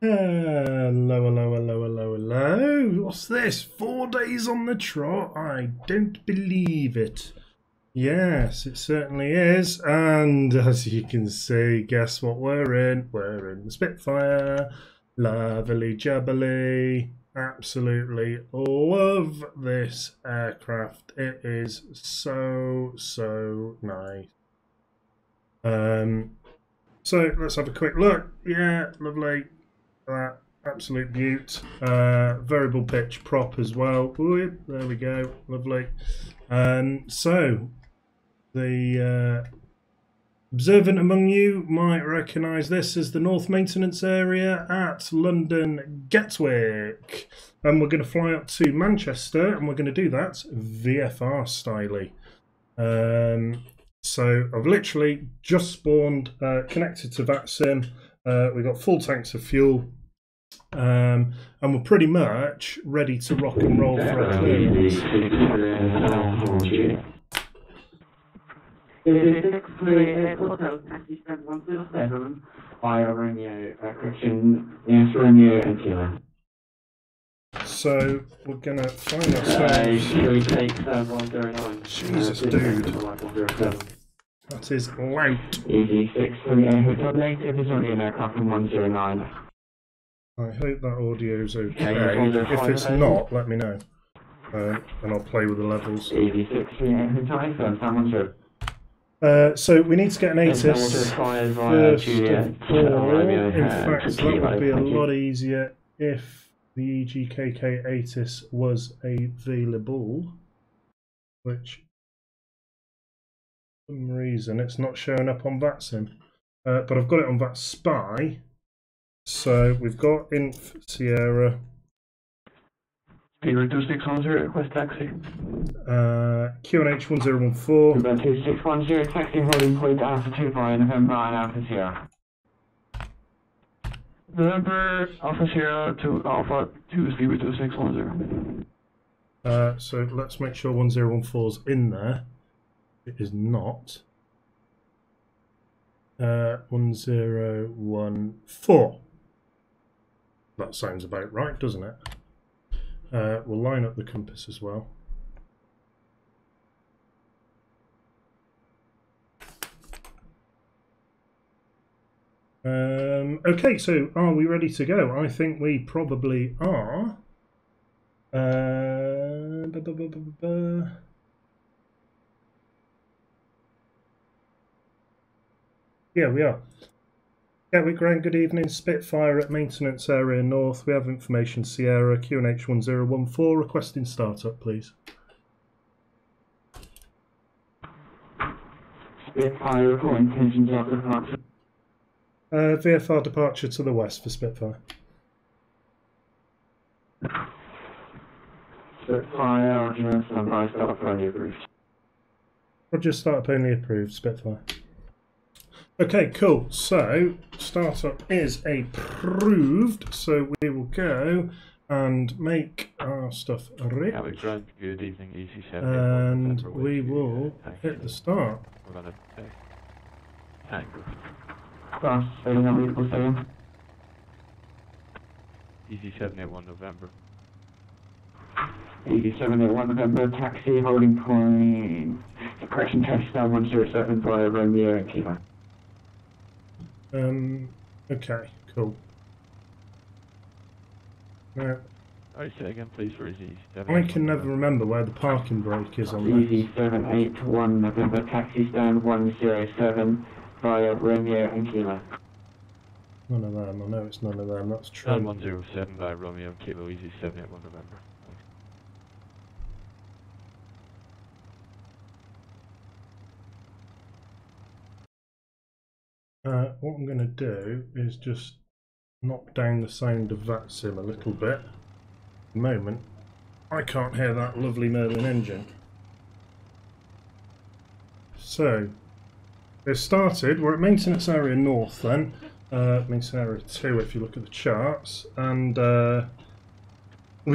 Hello, hello, hello, hello, hello. What's this? 4 days on the trot? I don't believe it. Yes, it certainly is. And as you can see, guess what we're in? We're in the Spitfire. Lovely jubbly. Absolutely love this aircraft. It is so, so nice. So let's have a quick look. Yeah, lovely. That absolute beaut. Variable pitch prop as well. Ooh, there we go, lovely. So the observant among you might recognise this as the North Maintenance Area at London Gatwick, and we're going to fly up to Manchester, and we're going to do that VFR styly. So I've literally just spawned, connected to VATSIM. We've got full tanks of fuel. And we're pretty much ready to rock and roll for a clearance. So we're gonna find ourselves. Jesus, dude, that is loud. I hope that audio's okay. If it's not, let me know, and I'll play with the levels. So we need to get an ATIS first of all. In fact, that would be a lot easier if the EGKK ATIS was available, which for some reason it's not showing up on VATSIM, but I've got it on VATSpy. So we've got Inf Sierra. Peter 2610, request taxi. QNH 1014. 2610, taxi holding point Alpha 2 via November and Alpha Sierra. November Alpha Sierra to Alpha 2 Zero 2610. So let's make sure 1014's in there. It is not. 1014. That sounds about right, doesn't it? We'll line up the compass as well. Okay, so are we ready to go? I think we probably are. Yeah, we are. Gatwick Grand, good evening. Spitfire at Maintenance Area North. We have information Sierra, QNH 1014, requesting startup, please. Spitfire, reporting intentions of departure. VFR departure to the west for Spitfire. Spitfire, Roger, standby, startup only approved. Roger, startup only approved, Spitfire. Okay, cool. So startup is approved. So we will go and make our stuff ready. Good evening, EC7. And we will hit the start. We're gonna tank. Cross, sailing on vehicle 7. EC781 November. EC781 November, taxi, holding point. Correction, taxi down 107 via Romeo and Kilo. Okay, cool. Now, Alright, say again please for EC7. I can never remember where the parking brake is on this. EC781 November, taxi stand 107 via Romeo and Kilo. None of them, I know it's none of them, that's true. Stand 107 by Romeo and Kilo, EC781 November. What I'm going to do is just knock down the sound of VATSIM a little bit. At the moment, I can't hear that lovely Merlin engine. So, it started, we're at Maintenance Area North then, Maintenance Area 2 if you look at the charts, and we're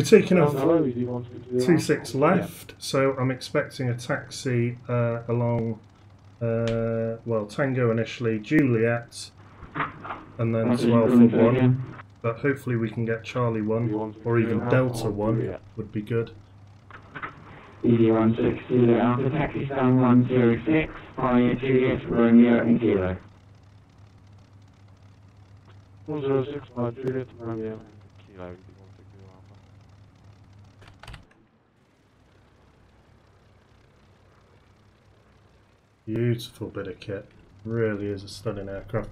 taking off 26 left, so I'm expecting a taxi along well, Tango initially, Juliet, and then 12 for 1. but hopefully we can get Charlie 1 or even Delta 1 would be good. ED160, Alpha Taxi Stand 106, via Juliet, Romeo and Kilo. 106 by Juliet, Romeo and Kilo. 160 Alpha. Beautiful bit of kit. Really is a stunning aircraft.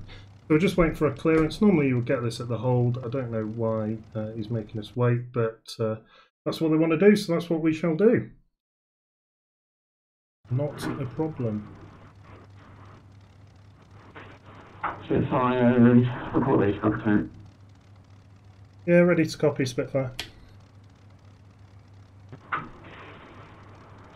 So we're just waiting for a clearance. Normally you would get this at the hold. I don't know why he's making us wait, but that's what they want to do, so that's what we shall do. Not a problem. Spitfire, report these content. Yeah, ready to copy, Spitfire.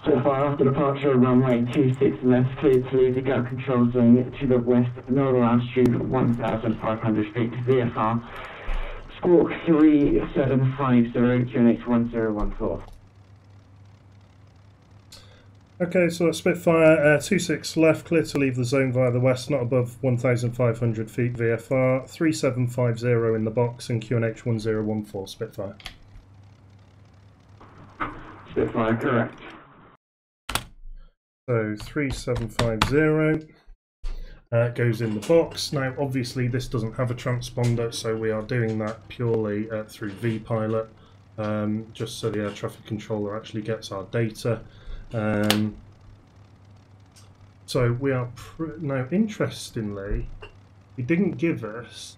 Spitfire, after departure, runway 26 left, cleared to leave the gap control zone to the west, northern altitude 1,500 feet to VFR. Squawk 3750, QNH 1014. Okay, so that's Spitfire, 26 left, clear to leave the zone via the west, not above 1,500 feet VFR, 3750 in the box and QNH 1014, Spitfire. Spitfire, correct. So 3750 goes in the box. Now obviously this doesn't have a transponder, so we are doing that purely through vPilot, just so the air traffic controller actually gets our data. So we are now, interestingly, he didn't give us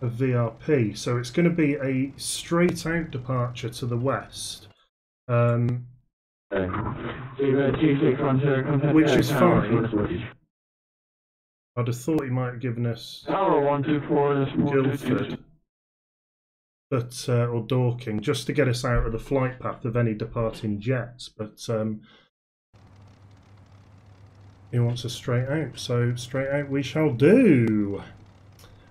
a VRP, so it's going to be a straight out departure to the west, which is fine. I'd have thought he might have given us Guildford, but or Dorking, just to get us out of the flight path of any departing jets, but he wants us straight out, so straight out we shall do.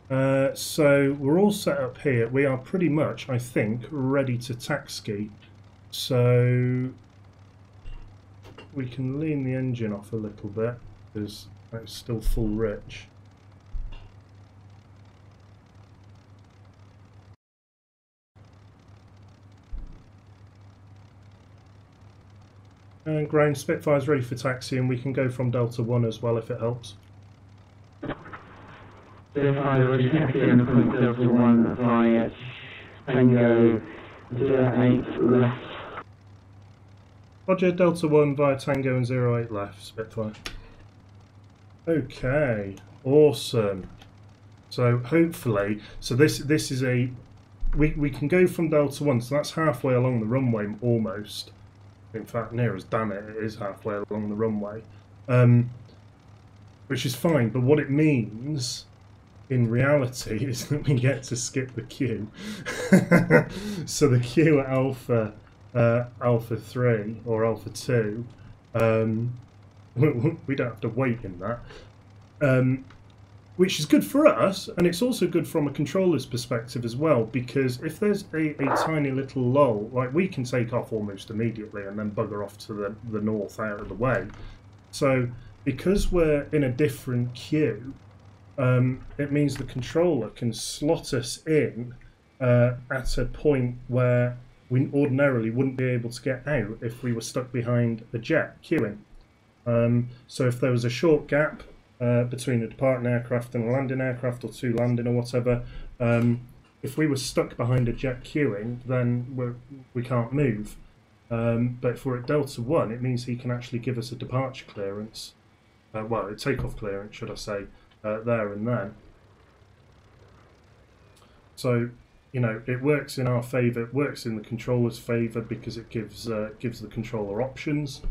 So we're all set up here. We are pretty much, I think, ready to taxi, so we can lean the engine off a little bit because it's still full rich. And ground, Spitfire's ready for taxi, and we can go from Delta 1 as well if it helps. Spitfire ready to taxi and point Delta 1 via Tango 08 left. Roger, Delta 1 via Tango and 08 left, Spitfire. Okay, awesome. So hopefully, so this is a, we can go from Delta 1, so that's halfway along the runway almost. In fact, near as damn it, it is halfway along the runway, which is fine. But what it means, in reality, is that we get to skip the queue. So the queue at Alpha 3 or Alpha 2, we don't have to wait in that, which is good for us, and it's also good from a controller's perspective as well, because if there's a tiny little lull, like we can take off almost immediately and then bugger off to the north out of the way. So because we're in a different queue, it means the controller can slot us in at a point where we ordinarily wouldn't be able to get out if we were stuck behind a jet queuing. So if there was a short gap between a departing aircraft and a landing aircraft, or two landing or whatever, if we were stuck behind a jet queuing, then we can't move. But if we're at Delta 1, it means he can actually give us a departure clearance, well, a takeoff clearance, should I say, there and then. So, you know, it works in our favour, it works in the controller's favour, because it gives the controller options.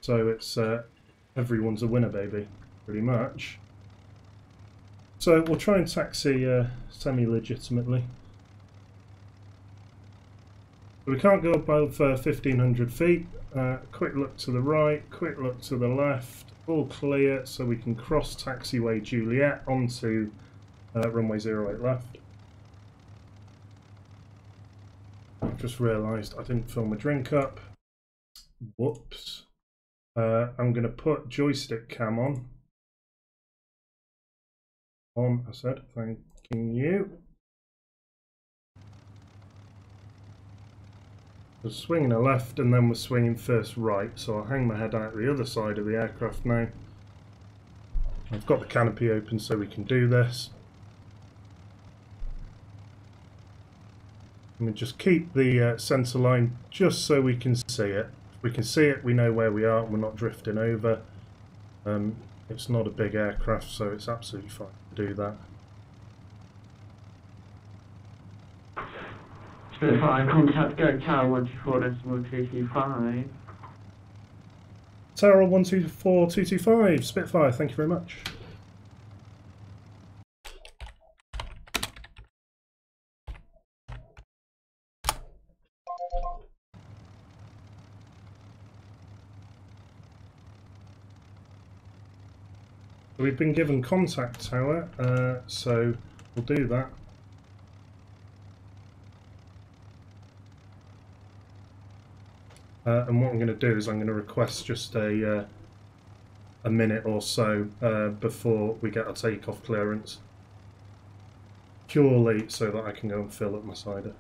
So it's everyone's a winner, baby, pretty much. So we'll try and taxi semi-legitimately. We can't go above 1,500 feet. Quick look to the right, quick look to the left, all clear, so we can cross taxiway Juliet onto runway 08 left. I've just realised I didn't fill my drink up. Whoops. I'm going to put joystick cam on. On, I said, thanking you. We're swinging a left and then we're swinging first right, so I'll hang my head out the other side of the aircraft now. I've got the canopy open so we can do this. And we just keep the centre line just so we can see it. If we can see it, we know where we are, we're not drifting over. It's not a big aircraft, so it's absolutely fine to do that. Spitfire, contact Go Tower 124.225. Tower 124225, Spitfire, thank you very much. We've been given contact tower, so we'll do that. And what I'm going to do is I'm going to request just a minute or so before we get our takeoff clearance, purely so that I can go and fill up my cider.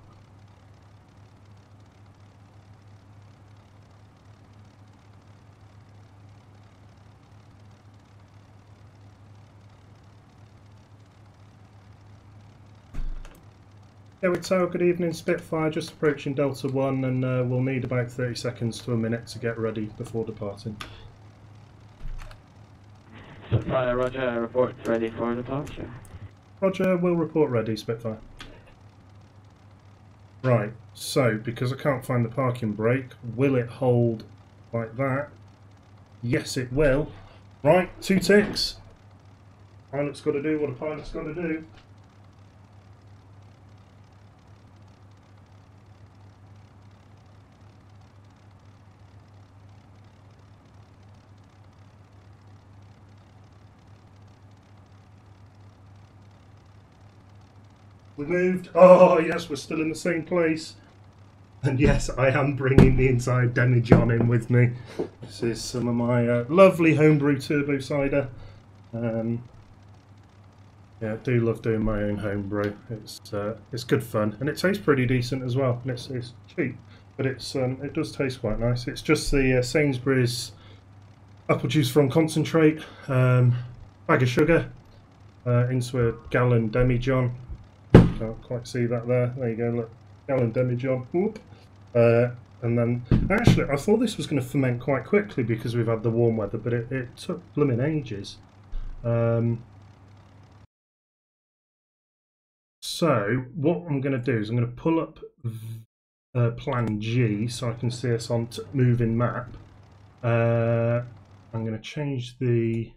Gatwick Tower, good evening, Spitfire, just approaching Delta 1 and we'll need about 30 seconds to a minute to get ready before departing. Spitfire, roger, report ready for departure. Roger, we'll report ready, Spitfire. Right, so because I can't find the parking brake, will it hold like that? Yes, it will. Right, 2 ticks. Pilot's got to do what a pilot's got to do. We moved. Oh, yes, we're still in the same place. And yes, I am bringing the entire demijohn in with me. This is some of my lovely homebrew turbo cider. Yeah, I do love doing my own homebrew. It's good fun, and it tastes pretty decent as well. And it's cheap, but it does taste quite nice. It's just the Sainsbury's apple juice from concentrate, bag of sugar into a gallon demijohn. Can't quite see that there. There you go, look. Gallon demijohn. Whoop. And then, actually, I thought this was going to ferment quite quickly because we've had the warm weather, but it took blooming ages. So, what I'm going to do is I'm going to pull up Plan G so I can see us on moving map. I'm going to change the...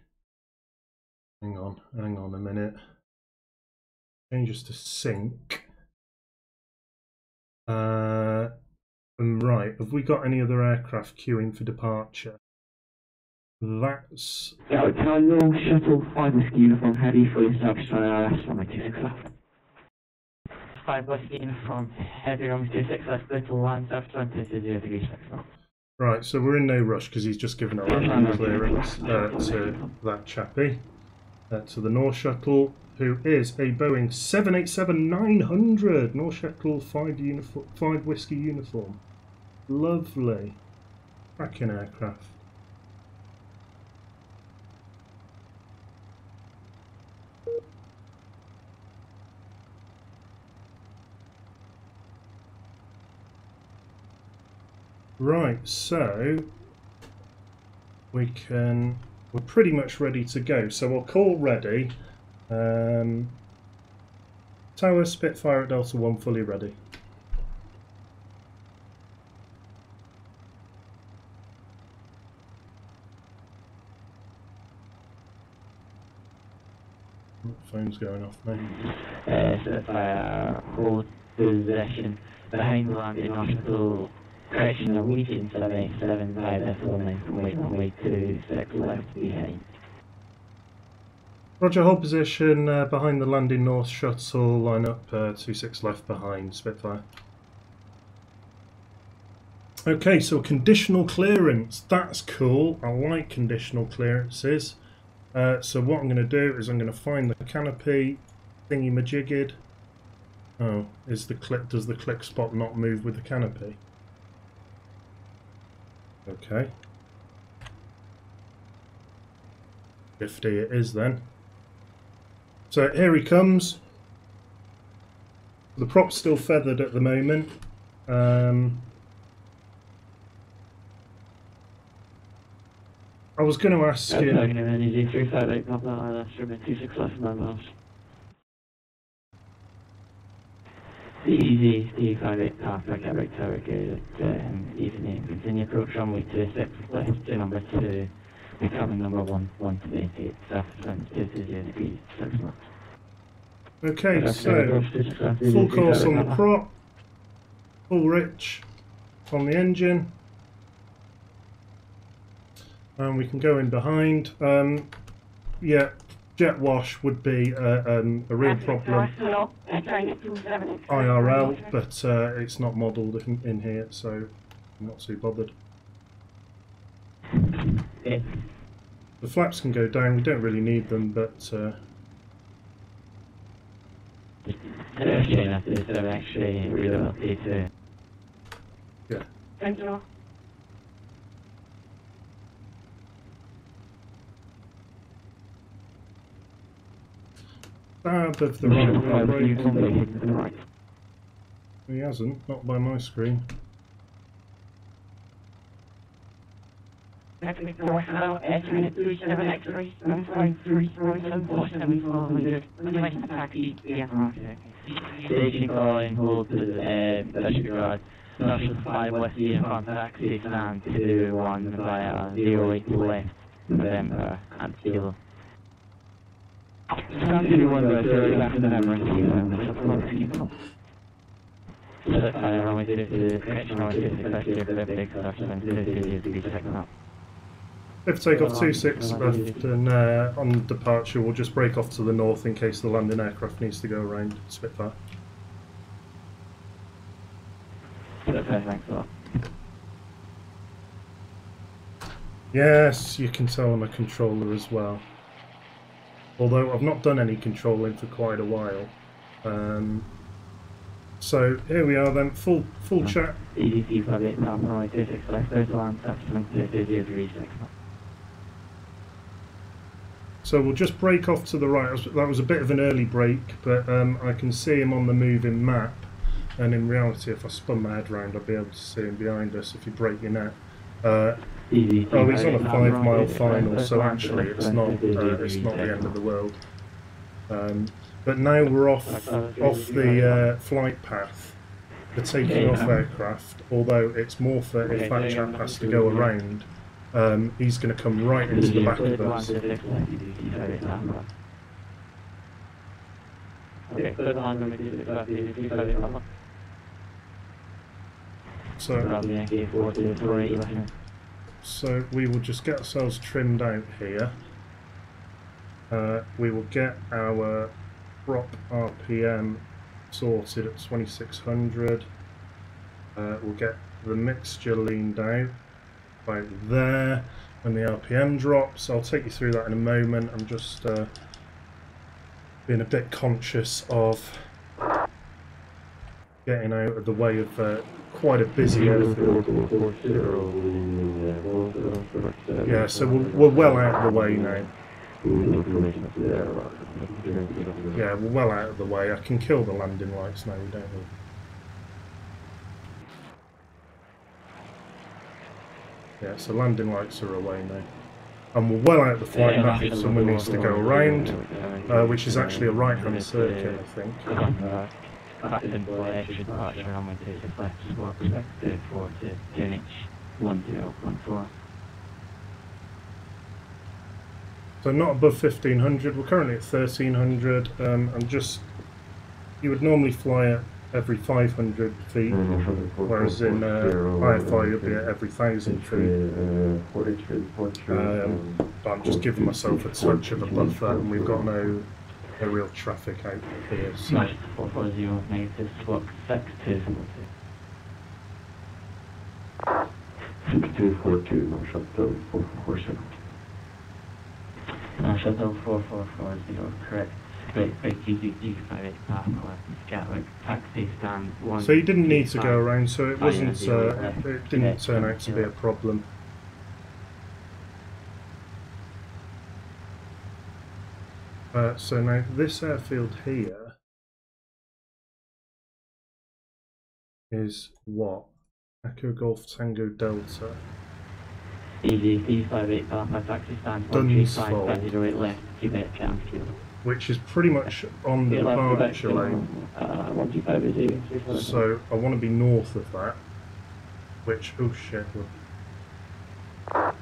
Hang on a minute. Change us to sync. Right, have we got any other aircraft queuing for departure? That's... Yeah, Tower Shuttle 5 Whiskey Uniform Heavy for established on RS 126 left. 5 Whiskey Uniform Heavy on 26 left, little lands after 20 degrees left. Right, so we're in no rush because he's just given a landing clearance to that chappie, to the North Shuttle, who is a Boeing 787-900 North Shuttle 5 Whiskey Uniform. Lovely. Cracking aircraft. Right, so we're pretty much ready to go. So we'll call ready. Tower Spitfire at Delta 1 fully ready. Phone's going off now. Spitfire, hold possession behind the landing hospital. Correction, Norwegian 787 by the 49.1 left behind. Roger, hold position behind the landing North Shuttle, line up 26 left behind, Spitfire. Okay, so conditional clearance, that's cool. I like conditional clearances. So what I'm going to do is I'm going to find the canopy thingy-majigged. Oh, does the click spot not move with the canopy? Okay. 50 it is then. So here he comes. The prop's still feathered at the moment. I was going to ask you... The EGKK-EGCC Papa Gatwick Tower Gate evening. Continue approach runway 26 left to number 2. Becoming number 128 south 22 degrees 6 knots. Okay, so full course on the prop, full rich on the engine, and we can go in behind. Yeah, jet wash would be a real problem IRL, but it's not modelled in here, so I'm not too bothered. The flaps can go down, we don't really need them, but yeah. Thank you. Stab of the right. He hasn't, not by my screen. Gatwick North now, entering at 37 X-ray, 753 request taxi, VFR. Station calling, hold to the guard. National 5 West Uniform taxi, stand 2-1 via 08 left, November, and Kilo. Stand 2-1 by 30 left, November, and Kilo. Runway 50, correction runway 50, effective, big start, 7 degrees, second up. If takeoff 26 left and on departure we'll just break off to the north in case the landing aircraft needs to go around Spitfire. Thanks a lot. Yes, you can tell I'm a controller as well. Although I've not done any controlling for quite a while. So here we are then, full chat. EDC flight now, runway 26 left, there's land, taximan 30 So we'll just break off to the right. That was a bit of an early break, but I can see him on the moving map. And in reality, if I spun my head round, I'd be able to see him behind us if you break your net. Oh, he's on a 5-mile final, so actually it's not the end of the world. But now we're off the flight path. We're taking off aircraft, although it's more for if that chap has to go around. He's going to come right into the back of us. So we will just get ourselves trimmed out here. We will get our prop RPM sorted at 2600. We'll get the mixture leaned out right there when the RPM drops. I'll take you through that in a moment. I'm just being a bit conscious of getting out of the way of quite a busy airfield. Yeah, so we're well out of the way now. Yeah, we're well out of the way. I can kill the landing lights now, we don't need. Yeah, so landing lights are away now. And we're well out of the flight path if someone needs to go around, which is actually a right-hand circuit, I think. So not above 1500, we're currently at 1300. I'm just, you would normally fly at every 500 feet, whereas in IFI you'll be at every 1000 feet. But I'm just giving myself a touch of a buffer, and we've got no real traffic out here. So. Shuttle 4440, correct. Great GeForce GTX, Gatwick, taxi stand 1. So you didn't need to go around, so it wasn't. It didn't turn out to be a problem. So now this airfield here is what? Echo Golf Tango Delta. EGKK-EGCC, taxi stand 135 left, Quebec County. Which is pretty much on the departure lane. 125 So I want to be north of that. Which, oh shit.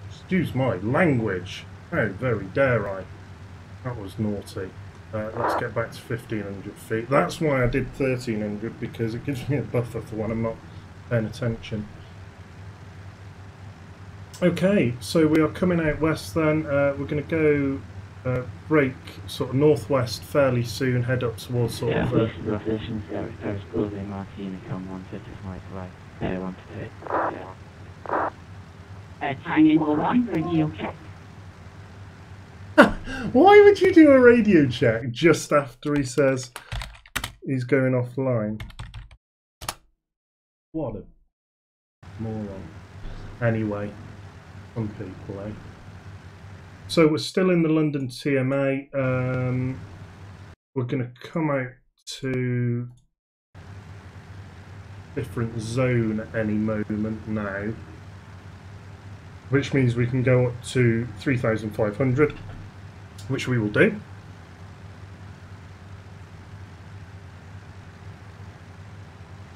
Excuse my language. How very dare I. That was naughty. Let's get back to 1500 feet. That's why I did 1300, because it gives me a buffer for when I'm not paying attention. Okay, so we are coming out west then. We're going to go break sort of northwest fairly soon, head up towards sort of... Why would you do a radio check just after he says he's going offline? What a moron. Anyway, some people, eh? So we're still in the London TMA. We're going to come out to different zone at any moment now, which means we can go up to 3,500, which we will do.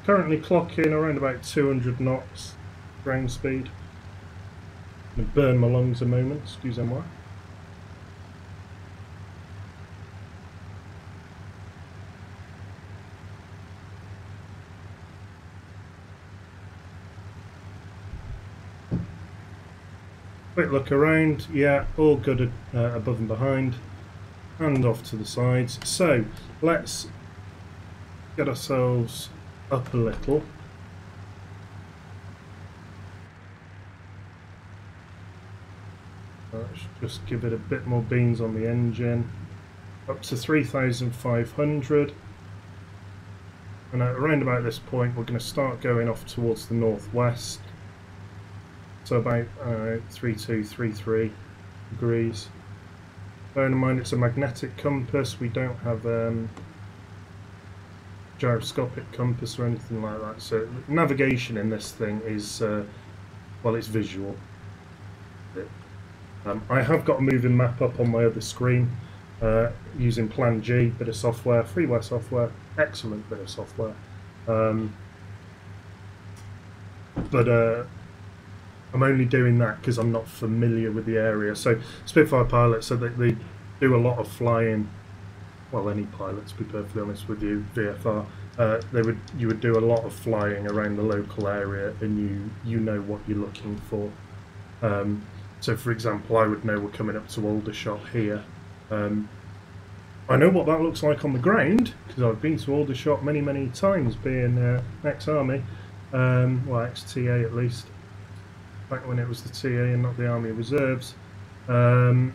Currently clocking around about 200 knots ground speed. I'm going to burn my lungs a moment, excusez-moi. Quick look around, yeah, all good above and behind, and off to the sides. So let's get ourselves up a little. Let's just give it a bit more beans on the engine. Up to 3,500. And around about this point, we're going to start going off towards the northwest. So about 3233 degrees. Bearing in mind it's a magnetic compass, we don't have gyroscopic compass or anything like that. So navigation in this thing is, well, it's visual. I have got a moving map up on my other screen using Plan G, bit of software, freeware software, excellent bit of software. But I'm only doing that because I'm not familiar with the area. So Spitfire pilots, so they do a lot of flying. Well, any pilot, to be perfectly honest with you, VFR. You would do a lot of flying around the local area, and you know what you're looking for. So, for example, I would know we're coming up to Aldershot here. I know what that looks like on the ground because I've been to Aldershot many, many times, being ex-army, well, ex-TA at least. Back when it was the TA and not the Army Reserves. So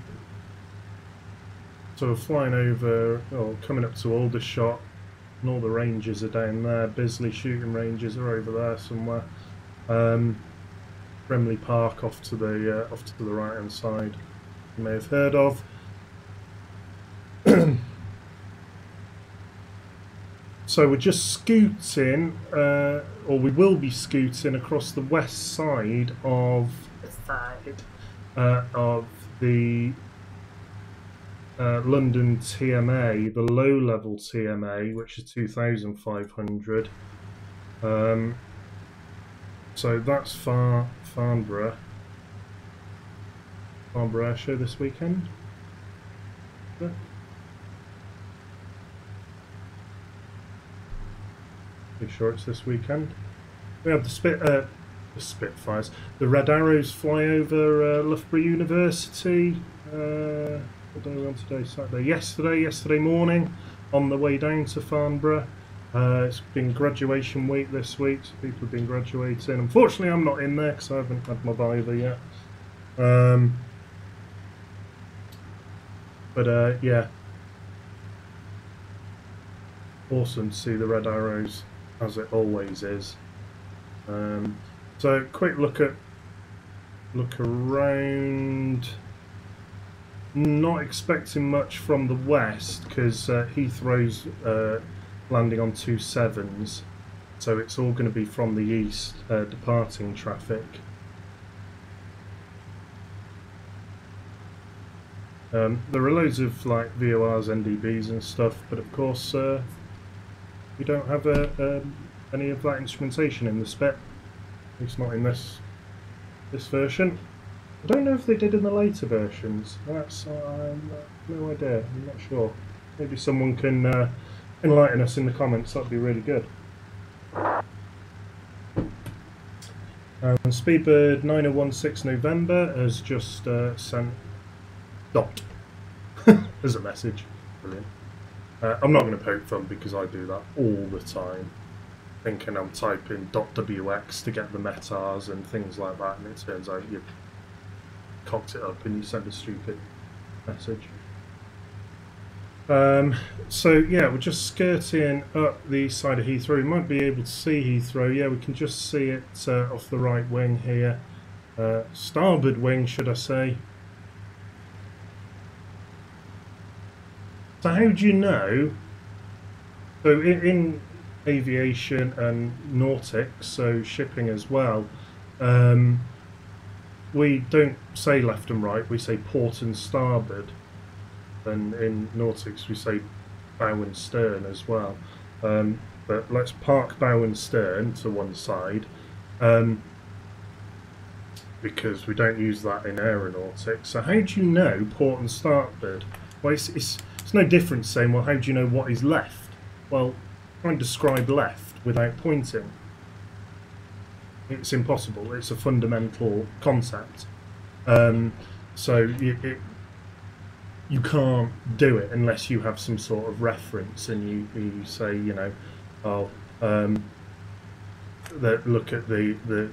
we're flying over, or coming up to Aldershot, and all the ranges are down there. Bisley shooting ranges are over there somewhere. Brimley Park off to the right hand side, you may have heard of. So we're just scooting, or we will be scooting across the west side of the London TMA, the low-level TMA, which is 2,500. So that's Farnborough Air Show this weekend. Pretty sure it's this weekend. We have the Spitfires. The Red Arrows fly over Loughborough University. What day are we on today? Saturday. Yesterday morning, on the way down to Farnborough. It's been graduation week this week, so people have been graduating. Unfortunately, I'm not in there because I haven't had my Viva yet. But yeah, awesome to see the red arrows as it always is. So quick look around. Not expecting much from the west because Heathrow's landing on 27s, so it's all going to be from the east departing traffic. There are loads of like VORs, NDBs and stuff, but of course we don't have any of that instrumentation in the spec. At least not in this version. I don't know if they did in the later versions. That's no idea. I'm not sure. Maybe someone can enlighten us in the comments. That'd be really good. Speedbird 9016 November has just sent dot as a message. Brilliant. I'm not going to poke fun because I do that all the time, thinking I'm typing .wx to get the metars and things like that, and it turns out you cocked it up and you send a stupid message. So yeah, we're just skirting up the side of Heathrow. We might be able to see Heathrow. Yeah, we can just see it off the right wing here. Starboard wing, should I say. So how do you know? So in aviation and nautics, so shipping as well, we don't say left and right, we say port and starboard. And in nautics we say bow and stern as well. But let's park bow and stern to one side, because we don't use that in aeronautics. So how do you know port and starboard? Well, it's no different saying, well, how do you know what is left? Well, try and describe left without pointing. It's impossible. It's a fundamental concept. So you can't do it unless you have some sort of reference, and you say, you know, oh, look at the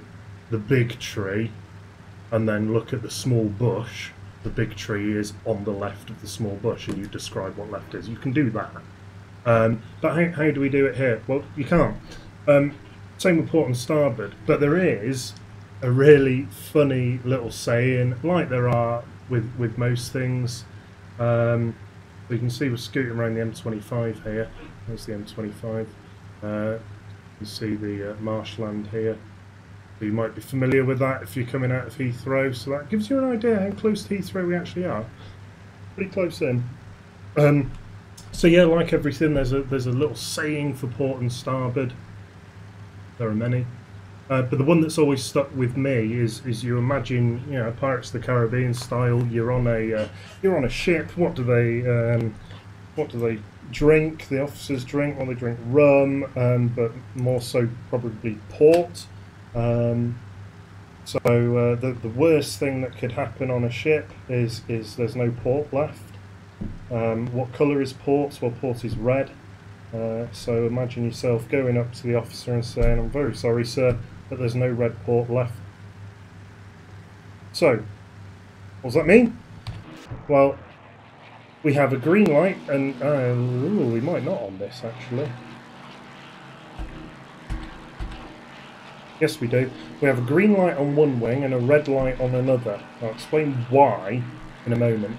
big tree, and then look at the small bush. The big tree is on the left of the small bush, and you describe what left is. You can do that. But how do we do it here? Well, you can't. Same with port and starboard, but there is a really funny little saying, like there are with most things. You can see we're scooting around the M25 here. There's the M25. You can see the marshland here. You might be familiar with that if you're coming out of Heathrow, so that gives you an idea how close to Heathrow we actually are. Pretty close in. So yeah, like everything, there's a little saying for port and starboard. There are many, but the one that's always stuck with me is you imagine, you know, Pirates of the Caribbean style. You're on a ship. What do they drink? The officers drink. Well, they drink rum, but more so probably port. So the worst thing that could happen on a ship is there's no port left. What colour is port? Well, port is red. So imagine yourself going up to the officer and saying, "I'm very sorry, sir, but there's no red port left." So, what does that mean? Well, we have a green light, and we might not on this actually. Yes, we do. We have a green light on one wing and a red light on another. I'll explain why in a moment.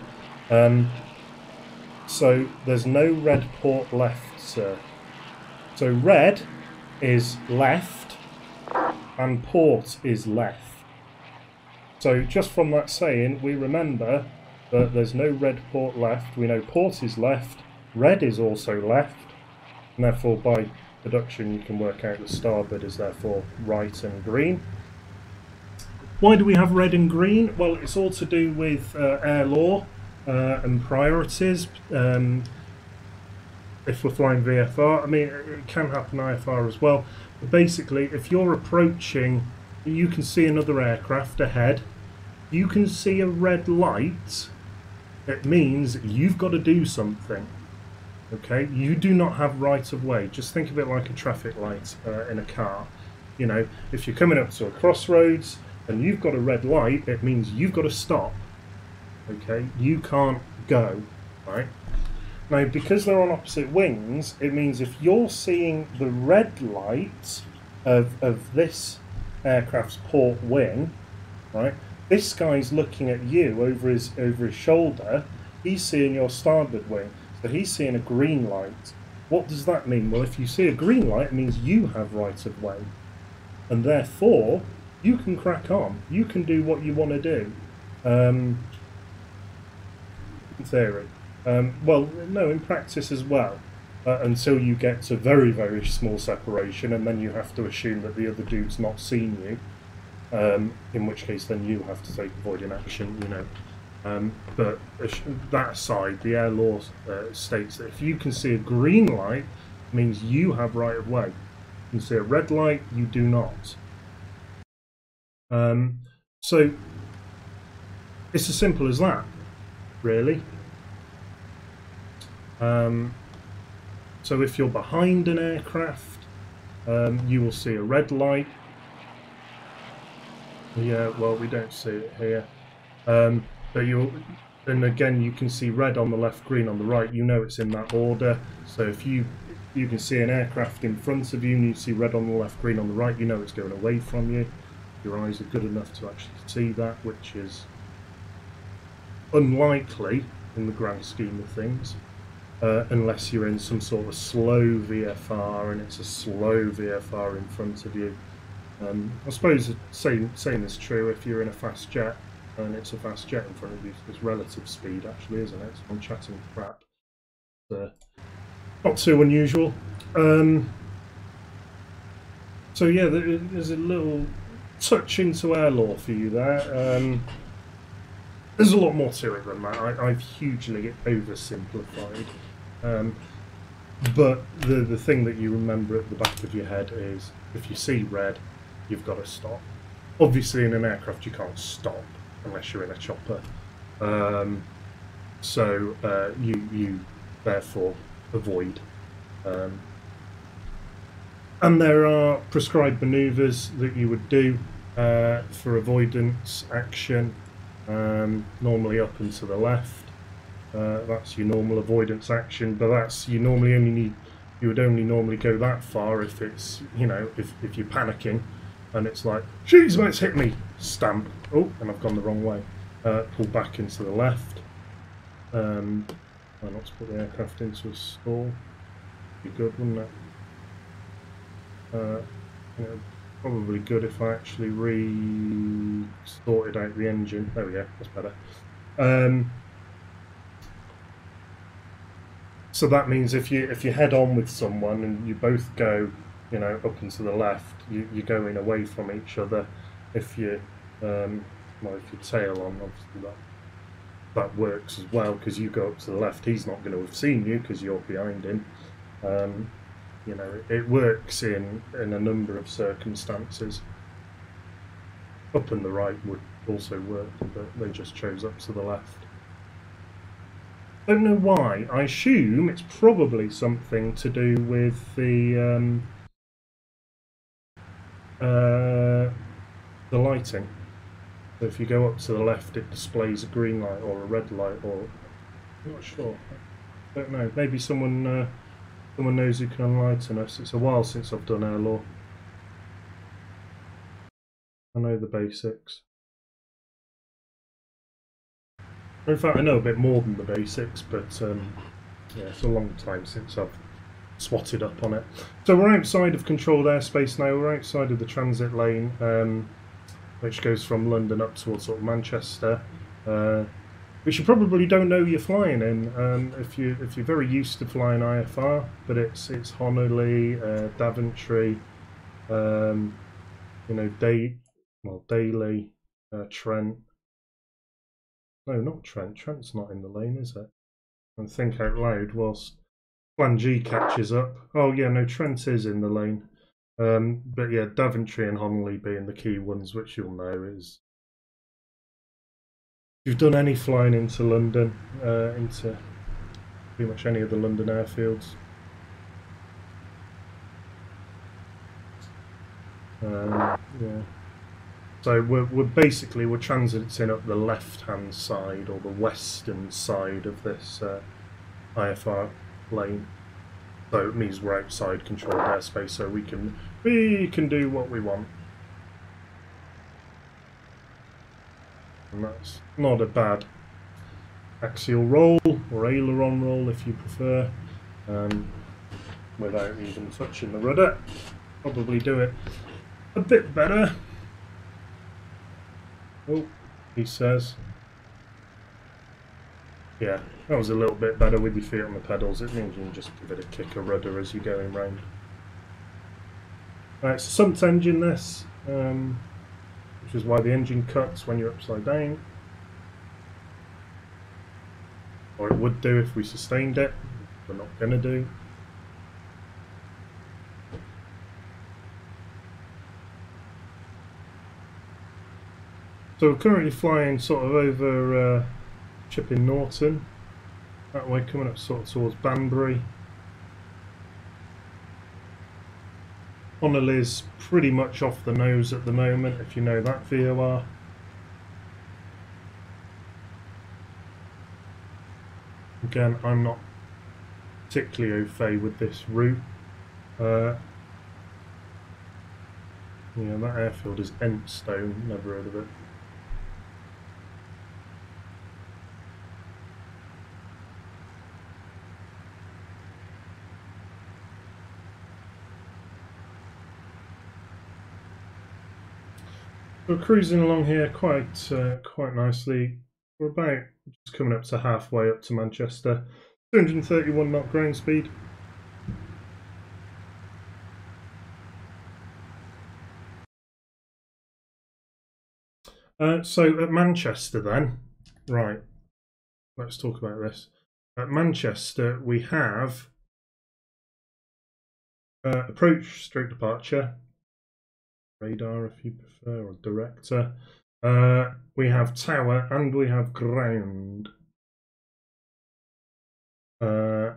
So there's no red port left, sir. So red is left and port is left. So just from that saying, we remember that there's no red port left. We know port is left, red is also left, and therefore by deduction you can work out that starboard is therefore right and green. Why do we have red and green? Well, it's all to do with air law and priorities. If we're flying VFR, I mean, it can happen IFR as well, but basically if you're approaching, you can see another aircraft ahead, you can see a red light, it means you've got to do something. Okay, you do not have right of way. Just think of it like a traffic light in a car. You know, if you're coming up to a crossroads and you've got a red light, it means you've got to stop. Okay, you can't go right? Now, because they're on opposite wings, it means if you're seeing the red light of this aircraft's port wing, right, this guy's looking at you over his shoulder, he's seeing your starboard wing, so he's seeing a green light. What does that mean? Well, if you see a green light, it means you have right of way, and therefore you can crack on. You can do what you want to do. In theory. Well, no, in practice as well, until you get to very, very small separation, and then you have to assume that the other dude's not seen you, in which case then you have to take avoiding action, you know. But that aside, the air law states that if you can see a green light, it means you have right of way. You can see a red light, you do not. So it's as simple as that, really. So if you're behind an aircraft, you will see a red light. Yeah, well, we don't see it here. But then again, you can see red on the left, green on the right. You know it's in that order. So if you can see an aircraft in front of you and you see red on the left, green on the right, you know it's going away from you. Your eyes are good enough to actually see that, which is unlikely in the grand scheme of things. Unless you're in some sort of slow VFR and it's a slow VFR in front of you. I suppose the same is true if you're in a fast jet and it's a fast jet in front of you. It's relative speed, actually, isn't it? I'm chatting crap. Not too unusual. So yeah, there's a little touch into air law for you there. There's a lot more to it than that. I've hugely oversimplified. But the thing that you remember at the back of your head is if you see red, you've got to stop. Obviously in an aircraft you can't stop unless you're in a chopper. So you therefore avoid. And there are prescribed manoeuvres that you would do for avoidance action, normally up and to the left. That's your normal avoidance action, but that's you would only normally go that far if it's, you know, if you're panicking and it's like, jeez, well, it's hit me, stamp, oh, and I've gone the wrong way, pull back into the left, and not to put the aircraft into a stall, be good, wouldn't it? You know, probably good if I actually sorted out the engine. There we go, that's better. So that means if you head on with someone and you both go, you know, up and to the left, you're going away from each other. If you well, if you tail on, obviously that works as well, because you go up to the left, he's not going to have seen you because you're behind him. You know, it works in a number of circumstances. Up and the right would also work, but they just chose up to the left. Don't know why. I assume it's probably something to do with the lighting. So if you go up to the left, it displays a green light or a red light, or I'm not sure. Don't know. Maybe someone knows who can enlighten us. It's a while since I've done air law. I know the basics. In fact, I know a bit more than the basics, but yeah, it's a long time since I've swatted up on it. So we're outside of controlled airspace now. We're outside of the transit lane, which goes from London up towards sort of Manchester, which you probably don't know you're flying in if you're very used to flying IFR. But it's Honolulu, Daventry, you know, Daly, Trent. No, not Trent. Trent's not in the lane, is it? And think out loud whilst Plan G catches up. Oh yeah, no, Trent is in the lane. But yeah, Daventry and Honolulu being the key ones, which you'll know is. If you've done any flying into London, into pretty much any of the London airfields. Yeah. So we're basically transiting up the left-hand side or the western side of this IFR lane. So it means we're outside controlled airspace, so we can do what we want. And that's not a bad axial roll, or aileron roll if you prefer, without even touching the rudder. Probably do it a bit better. Oh, he says. Yeah, that was a little bit better with your feet on the pedals. It means you can just give it a kick of rudder as you're going round. Right, it's a sumped engine this, which is why the engine cuts when you're upside down. Or it would do if we sustained it. We're not going to do. So we're currently flying sort of over Chipping Norton, that way, coming up sort of towards Banbury. Honolulu's pretty much off the nose at the moment, if you know that VOR. Again, I'm not particularly au fait with this route. Yeah, that airfield is Entstone, never heard of it. We're cruising along here quite nicely. We're about just coming up to halfway up to Manchester. 231 knot ground speed. So at Manchester then, right, let's talk about this. At Manchester we have approach stroke departure, radar if you prefer, or director. We have tower and we have ground. So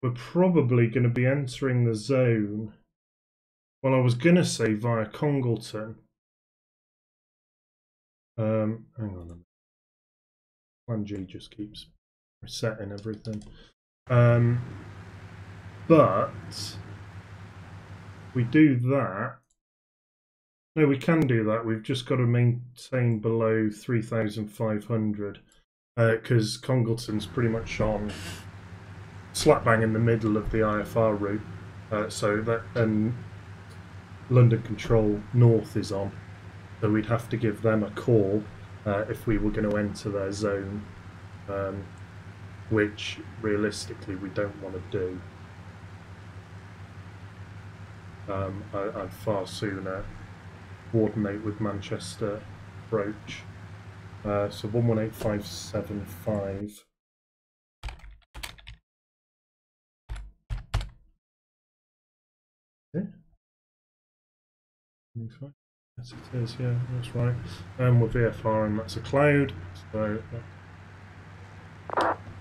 we're probably going to be entering the zone. Well, I was going to say via Congleton. Hang on a minute. Plan G just keeps resetting everything. But we do that. No, we can do that. We've just got to maintain below 3,500 because Congleton's pretty much on slap bang in the middle of the IFR route. So that London Control North is on. So we'd have to give them a call if we were going to enter their zone, which realistically we don't want to do. I'd far sooner coordinate with Manchester approach. So 118575. Okay. Yes, it is, yeah, that's right. We're VFR and that's a cloud, so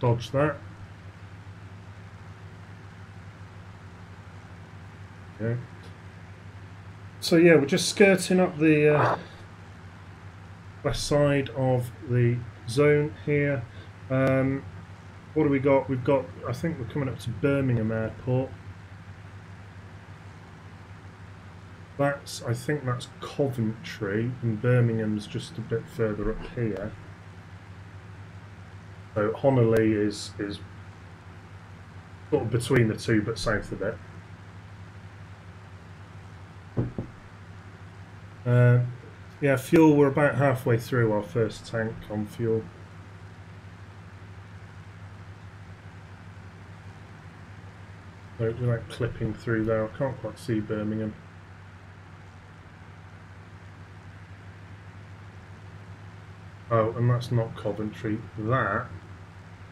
dodge that. Okay. So yeah, we're just skirting up the west side of the zone here. What do we got? We've got, I think we're coming up to Birmingham Airport. I think that's Coventry, and Birmingham's just a bit further up here. So Honolulu is sort of between the two, but south of it. Yeah, fuel, we're about halfway through our first tank on fuel. So without clipping through there, I can't quite see Birmingham. Oh, and that's not Coventry. That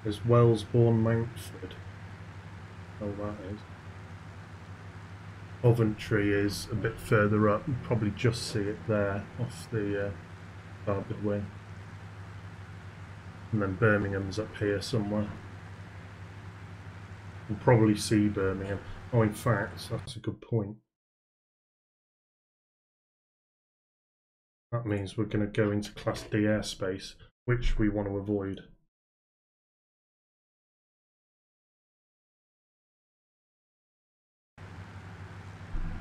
is Wellesbourne Mountford. Oh, that is. Coventry is a bit further up. You probably just see it there off the starboard wing. And then Birmingham's up here somewhere. We'll probably see Birmingham. Oh, in fact, that's a good point. That means we're going to go into Class D airspace, which we want to avoid.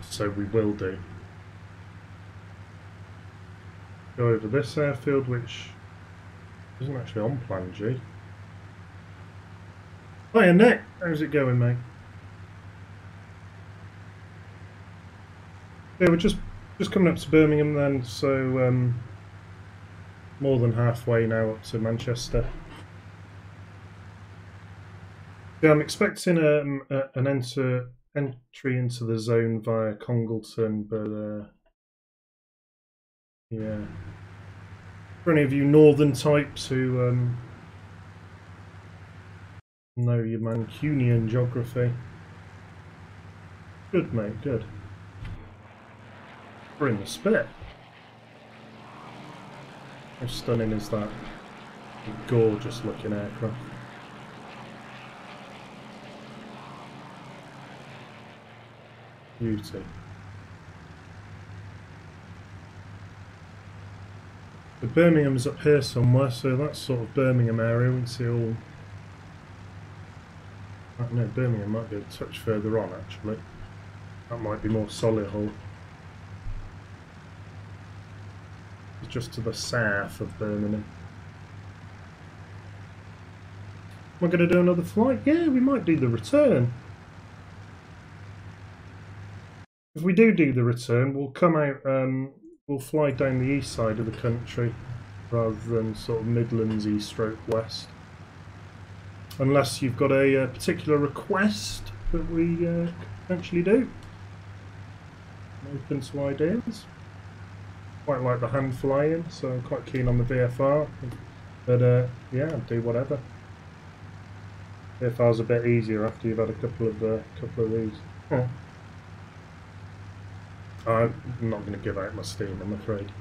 So we will do. Go over this airfield, which isn't actually on Plan G. Hiya Nick, how's it going, mate? Yeah, we're just coming up to Birmingham then, so more than halfway now up to Manchester. Yeah, I'm expecting an entry into the zone via Congleton, but yeah. For any of you northern types who know your Mancunian geography. Good, mate, good. We're in the spit. How stunning is that? Gorgeous looking aircraft. Beauty. The Birmingham's up here somewhere, so that's sort of Birmingham area. We can see all. No, Birmingham might be a touch further on actually. That might be more Solihull. It's just to the south of Birmingham. Am I going to do another flight? Yeah, we might do the return. If we do the return, we'll come out, we'll fly down the east side of the country rather than sort of Midlands east/west. Unless you've got a particular request that we could potentially do. I'm open to ideas. Quite like the hand flying, so I'm quite keen on the VFR. But yeah, I'll do whatever. VFR's a bit easier after you've had a couple of these. Huh. I'm not going to give out my steam, I'm afraid.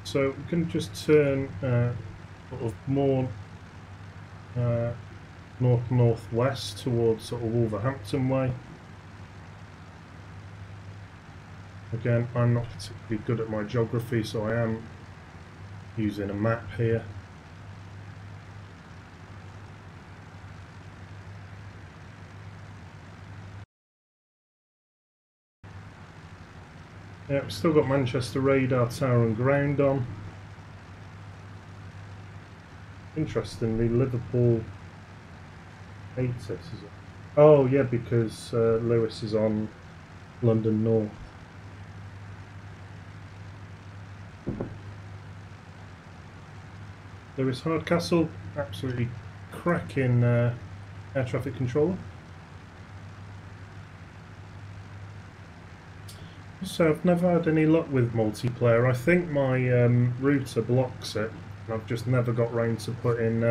So we can just turn sort of more north-northwest towards sort of Wolverhampton way. Again, I'm not particularly good at my geography, so I am using a map here. Yeah, we've still got Manchester radar tower and ground on. Interestingly, Liverpool hates us, is it? Oh yeah, because Lewis is on London North. Lewis Hardcastle, absolutely cracking air traffic controller. So I've never had any luck with multiplayer. I think my router blocks it. I've just never got round to putting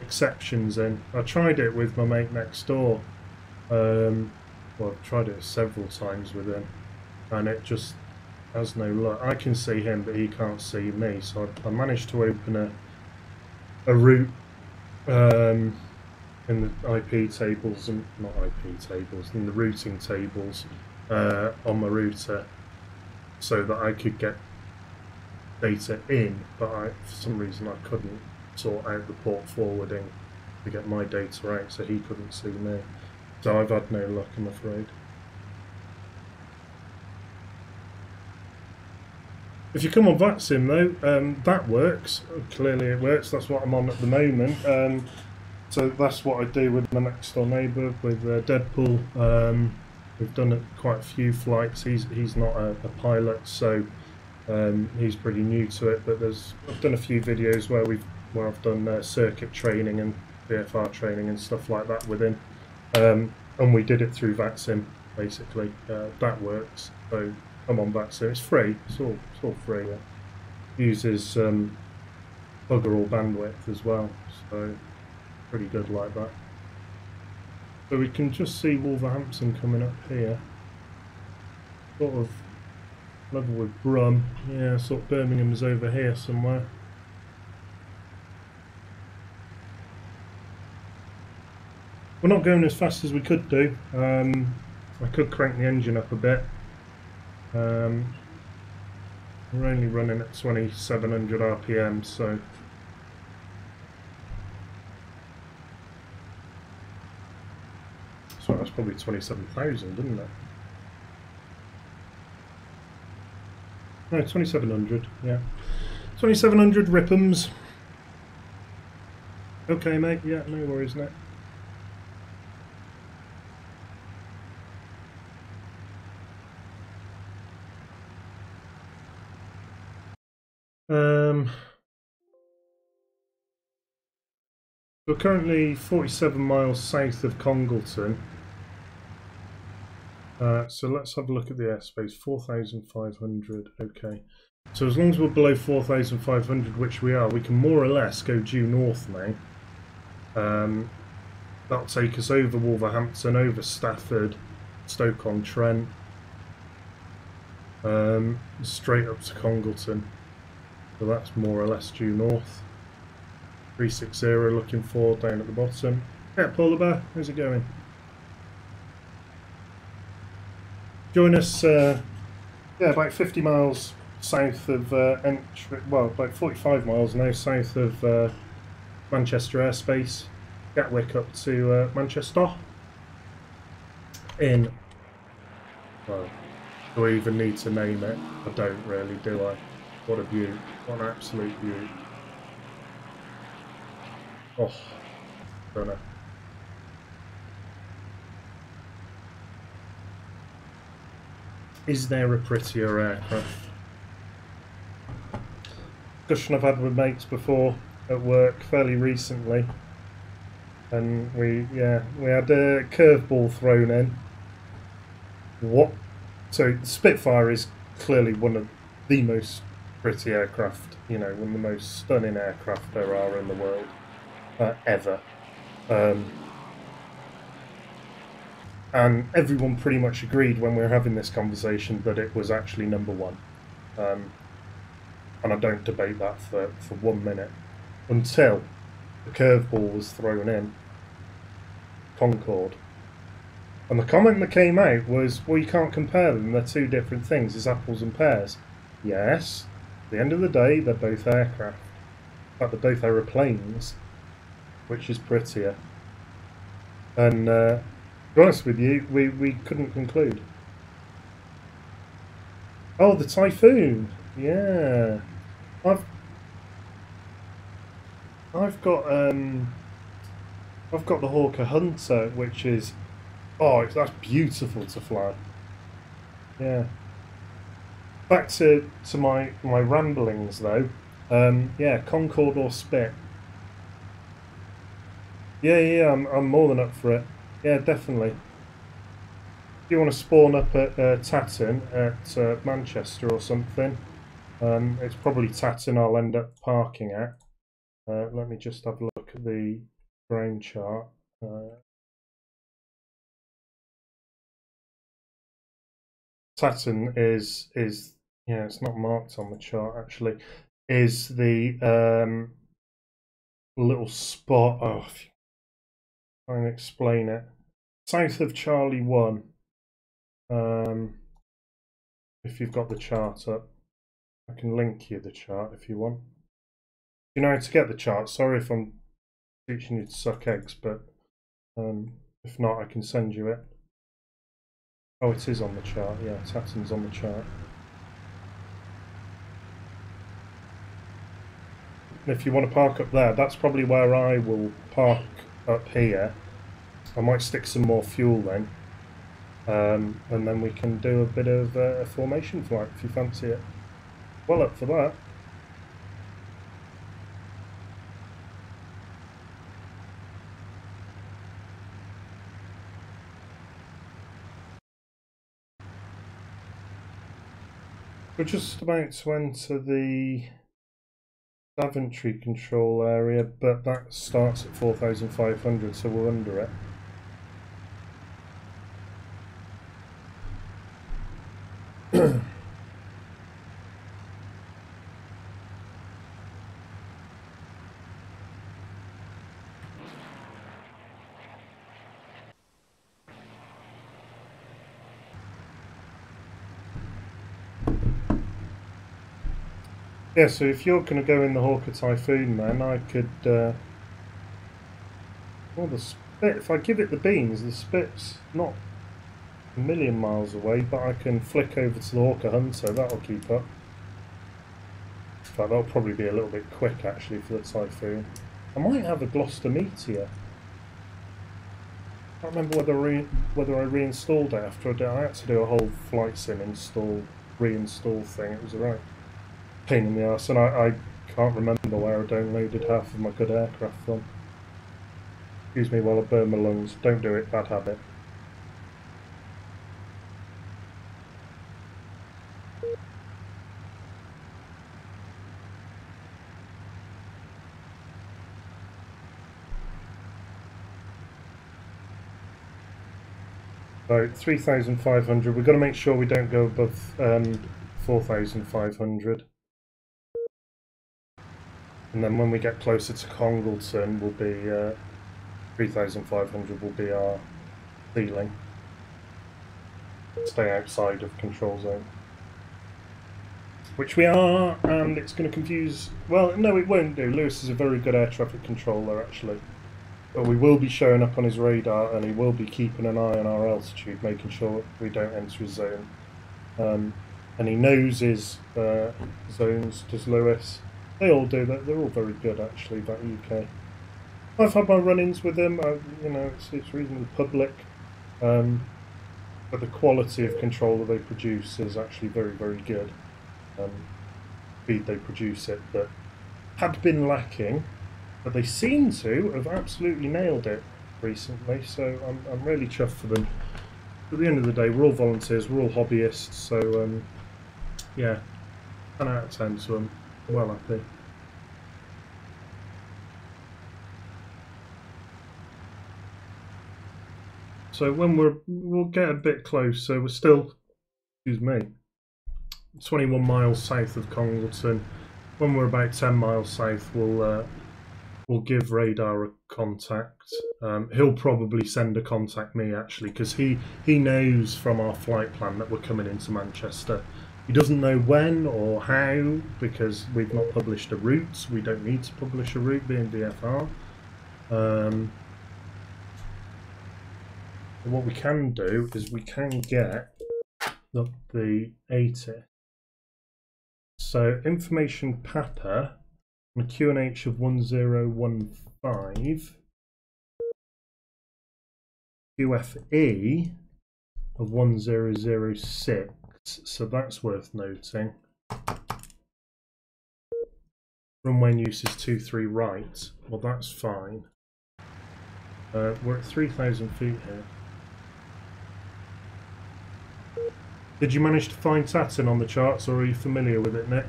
exceptions in. I tried it with my mate next door. Well, I've tried it several times with him, and it just has no luck. I can see him, but he can't see me. So I managed to open a route in the IP tables, and not IP tables, in the routing tables on my router, so that I could get data in, but for some reason I couldn't sort out the port forwarding to get my data out, so he couldn't see me. So I've had no luck, I'm afraid. If you come on VATSIM though, that works. Clearly it works. That's what I'm on at the moment. So that's what I do with my next door neighbour, with Deadpool. We've done quite a few flights. He's not a pilot, so he's pretty new to it. But I've done a few videos where I've done circuit training and VFR training and stuff like that with him, and we did it through VATSIM basically. That works. So I'm on VATSIM. It's free. It's all free. Yeah. Uses bugger all bandwidth as well, so pretty good like that. So we can just see Wolverhampton coming up here, sort of level with Brum. Yeah, sort of Birmingham's over here somewhere. We're not going as fast as we could do. I could crank the engine up a bit. We're only running at 2700 RPM, so that's probably 27,000, isn't it? No, 2700, yeah. 2700 Rippums. Okay, mate, yeah, no worries, mate. We're currently 47 miles south of Congleton. So let's have a look at the airspace. 4,500, okay. So as long as we're below 4,500, which we are, we can more or less go due north now. That'll take us over Wolverhampton, over Stafford, Stoke-on-Trent, straight up to Congleton. So that's more or less due north. 360 looking for down at the bottom. Yeah, Polar Bear, how's it going? Join us, yeah, about 50 miles south of well, about 45 miles now south of Manchester airspace. Gatwick up to Manchester. In, well, do I even need to name it? I don't really, do I? What a beaut. What an absolute beaut. Oh, don't know. Is there a prettier aircraft? Discussion I've had with mates before at work fairly recently, and we had a curveball thrown in. What? So Spitfire is clearly one of the most pretty aircraft, you know, one of the most stunning aircraft there are in the world, ever. And everyone pretty much agreed when we were having this conversation that it was actually number one. And I don't debate that for 1 minute. Until the curveball was thrown in. Concorde. And the comment that came out was, well, you can't compare them, they're two different things, it's apples and pears. Yes, at the end of the day, they're both aircraft. In fact, they're both aeroplanes, which is prettier. And to be honest with you, we couldn't conclude. Oh, the Typhoon! Yeah. I've got the Hawker Hunter, which is, oh, that's beautiful to fly. Yeah. Back to my ramblings though. Yeah, Concorde or Spit. Yeah, I'm more than up for it. Yeah, definitely. If you want to spawn up at Tatton at Manchester or something, it's probably Tatton I'll end up parking at. Let me just have a look at the ground chart. Tatton is yeah, it's not marked on the chart actually. Is the little spot? Oh, if you try and explain it. South of Charlie 1. If you've got the chart up, I can link you the chart if you want. You know how to get the chart. Sorry if I'm teaching you to suck eggs, but if not, I can send you it. Oh, it is on the chart. Yeah, Tatton's on the chart. And if you want to park up there, that's probably where I will park up here. I might stick some more fuel then. And then we can do a bit of a formation flight if you fancy it. Well up for that. We're just about to enter the Daventry control area, but that starts at 4,500, so we're under it. Yeah, so if you're going to go in the Hawker Typhoon, then I could... well, the spit, if I give it the beans, the spit's not a million miles away, but I can flick over to the Hawker Hunter, that'll keep up. In fact, that'll probably be a little bit quick, actually, for the Typhoon. I might have a Gloucester Meteor. I can't remember whether I reinstalled it after I did. I had to do a whole flight sim reinstall thing. It was a right pain in the arse, and I can't remember where I downloaded half of my good aircraft from. Excuse me while I burn my lungs. Don't do it, bad habit. So 3,500. We've got to make sure we don't go above 4,500. And then when we get closer to Congleton, will be 3,500 will be our ceiling. Stay outside of control zone. Which we are, and it's going to confuse... Well, no, it won't do. Lewis is a very good air traffic controller, actually. But we will be showing up on his radar, and he will be keeping an eye on our altitude, making sure we don't enter his zone. And he knows his zones, does Lewis. They all do that. They're all very good, actually, that UK. I've had my run-ins with them. You know, it's reasonably public, but the quality of control that they produce is actually very, very good. Speed they produce it, but had been lacking. But they seem to have absolutely nailed it recently, so I'm really chuffed for them. At the end of the day, we're all volunteers, we're all hobbyists, so yeah, 10 out of 10 to them. Well happy. So when we'll get a bit closer, we're still, excuse me, 21 miles south of Congleton. When we're about 10 miles south, we'll give radar a contact. He'll probably send a contact me, actually, because he knows from our flight plan that we're coming into Manchester. He doesn't know when or how, because we've not published a route. We don't need to publish a route, being VFR. What we can do is we can get the 80. So information Papa on a QNH of 1015, QFE of 1006, so that's worth noting. Runway use is 23 right, well that's fine. We're at 3,000 feet here. Did you manage to find Tatton on the charts, or are you familiar with it, Nick?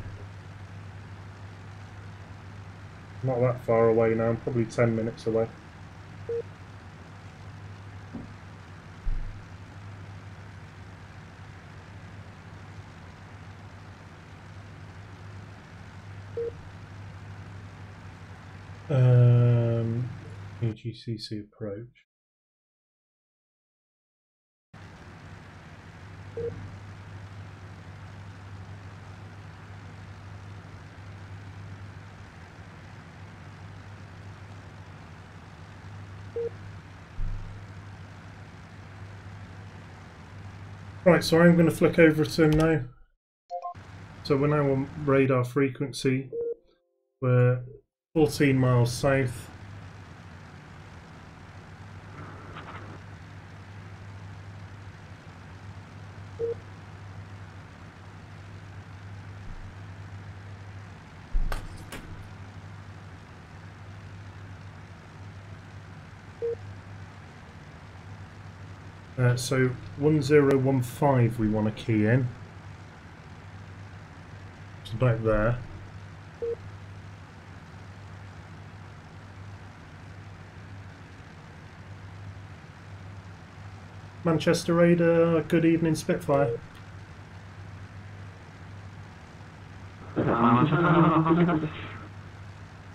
Not that far away now, I'm probably 10 minutes away. EGCC approach. Right, so I'm going to flick over to him now. So we're now on radar frequency. We're 14 miles south. So 1015 we want to key in. It's about there. Manchester Radar, good evening Spitfire.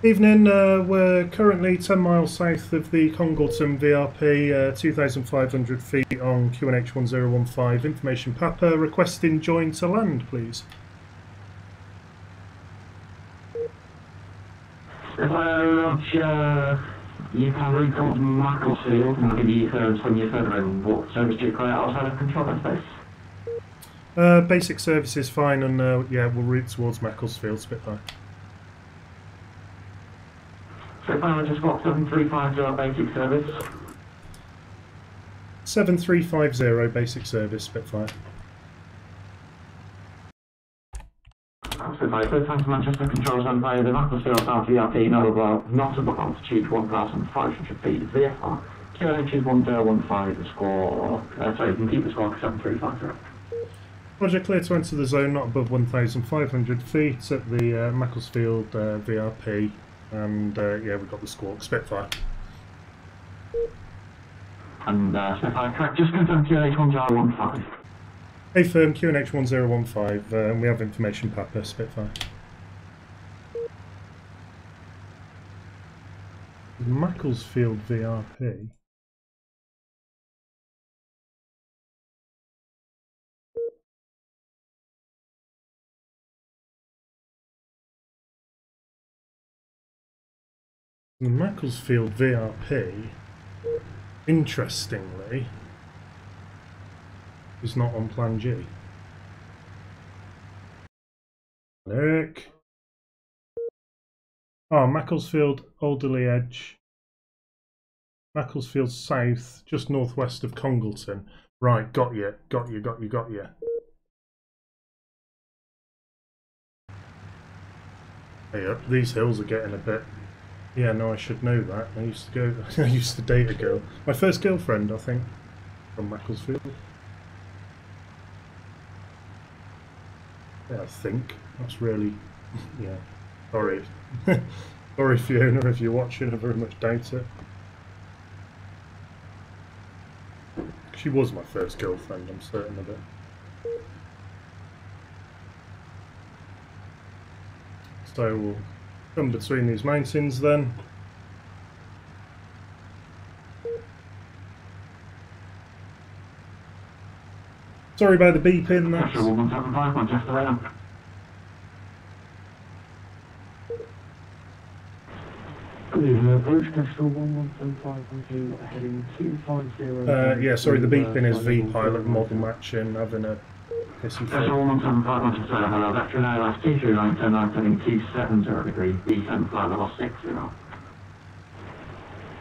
Evening, we're currently 10 miles south of the Congleton VRP, 2,500 feet on QNH 1015. Information Papa, requesting join to land, please. You can recall from Macclesfield and give you when you're further in. What service do you require outside of control airspace? Basic service is fine, and yeah, we'll route towards Macclesfield, Spitfire. Spitfire, just got 7350 basic service. 7350 basic service, Spitfire. Spitfire, first time to Manchester, controls on via the Macclesfield South VRP, notable altitude 1,500 feet, VFR, QNH is 1015, the score, sorry, you can keep the score 7350. Roger, clear to enter the zone not above 1,500 feet at the Macclesfield VRP, and yeah, we've got the squawk, Spitfire. And Spitfire, correct, just confirm QNH 1015. Hey firm, QNH 1015, and we have information Papa, Spitfire. Macclesfield VRP. The Macclesfield VRP, interestingly, is not on Plan G. Look. Oh, Macclesfield, Alderley Edge. Macclesfield South, just northwest of Congleton. Right, got you. Hey, these hills are getting a bit... Yeah, no, I should know that. I used to date a girl. My first girlfriend, I think, from Macclesfield. Yeah, I think. That's really... Yeah. Sorry. Sorry, Fiona, if you're watching. I very much doubt it. She was my first girlfriend, I'm certain of it. So we'll come between these mountains then. Sorry about the beeping, that's... Good evening, approach Kestrel 1175 heading 250. Yeah, sorry, the beeping is V-Pilot model matching, having a hissy fit. Kestrel 175 Manchester, hello, Vector ALS 239 heading 270 degrees, descent flight level 60.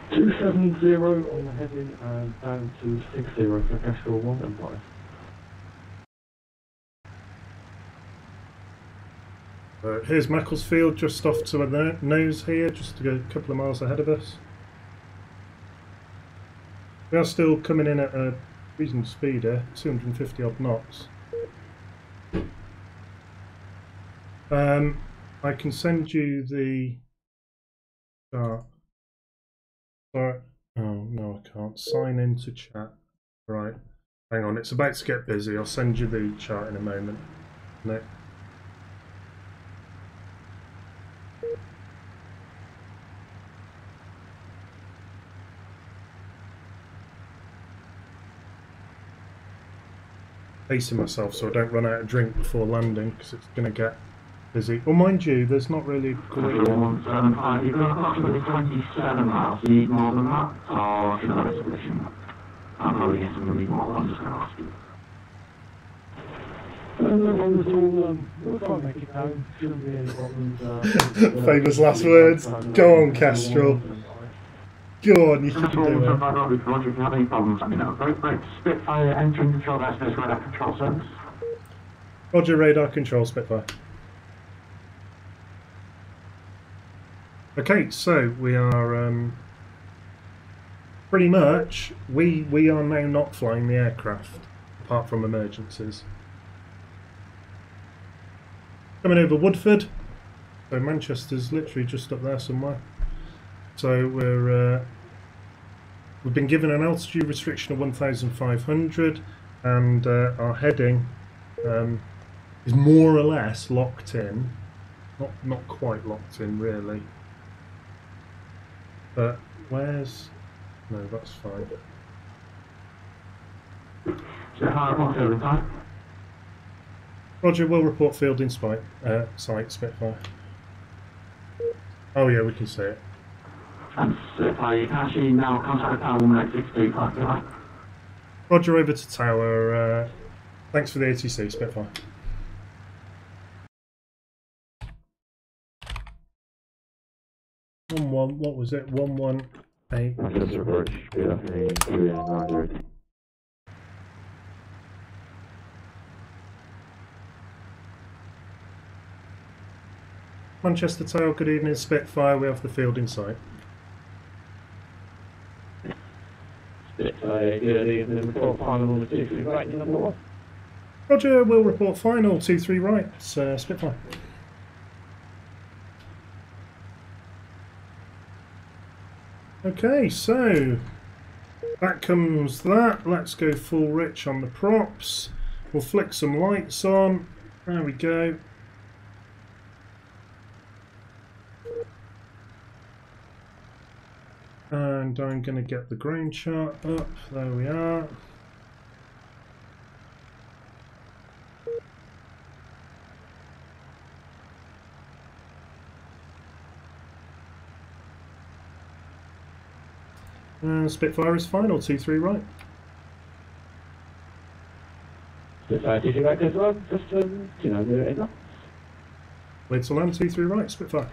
270 on the heading and down to 60 for Kestrel 175. Here's Macclesfield, just off to the nose here, just to go a couple of miles ahead of us. We are still coming in at a reasonable speed here, 250 odd knots. I can send you the chart. Sorry. Oh no, I can't. Sign into chat. Right. Hang on, it's about to get busy. I'll send you the chart in a moment. No. Pacing myself so I don't run out of drink before landing because it's going to get busy. Well, mind you, there's not really great... You've got approximately 27 miles. You need more than that? Or should I resolution? I'm probably guessing you'll need more. I'm just going to ask you. No problems at all. We'll try and make it down. Shouldn't be any problems. Famous last words. Go on, Kestrel. Go on, you can do it. Roger, if you have any problems, let me know. Great. Spitfire entering control airspace radar control service. Roger, radar control, Spitfire. Okay, so we are pretty much, we are now not flying the aircraft, apart from emergencies. Coming over Woodford, so Manchester's literally just up there somewhere. So we've been given an altitude restriction of 1,500, and our heading is more or less locked in. Not quite locked in, really. But where's... No, that's fine. Roger, we'll report field in sight, Spitfire. Oh yeah, we can see it. That's Spitfire. You can actually now contact the tower 163 5. Roger, over to tower. Thanks for the ATC, Spitfire. What was it? 118. Manchester approach, good afternoon, QN 9. Manchester Tower, good evening, Spitfire. We have the field in sight. Spitfire, good evening, report final number 2, right, number 1. Roger, we'll report final 2-3 right. Spitfire. Okay, so that comes that. Let's go full rich on the props. We'll flick some lights on. There we go. And I'm going to get the grain chart up. There we are. And Spitfire is final, 2-3 right. Spitfire, 2 right as well, just to, do it enough. Lead to land, 2-3 right, Spitfire.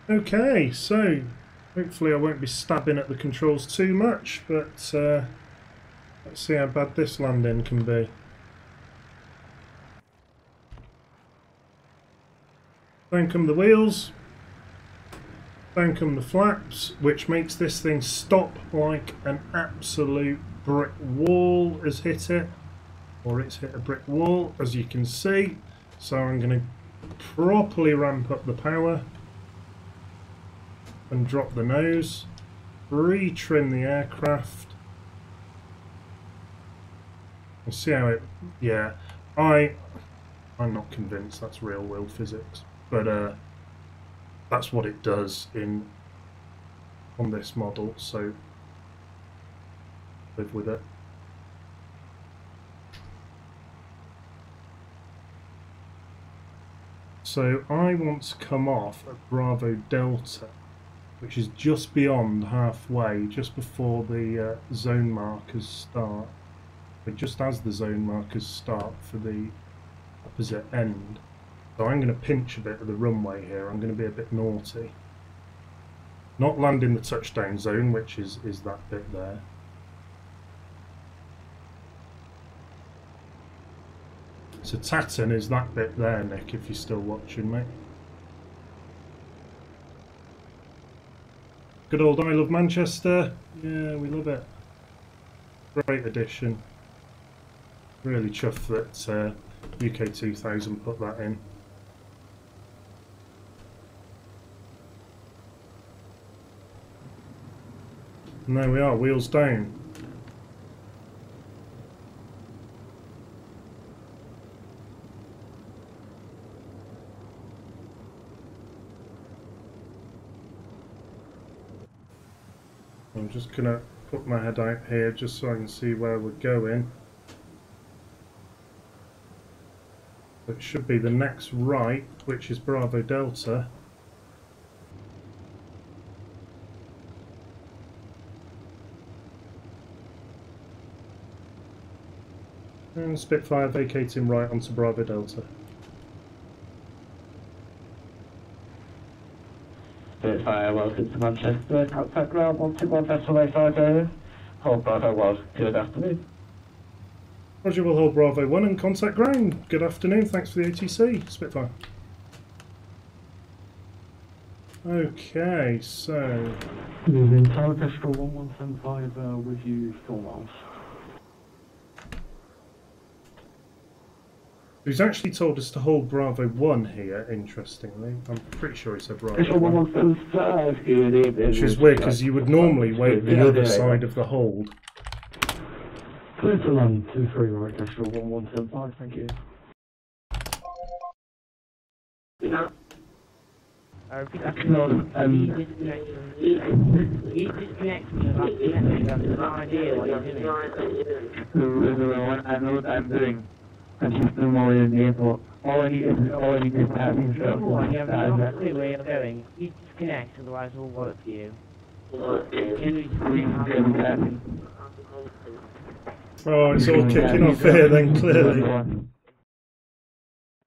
Okay, so hopefully I won't be stabbing at the controls too much, but let's see how bad this landing can be. Down come the wheels, down come the flaps, which makes this thing stop like an absolute brick wall has hit it, or it's hit a brick wall, as you can see. So I'm going to properly ramp up the power and drop the nose, retrim the aircraft, and see how it, yeah, I'm not convinced that's real world physics, but that's what it does on this model, so live with it. So I want to come off at Bravo Delta, which is just beyond halfway, just before the zone markers start, but just as the zone markers start for the opposite end. So I'm going to pinch a bit of the runway here. I'm going to be a bit naughty. Not land in the touchdown zone, which is that bit there. So Tatton is that bit there, Nick, if you're still watching, mate. Good old I Love Manchester. Yeah, we love it. Great addition. Really chuffed that UK 2000 put that in. And there we are, wheels down. I'm just going to put my head out here just so I can see where we're going. It should be the next right, which is Bravo Delta. And Spitfire vacating right onto Bravo Delta. Spitfire, welcome to Manchester. Contact ground 121 vessel A50. Hold Bravo 1. Good afternoon. Roger, we'll hold Bravo 1 and contact ground. Good afternoon, thanks for the ATC, Spitfire. Okay, so... Moving Tower Kestrel 1175 with you 4 miles. He's actually told us to hold Bravo 1 here, interestingly. I'm pretty sure he said Bravo Kestrel 1. 1175, good evening. Which is weird, because you would normally wait the other side of the hold. Clear to land 23 right, Kestrel 1175, thank you. Yeah. Good afternoon. You disconnect from the I've no idea what you're doing. I know what I'm doing. I'm just no more in the airport. All I need is that. Number one, you have no clue where you're going. You disconnect, otherwise we'll work for you. Oh, it's all kicking off here then, clearly.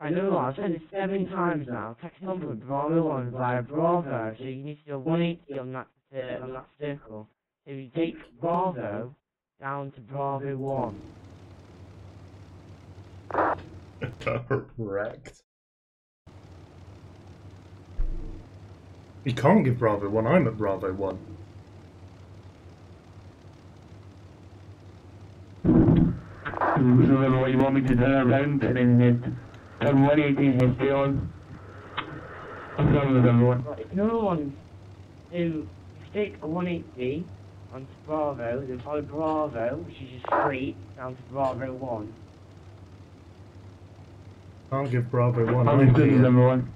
I know, I've said it 7 times now. Text on from Bravo 1 via Bravo, so you need to do a 180 on that circle. So you take Bravo down to Bravo 1. Correct. You can't give Bravo 1, I'm at Bravo 1. Remember what you want me to turn around and then hit 180 hit beyond. I'm done with everyone. Another one, you stick a 180 onto Bravo, then follow Bravo, which is just straight, down to Bravo 1. Can't give Bravo 1, I'm I'm good with here. everyone.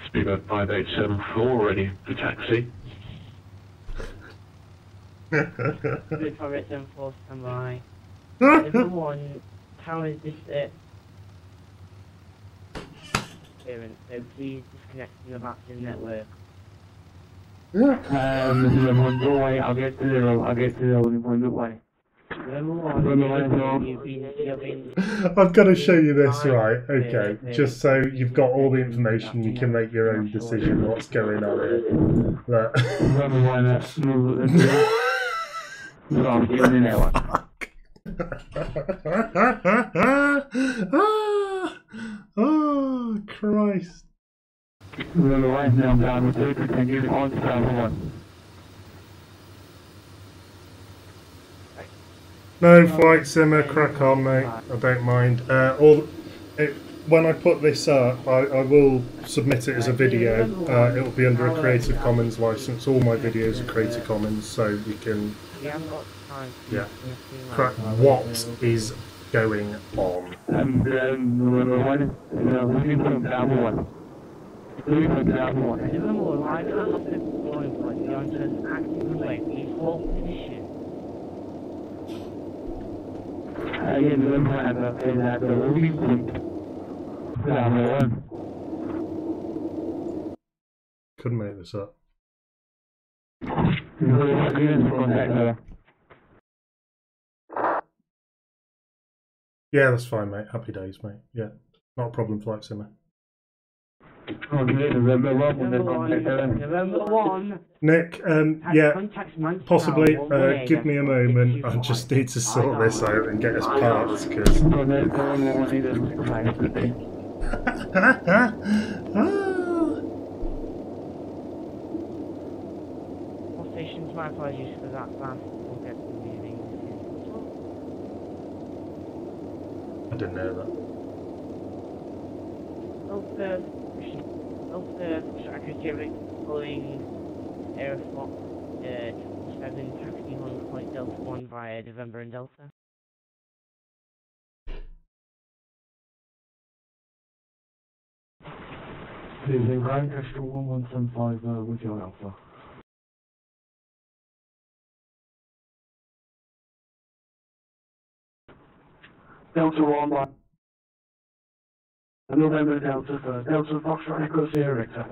Speedbird 5874, ready for taxi. Good for it, 74 standby. Number 1, how is this clearance? So please disconnect from the Baptist network. Everyone, go away, I'll get to zero, everyone, go away. Number 1, you've been I've got to show you this, right? Okay, just so you've got all the information, you can make your own decision what's going on here. Look. Oh, Christ. Remember, right now, down with 30% unit on to Bravo 1. No, flight simmer, crack on, mate. I don't mind. When I put this up, I will submit it as a video. It will be under a Creative Commons license. All my videos are Creative Commons, so we can. Yeah. Crack. What is going on? Remember, one, looking for Bravo 1. Looking for Bravo 1. Remember, I can't stop the boarding point. You're on to an active runway. Please hold position. Again, remember, at the looking point. Bravo 1. Couldn't make this up. Yeah, that's fine, mate. Happy days, mate. Yeah, not a problem, flight simmer. November 1. Nick, yeah, possibly. Give me a moment. I just need to sort this out and get us parts, because. Stations, my apologies for that fast. We'll get to moving. I didn't know that. Tracker Gatwick pulling Aeroflot 7 taxi on point Delta 1 via November and Delta. Please, Lancaster 1175 with your Alpha. Delta 1 by November Delta for Delta Foxtrot Echo Sierra Victor.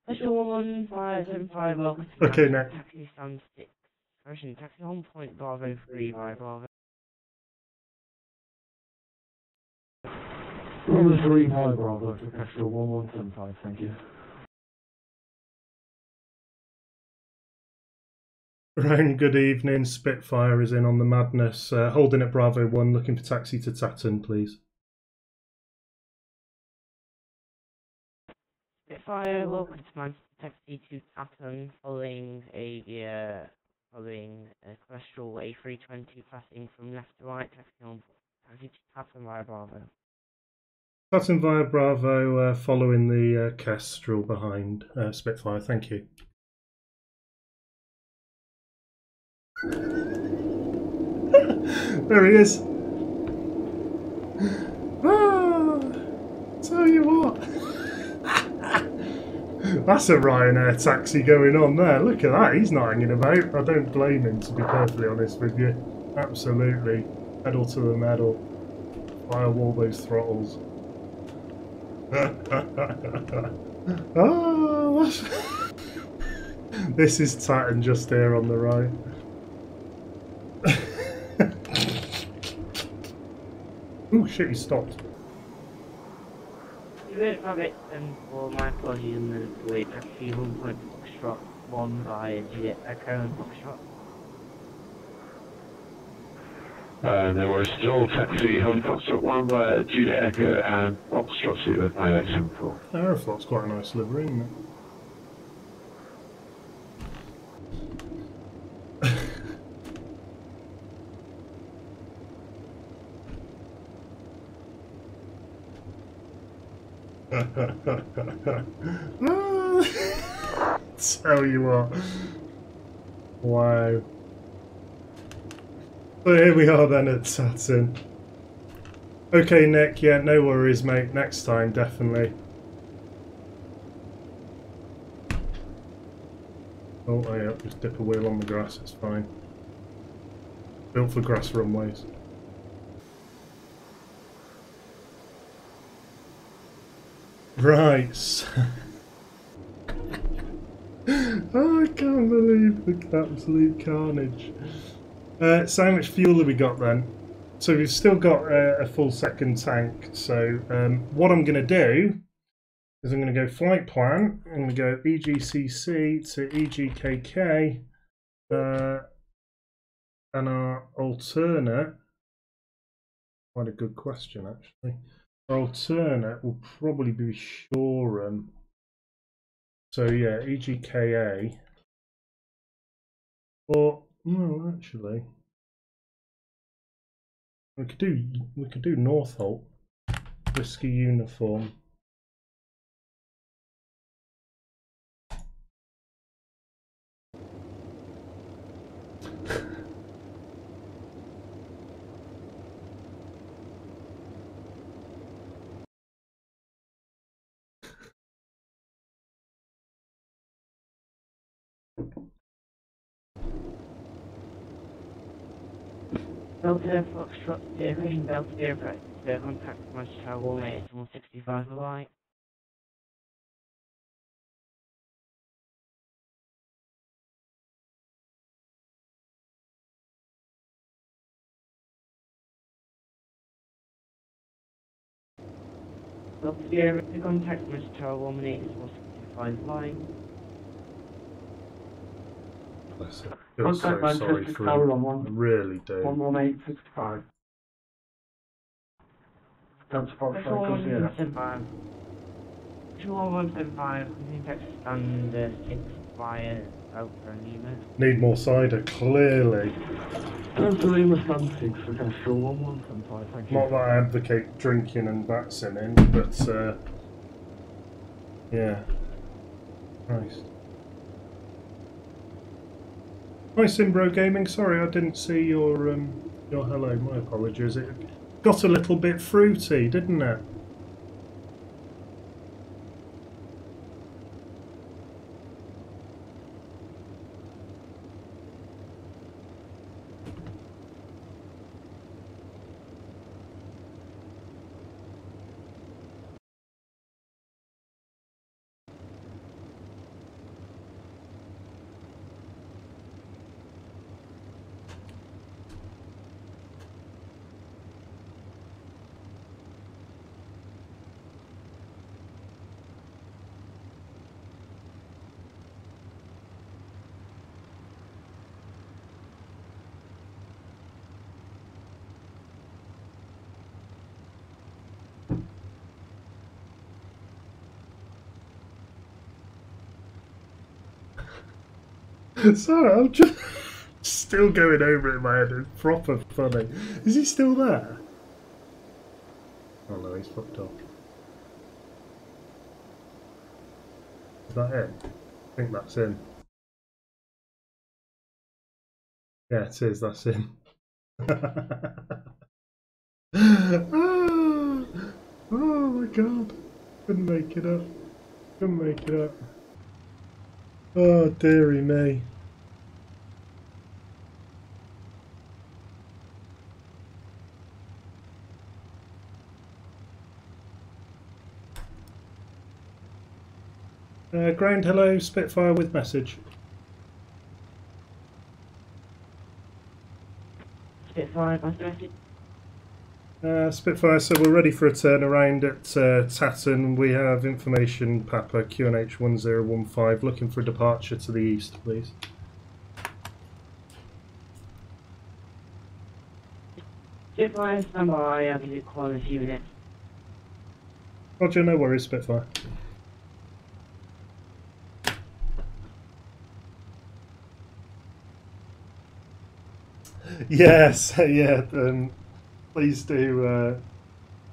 Special 1575, welcome to Okay, Nick. Taxi stand 6. Correction, taxi on point Bravo 3 via Bravo. Bravo 3 high Bravo to Castro 1175, thank you. Ryan, good evening. Spitfire is in on the madness. Holding at Bravo 1, looking for taxi to Tatton, please. Spitfire, welcome to Manchester Taxi to Tatton, following a cholesterol A320 passing from left to right, taxi on taxi to Tatton via Bravo. Tatton via Bravo, following the Kestrel behind Spitfire, thank you. There he is. Ah! That's a Ryanair taxi going on there. Look at that. He's not hanging about. I don't blame him, to be perfectly honest with you. Absolutely. Pedal to the metal. Firewall those throttles. Oh, this is Tatton just here on the right. Oh shit, he stopped. You won't have it for my body in the way to see 1 Foxtrot 1 by GeForce Foxtrot. There was still taxi Home Foxtrot 1 by Juliet Echo and Foxtrot 2 with IX74. Aeroflot's quite a nice livery, isn't it? Tell you what. Wow. So here we are then at Saturn. Okay, Nick, yeah, no worries, mate. Next time, definitely. Oh, yeah, just dip a wheel on the grass, it's fine. Built for grass runways. Right. Oh, I can't believe the absolute carnage. So how much fuel have we got then? So we've still got a full second tank. So what I'm going to do is I'm going to go flight plan. I'm going to go EGCC to EGKK. And our alternate, quite a good question actually. Our alternate will probably be Shoreham. So yeah, EGKA. Or no, actually, we could do Northolt, Whiskey Uniform. Delta Foxtrot, Vision Delta Air Practice, contact my travel mate, 165 alike. Delta Air, contact my travel mate, 165 alike. Bless it. I feel so sorry for him. I really do. 11865. Delta Foxtrot, go zero. 175. 175, contact standard 6 via Alpha Lima. Need more cider, clearly. Delta Lima stand 6 for Castro 1175, thank you. Not that I advocate drinking and vaccine in, but yeah. Christ. Hi Simbro Gaming, sorry I didn't see your hello, my apologies. It got a little bit fruity, didn't it? Sorry, I'm just still going over it in my head. It's proper funny. Is he still there? Oh no, he's fucked off. Is that him? I think that's him. Yeah, it is. That's him. Oh my god. Couldn't make it up. Couldn't make it up. Oh, dearie me. Ground hello, Spitfire with message. Spitfire, pass the message. Spitfire, so we're ready for a turnaround at Tatton. We have information, Papa, QNH 1015, looking for a departure to the east, please. Spitfire, stand by, I'll give you a call in a few minutes. Roger, no worries, Spitfire. Yes, yeah, please do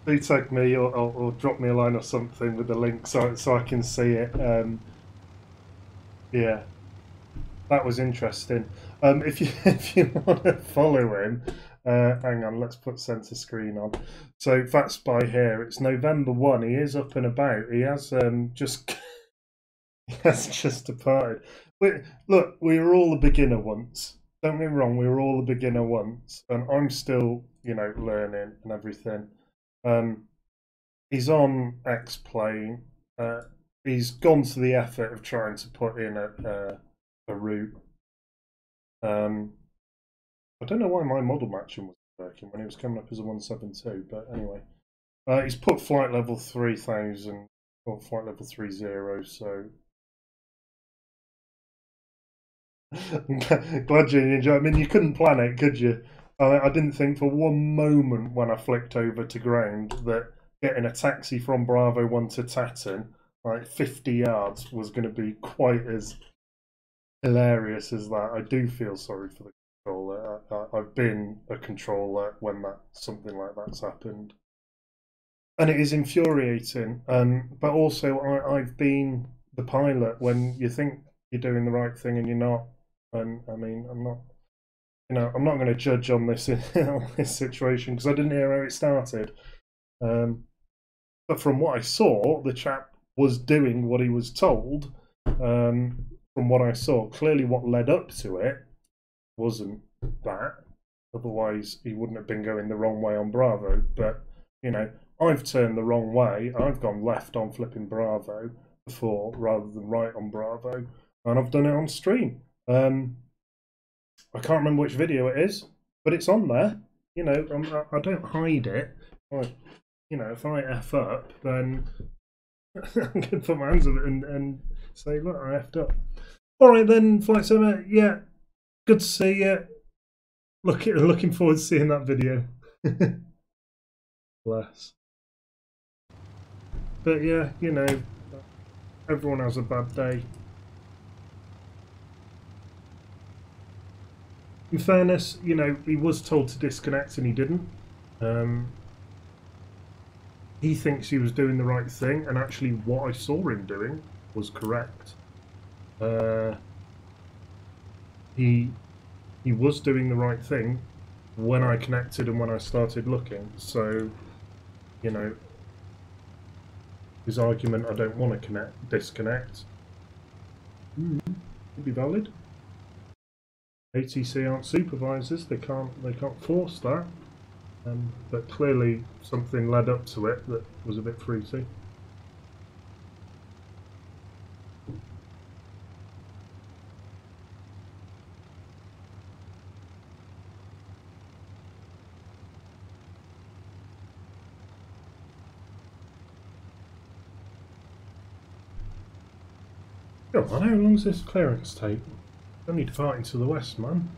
tag me or drop me a line or something with the link so I can see it. Yeah, that was interesting. If you want to follow him, hang on, let's put centre screen on. So that's by here. It's November 1. He is up and about. He has just he has just departed. Look, we were all a beginner once. Don't get me wrong, we were all a beginner once, and I'm still, you know, learning and everything. He's on X-Plane. He's gone to the effort of trying to put in a route. I don't know why my model matching was working when it was coming up as a 172, but anyway. He's put flight level 3000 or flight level 30, so I'm glad you enjoyed. I mean, you couldn't plan it, could you? I didn't think for one moment when I flicked over to ground that getting a taxi from Bravo 1 to Tatton, like 50 yards, was going to be quite as hilarious as that. I do feel sorry for the controller. I've been a controller when something like that's happened. And it is infuriating. But also, I've been the pilot when you think you're doing the right thing and you're not. And I mean, I'm not, you know, I'm not going to judge on this on this situation because I didn't hear how it started. But from what I saw, the chap was doing what he was told. From what I saw, clearly what led up to it wasn't that. Otherwise, he wouldn't have been going the wrong way on Bravo. But, you know, I've turned the wrong way. I've gone left on flipping Bravo before rather than right on Bravo. And I've done it on stream. I can't remember which video it is, but it's on there. You know, I don't hide it. You know, if I F up, then I'm going to put my hands on it and say, look, I effed up. All right, then, Flight Simmer, yeah, good to see you. Looking forward to seeing that video. Bless. But yeah, you know, everyone has a bad day. In fairness, you know, he was told to disconnect and he didn't. He thinks he was doing the right thing, and actually what I saw him doing was correct. He was doing the right thing when I connected and when I started looking. So, you know, his argument, I don't want to disconnect, would be valid. ATC aren't supervisors; they can't force that. But clearly something led up to it that was a bit fruity. Come on, how long does this clearance take? Only departing to the west, man.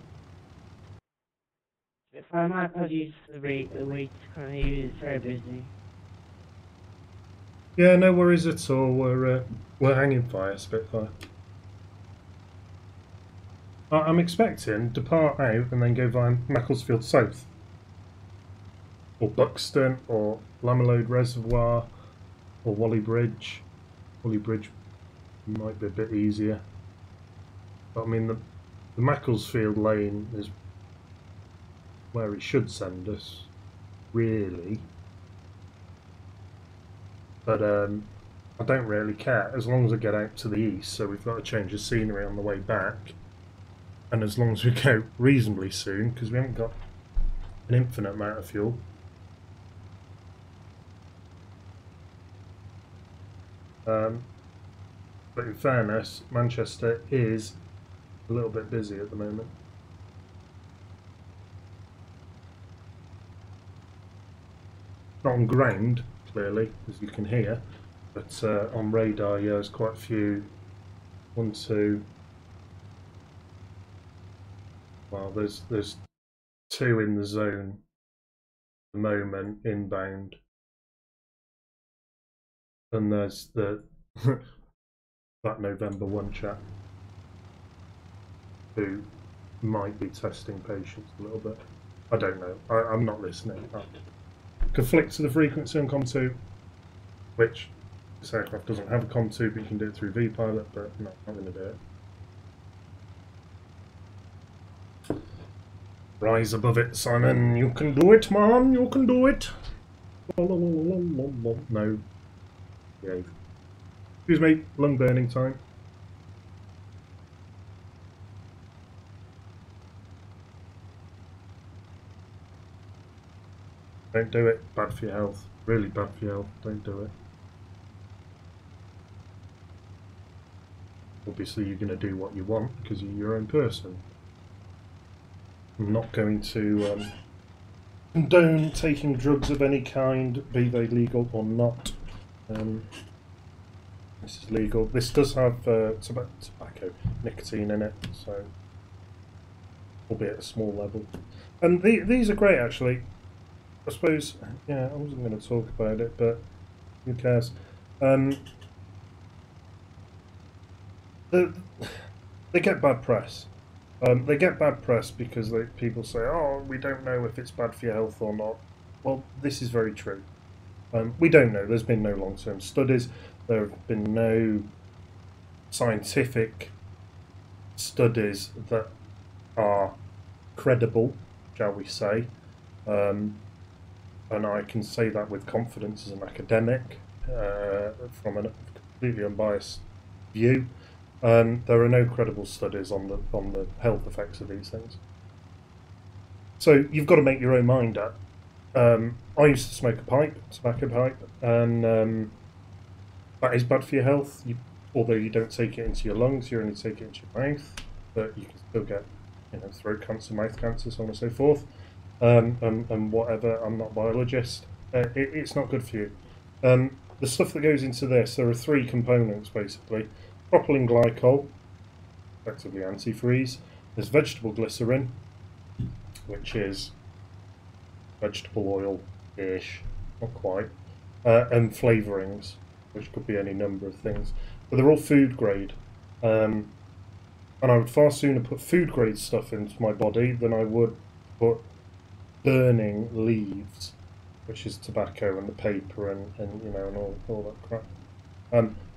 If I might produce the week currently is very busy. Yeah, no worries at all. We're hanging fire, Spitfire. I'm expecting depart out and then go via Macclesfield South, or Buxton, or Lamelode Reservoir, or Whalley Bridge. Whalley Bridge might be a bit easier. But I mean, the Macclesfield lane is where he should send us, really. But I don't really care as long as I get out to the east. So we've got to change the scenery on the way back, and as long as we go reasonably soon, because we haven't got an infinite amount of fuel. But in fairness, Manchester is a little bit busy at the moment. Not on ground, clearly, as you can hear, but on radar, yeah, there's quite a few. 1, 2. Well, there's 2 in the zone at the moment, inbound. And there's the that November 1 chap who might be testing patience a little bit. I don't know. I'm not listening. Conflict to the frequency on COM2, which this aircraft doesn't have a COM2, but you can do it through vPilot, but no, I'm not going to do it. Rise above it, Simon. You can do it, man. You can do it. No. Yeah. Excuse me. Lung burning time. Don't do it. Bad for your health. Really bad for your health. Don't do it. Obviously, you're going to do what you want because you're your own person. I'm not going to condone taking drugs of any kind, be they legal or not. This is legal. This does have tobacco, nicotine in it, so albeit at a small level. And these are great, actually. I suppose, yeah, I wasn't going to talk about it, but who cares? They get bad press. They get bad press because people say, oh, we don't know if it's bad for your health or not. Well, this is very true. We don't know. There's been no long-term studies. There have been no scientific studies that are credible, shall we say. And I can say that with confidence as an academic, from a completely unbiased view. There are no credible studies on the health effects of these things. So you've got to make your own mind up. I used to smoke a tobacco pipe, and that is bad for your health. Although you don't take it into your lungs, you only take it into your mouth, but you can still get, throat cancer, mouth cancer, so on and so forth. And whatever. I'm not a biologist. It's not good for you. The stuff that goes into this, there are 3 components basically. Propylene glycol, effectively antifreeze. There's vegetable glycerin, which is vegetable oil-ish, not quite, and flavourings, which could be any number of things. But they're all food grade. And I would far sooner put food grade stuff into my body than I would put burning leaves, which is tobacco and the paper and all that crap.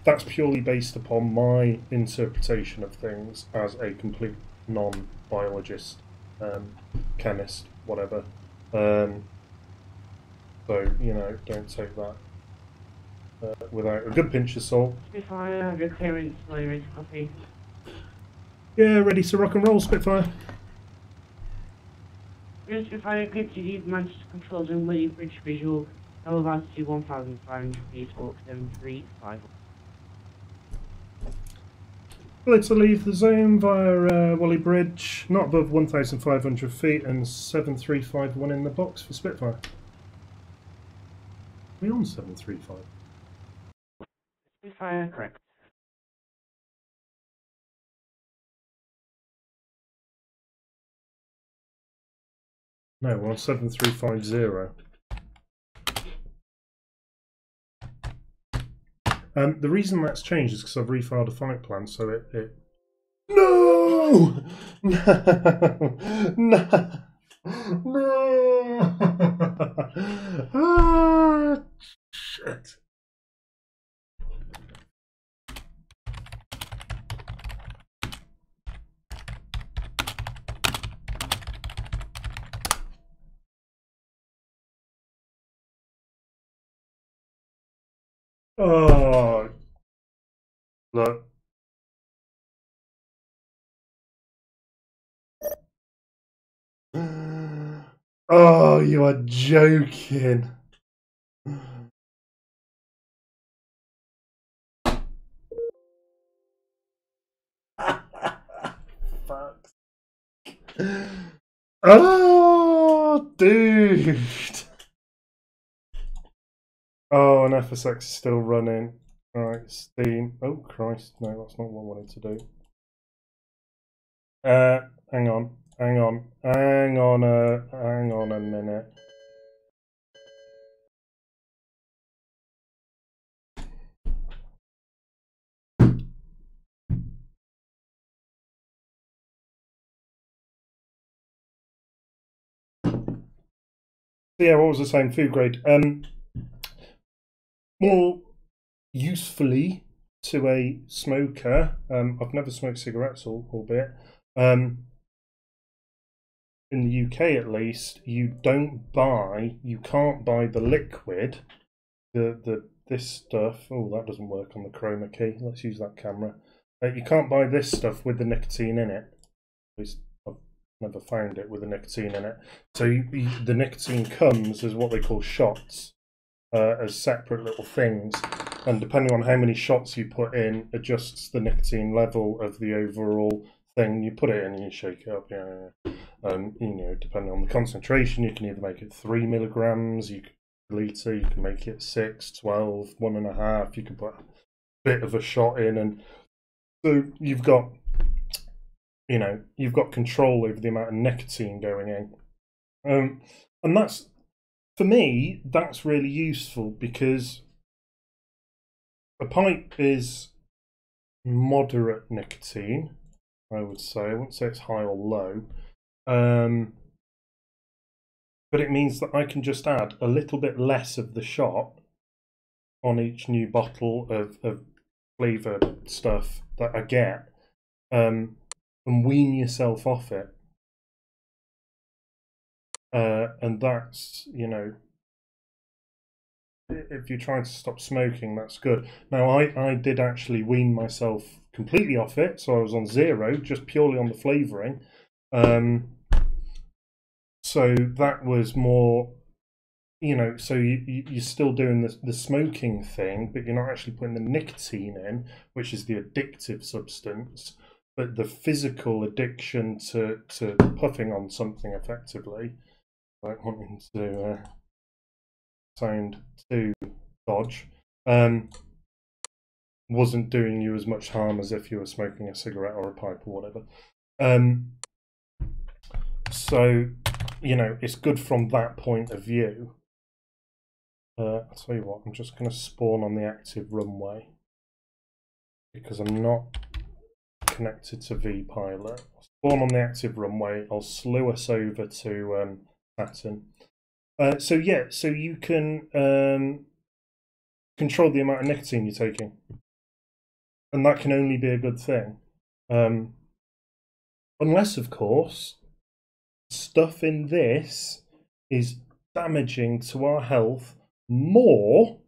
That's purely based upon my interpretation of things as a complete non-biologist, chemist, whatever. So, don't take that without a good pinch of salt. Spitfire, good clearance, ready to copy. Yeah, ready to rock and roll, Spitfire. Good Spitfire, good to leave Manchester controls and Willie Bridge visual. Elevation 1,500 feet, Orc 735. Clear to leave the zone via Wally Bridge, not above 1,500 feet, and 7351 in the box for Spitfire. Are we on 735? Spitfire, correct. No, we're on 7350. The reason that's changed is because I've refiled a flight plan, so it... No! No! No! Ah, shit. Oh, Look. Oh, you are joking. Fuck. Oh, dude. Oh, and FSX is still running. Alright, Steam. Oh, Christ. No, that's not what I wanted to do. Hang on. Hang on a minute. Yeah, what was I saying? Food grade. More usefully to a smoker. I've never smoked cigarettes, albeit. In the UK at least, you can't buy the liquid, this stuff. Oh, that doesn't work on the chroma key. Let's use that camera. You can't buy this stuff with the nicotine in it. At least I've never found it with the nicotine in it. So the nicotine comes as what they call shots, as separate little things, and depending on how many shots you put in, adjusts the nicotine level of the overall thing. You put it in and you shake it up. Yeah. You know, depending on the concentration, you can either make it 3 milligrams, you can liter, you can make it 6, 12, 1.5. You can put a bit of a shot in, and so you've got, you know, you've got control over the amount of nicotine going in, and that's, for me, that's really useful because a pipe is moderate nicotine, I would say. I wouldn't say it's high or low. But it means that I can just add a little bit less of the shot on each new bottle of flavour stuff that I get, and wean yourself off it. And that's, you know, if you're trying to stop smoking, that's good. Now, I did actually wean myself completely off it, so I was on 0, just purely on the flavouring. So that was more, you know, so you're still doing the smoking thing, but you're not actually putting the nicotine in, which is the addictive substance, but the physical addiction to puffing on something effectively, like wanting to sound too dodge, wasn't doing you as much harm as if you were smoking a cigarette or a pipe or whatever. So, you know, it's good from that point of view. I'll tell you what, I'm just going to spawn on the active runway because I'm not connected to vPilot. I'll spawn on the active runway. I'll slew us over to Saturn. So yeah, so you can control the amount of nicotine you're taking, and that can only be a good thing, unless, of course, stuff in this is damaging to our health more,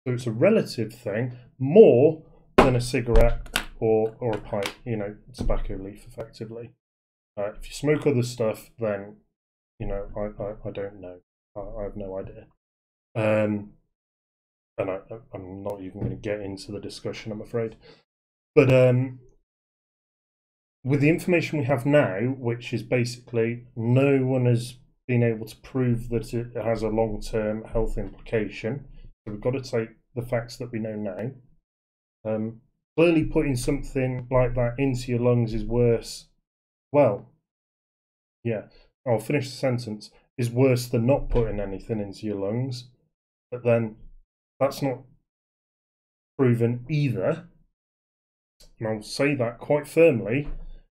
so it's a relative thing, more than a cigarette or a pipe, you know, tobacco leaf, effectively. If you smoke other stuff, then, you know, I don't know. I have no idea. And I'm not even going to get into the discussion, I'm afraid. But with the information we have now, which is basically no one has been able to prove that it has a long-term health implication, so we've got to take the facts that we know now. Clearly putting something like that into your lungs is worse. Well, yeah, I'll finish the sentence. Is worse than not putting anything into your lungs. But then that's not proven either. And I'll say that quite firmly,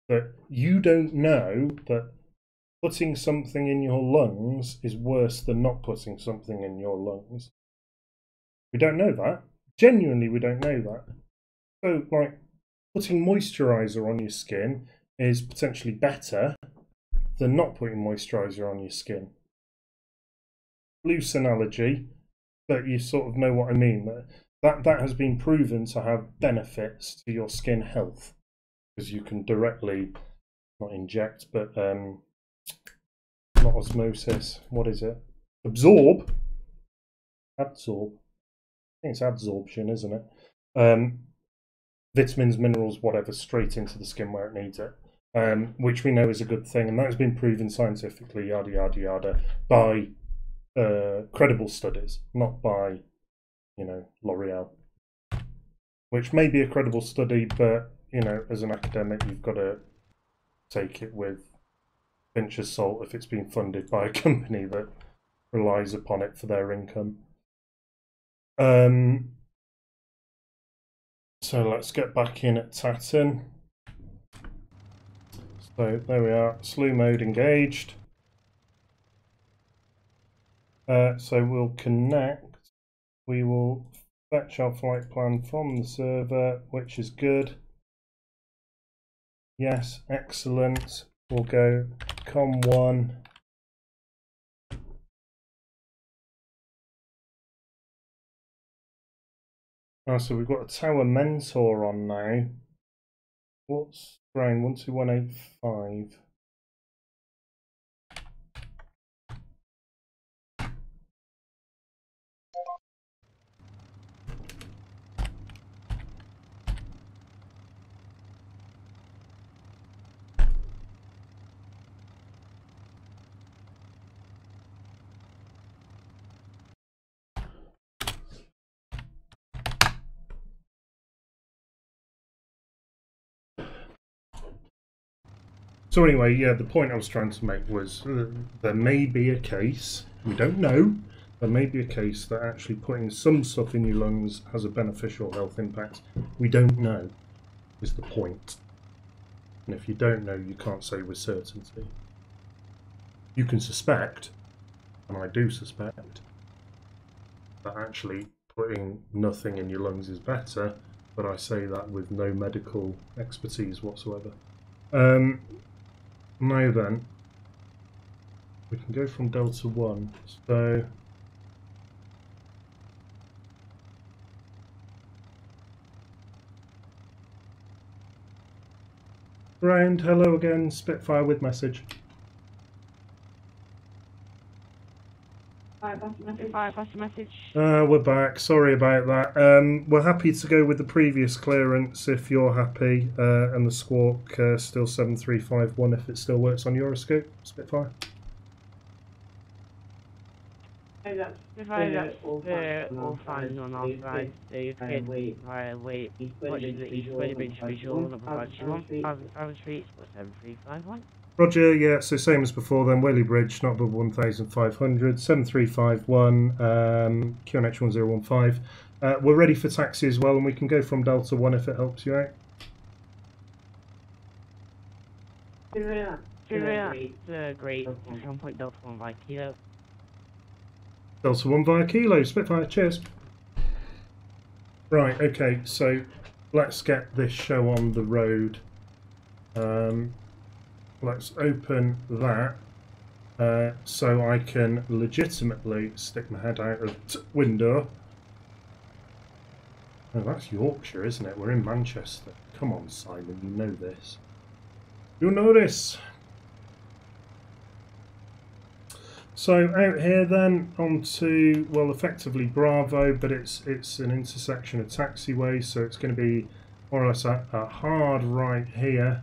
that you don't know that putting something in your lungs is worse than not putting something in your lungs. We don't know that. Genuinely, we don't know that. So, like, putting moisturiser on your skin is potentially better than not putting moisturiser on your skin. Loose analogy, but you sort of know what I mean. that has been proven to have benefits to your skin health, because you can directly, not inject, but not osmosis, what is it? Absorb. I think it's adsorption, isn't it? Vitamins, minerals, whatever, straight into the skin where it needs it, which we know is a good thing, and that has been proven scientifically, yada yada yada, by credible studies, not by, you know, L'Oreal, which may be a credible study, but, you know, as an academic, you've got to take it with a pinch of salt if it's been funded by a company that relies upon it for their income. So let's get back in at Tatton. So there we are, slew mode engaged. So we'll connect. We will fetch our flight plan from the server, which is good. Yes, excellent. We'll go com1. Oh, so we've got a Tower Mentor on now. What's ground? 12185. So anyway, yeah, the point I was trying to make was there may be a case, we don't know, there may be a case that actually putting some stuff in your lungs has a beneficial health impact. We don't know, is the point. And if you don't know, you can't say with certainty. You can suspect, and I do suspect, that actually putting nothing in your lungs is better, but I say that with no medical expertise whatsoever. Now then, we can go from Delta 1, so ground, hello again, Spitfire with message. We're back, sorry about that. We're happy to go with the previous clearance if you're happy, and the squawk still 7351 if it still works on Euroscope, Spitfire. All fine on our side, so you can wait, watch the East Bridge visual number 521, Street, 7351. Roger, yeah, so same as before then, Whaley Bridge, not above 1500, 7351, QNH 1015. We're ready for taxi as well, and we can go from Delta 1 if it helps you out. Great, 1 Delta 1 by Kilo. Delta 1 via Kilo, Spitfire, cheers. Right, okay, so let's get this show on the road. Let's open that so I can legitimately stick my head out of the window. Oh, that's Yorkshire, isn't it? We're in Manchester. Come on, Simon, you know this. You know this. So out here then, onto, well, effectively Bravo, but it's an intersection of taxiway, so it's going to be more or less a hard right here.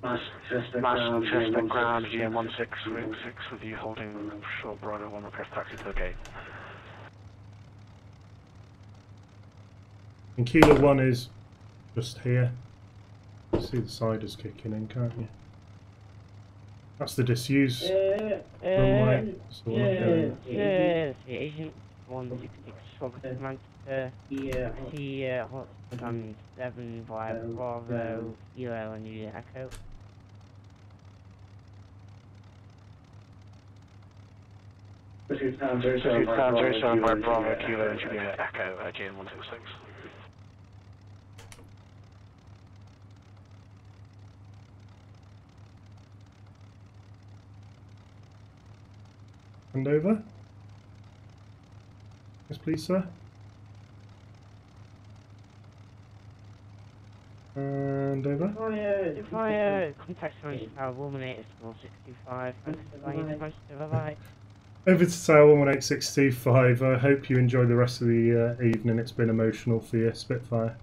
Manchester ground GM16 with you holding short Bravo 1 request taxi to the gate. And Kilo 1 is just here. You see the siders kicking in, can't you? That's the disused runway. So Agent 166 focus Manchester. Yeah, hot stand 7 via Bravo, Kilo and New Echo. Pursuit stand 07 by Bravo, Kilo and Juliet Echo, GN166. And over. Yes, please, sir. And over. If I contact Tony Tower, woman 8 small 625, thanks for your information, bye bye. Over to Tower 1186225. I hope you enjoy the rest of the evening. It's been emotional for you, Spitfire.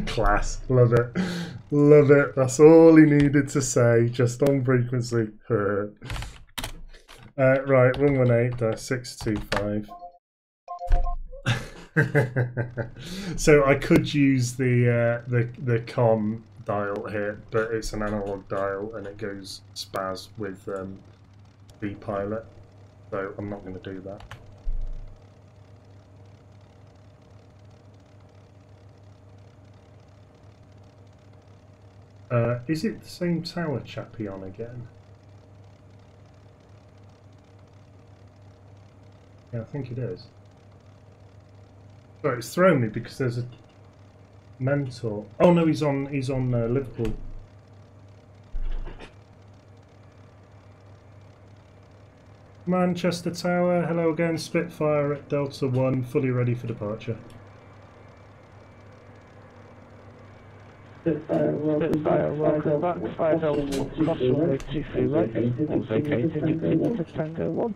Class. Love it. Love it. That's all he needed to say, just on frequency. Right, 118-625. So I could use the com dial here, but it's an analog dial and it goes spaz with V-Pilot, so I'm not going to do that. Is it the same tower chappy on again? Yeah, I think it is. Sorry, it's thrown me because there's a mentor. Oh no, he's on Liverpool. Manchester Tower, hello again. Spitfire at Delta 1, fully ready for departure. Spitfire, welcome back. 5 Delta 1, cross runway 23 right. All vacated, continue to Tango 1.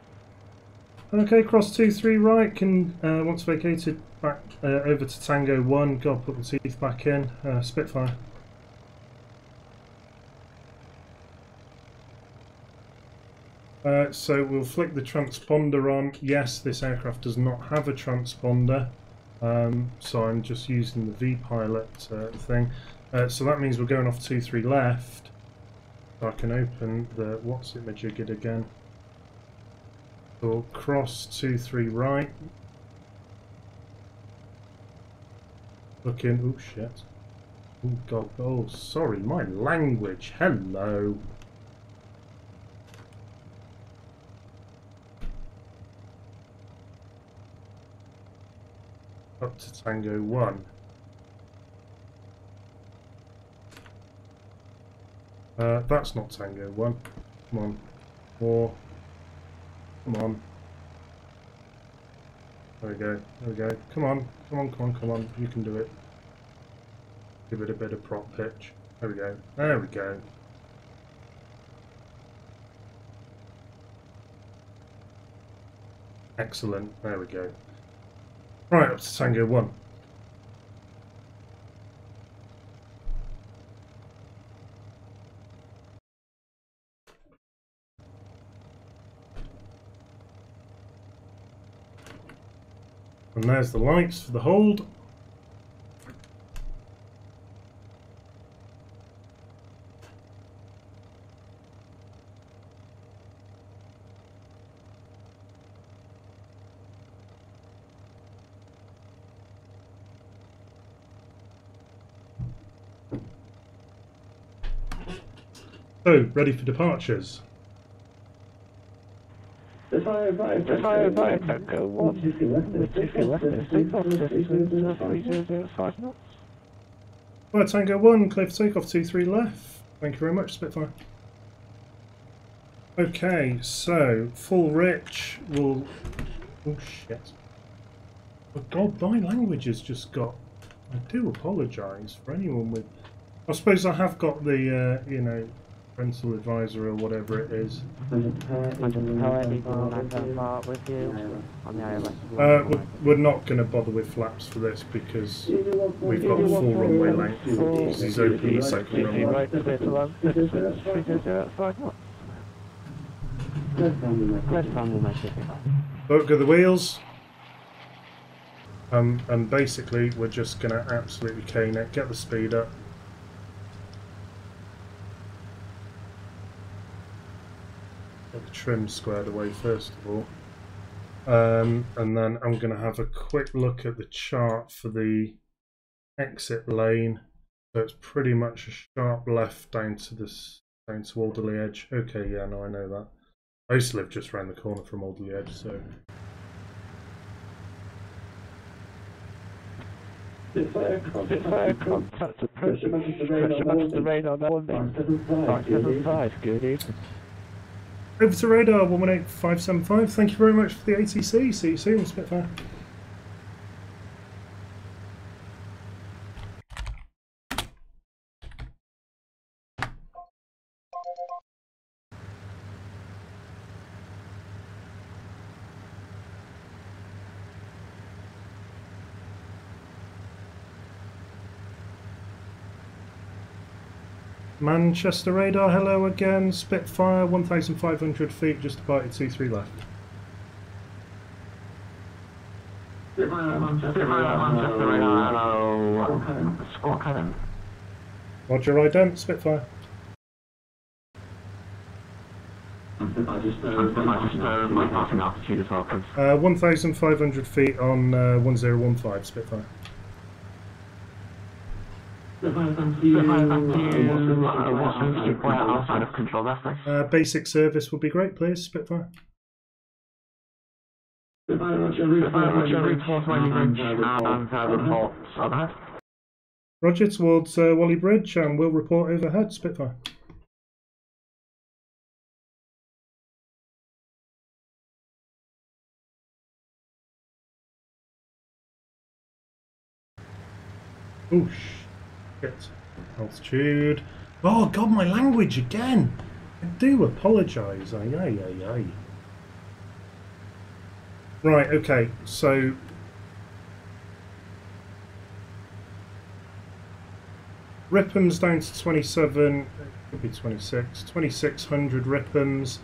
Okay, cross 23 right, can once vacated back over to Tango 1, got to put the teeth back in, Spitfire. So we'll flick the transponder on. Yes, this aircraft does not have a transponder, so I'm just using the V-Pilot thing. So that means we're going off 23 left, so I can open the what's it majiggered again. So we'll cross 23 right. Looking, oh shit. Oh god, oh sorry, my language, hello. Up to Tango 1. That's not Tango 1. Come on. 4. Come on. There we go. There we go. Come on. Come on, come on, come on. You can do it. Give it a bit of prop pitch. There we go. There we go. Excellent. There we go. Right, up to Tango 1. And there's the lights for the hold. So, ready for departures. Fire right, Tango 1. With 2 left, take off, 3005 knots. Right, Tango 1, clear for takeoff, 23 left. Thank you very much, Spitfire. Okay, so, full rich will... Oh shit. Oh god, my language has just got... I do apologise for anyone with... I suppose I have got the, you know, rental advisor or whatever it is. We're not going to bother with flaps for this because we've got full runway length. He's open the second runway. Look at the wheels. And basically we're just going to absolutely cane it, get the speed up. Get the trim squared away first of all, and then I'm going to have a quick look at the chart for the exit lane. So it's pretty much a sharp left down to Alderley Edge. Okay, yeah, no, I know that. I used to live just around the corner from Alderley Edge, so. Fire contact approach. Pressure match the radar 1 575. Good evening. Over to radar 118575. Thank you very much for the ATC. See you soon, Spitfire. Manchester radar, hello again. Spitfire, 1,500 feet, just departed 23 left. Spitfire, Manchester radar, hello. Squawk Helen. Roger, ident, Spitfire. Spitfire, just my passing altitude as well, please. 1,500 feet on 1015, Spitfire. Spitfire, thank you. What's the quiet outside of control airspace? Basic service would be great, please, Spitfire. Spitfire, Roger, report Wally Bridge and report overhead. Roger, towards Wally Bridge, and we'll report overhead, Spitfire. Oosh. Shit. Altitude. Oh god, my language again! I do apologise. Aye, aye, aye, aye. Right, okay, so Ripham's down to 27, it could be 26, 2600 Ripham's.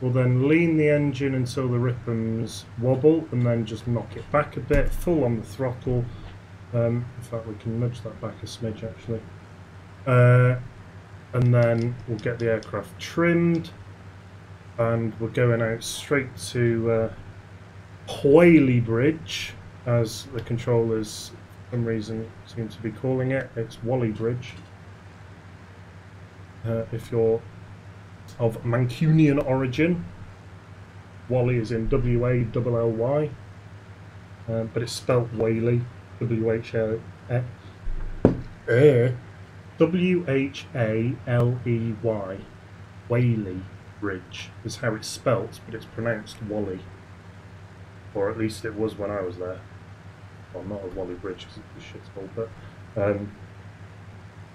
We'll then lean the engine until the Ripham's wobble and then just knock it back a bit, full on the throttle. In fact, we can nudge that back a smidge actually. And then we'll get the aircraft trimmed and we're going out straight to Whaley Bridge, as the controllers for some reason seem to be calling it. It's Wally Bridge. If you're of Mancunian origin, Wally is in W-A-L-L-Y, but it's spelt Whaley, W-H-A-L-E-Y, Whaley Bridge is how it's spelt, but it's pronounced Wally. Or at least it was when I was there. Well, not at Wally Bridge because it's a shithole, but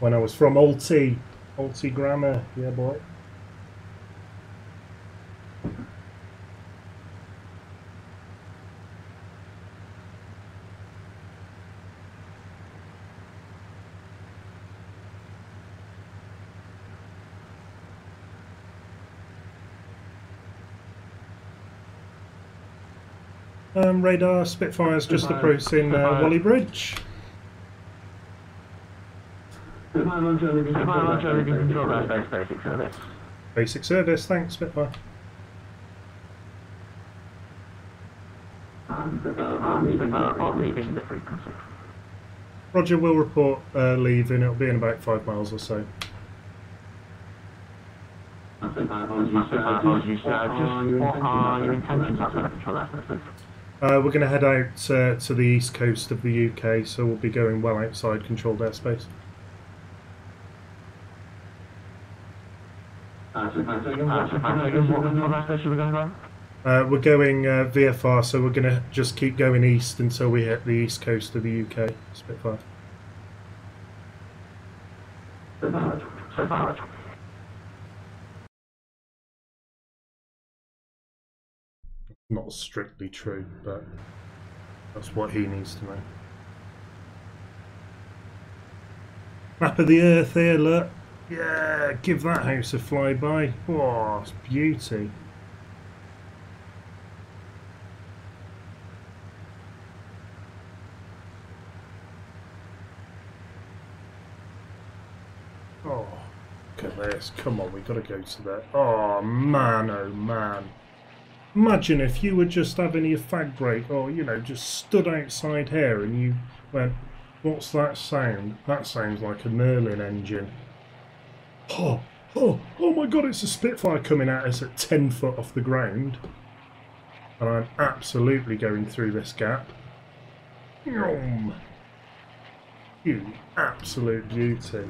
when I was from Old T Grammar, yeah boy. Radar, Spitfire's just approaching Wally Bridge. Basic service. Basic service, thanks, Spitfire. Leaving the frequency. Roger, we'll report leaving. It'll be in about 5 miles or so. Just what are your intentions outside of control airspace? We're going to head out to the east coast of the UK, so we'll be going well outside controlled airspace. We're going VFR, so we're going to just keep going east until we hit the east coast of the UK. Spitfire. Not strictly true, but that's what he needs to know. Map of the Earth here, look. Yeah, give that house a flyby. Oh, it's beauty. Oh, look at this. Come on, we've got to go to that. Oh, man, oh, man. Imagine if you were just having your fag break, or, you know, just stood outside here and you went, what's that sound? That sounds like a Merlin engine. Oh my god, it's a Spitfire coming at us at 10 foot off the ground. And I'm absolutely going through this gap. You absolute beauty.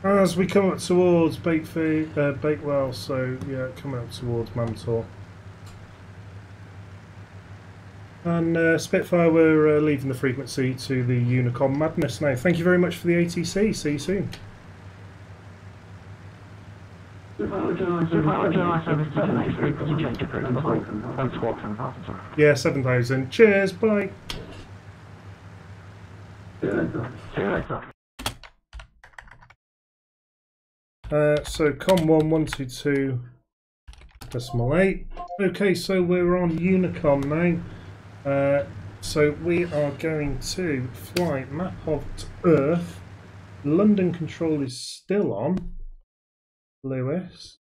As we come up towards Bakewell, so yeah, coming up towards Mantor. And Spitfire, we're leaving the frequency to the Unicom Madness now. Thank you very much for the ATC. See you soon. Yeah, 7,000. Cheers. Bye. So COM 122.8. Okay, so we're on Unicom now. So we are going to fly map of Earth. London control is still on. Lewis.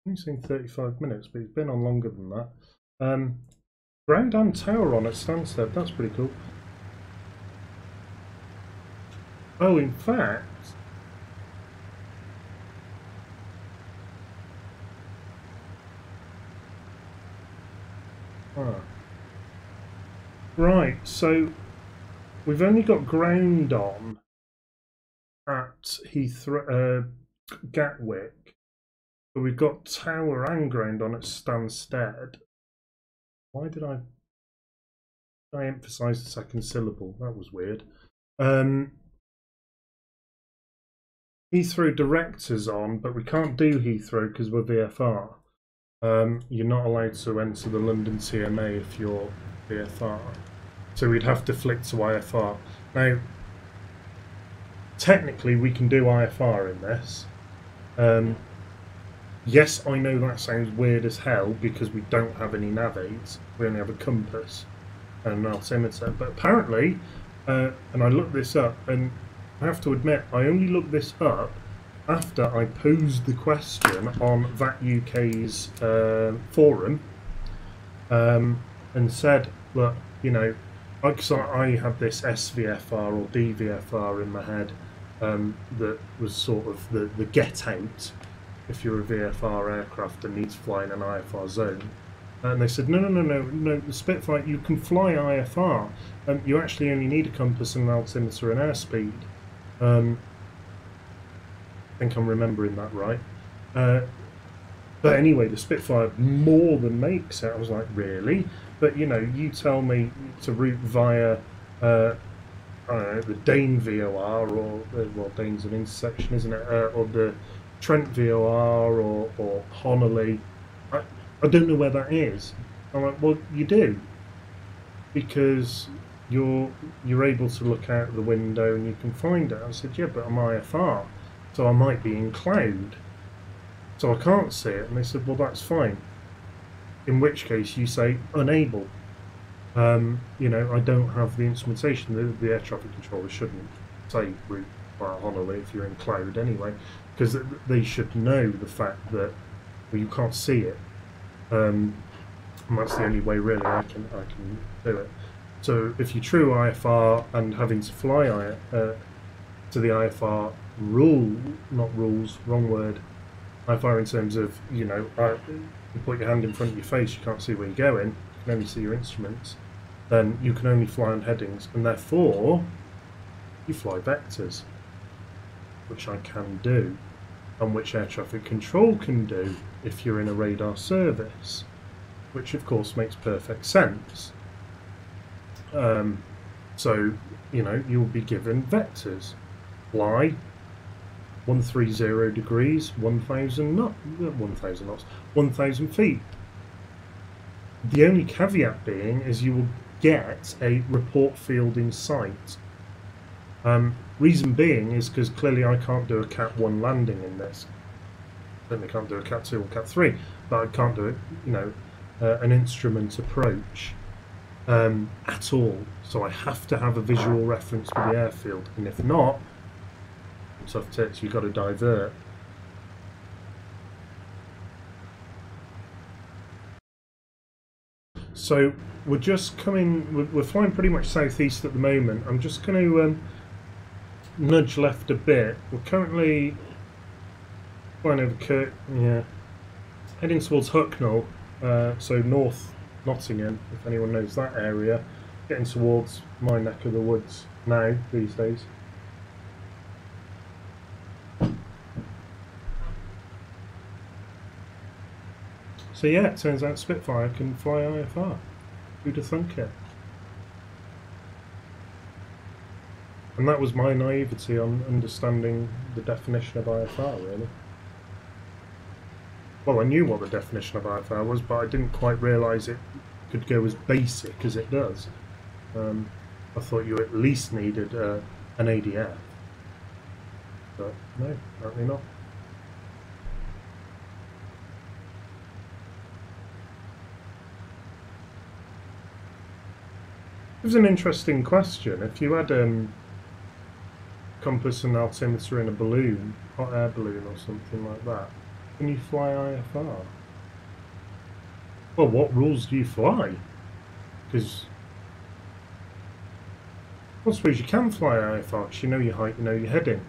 I've seen 35 minutes, but it's been on longer than that. Ground and tower on at Stansted. That's pretty cool. Oh, in fact, right, so we've only got ground on at Gatwick, but we've got tower and ground on at Stansted. Why did I emphasise the second syllable? That was weird. Heathrow director's on, but we can't do Heathrow because we're VFR. You're not allowed to enter the London TMA if you're VFR. So we'd have to flick to IFR. Now, technically we can do IFR in this. Yes, I know that sounds weird as hell because we don't have any navigats. We only have a compass and an altimeter. But apparently, and I looked this up, and I have to admit, I only looked this up after I posed the question on that UK's forum and said, look, you know, because I had this SVFR or DVFR in my head that was sort of the get out if you're a VFR aircraft that needs to fly in an IFR zone. And they said, no, the Spitfire, you can fly IFR. You actually only need a compass and an altimeter and airspeed. I think I'm remembering that right. But anyway, the Spitfire more than makes it. I was like, really? But you know, you tell me to route via I don't know, the Dane VOR, or well, Dane's an intersection, isn't it? Or the Trent VOR, or Honolly. I don't know where that is. I'm like, well, you do, because you're able to look out the window and you can find it. I said, yeah, but I'm IFR, so I might be in cloud, so I can't see it. And they said, well, that's fine. In which case, you say unable. You know, I don't have the instrumentation. The air traffic controller shouldn't say route via Honolly if you're in cloud anyway, because they should know the fact that, well, you can't see it. And that's the only way really I can do it. So if you're true IFR and having to fly to the IFR not rules, wrong word, IFR in terms of, you know, you put your hand in front of your face, you can't see where you're going, you can only see your instruments, then you can only fly on headings, and therefore you fly vectors, which I can do, and which air traffic control can do if you're in a radar service, which of course makes perfect sense. So, you know, you'll be given vectors. Fly 130 degrees, 1,000 knots, 1,000 feet. The only caveat being is you will get a report field in sight. Reason being is because clearly I can't do a Cat 1 landing in this. Certainly can't do a Cat 2 or Cat 3, but I can't do it, you know, an instrument approach at all. So I have to have a visual reference for the airfield, and if not, tough tits, you've got to divert. So we're just coming, we're flying pretty much southeast at the moment. I'm just going to nudge left a bit. We're currently flying over heading towards Hucknall, so north Nottingham, if anyone knows that area, getting towards my neck of the woods now these days. So yeah, it turns out Spitfire can fly IFR. Who'd have thunk it? And that was my naivety on understanding the definition of IFR, really. Well, I knew what the definition of IFR was, but I didn't quite realise it could go as basic as it does. I thought you at least needed an ADF. But no, apparently not. It was an interesting question. If you had compass and altimeter in a balloon, hot air balloon or something like that, can you fly IFR? Well, what rules do you fly? Because I suppose you can fly IFR because you know your height, you know your heading.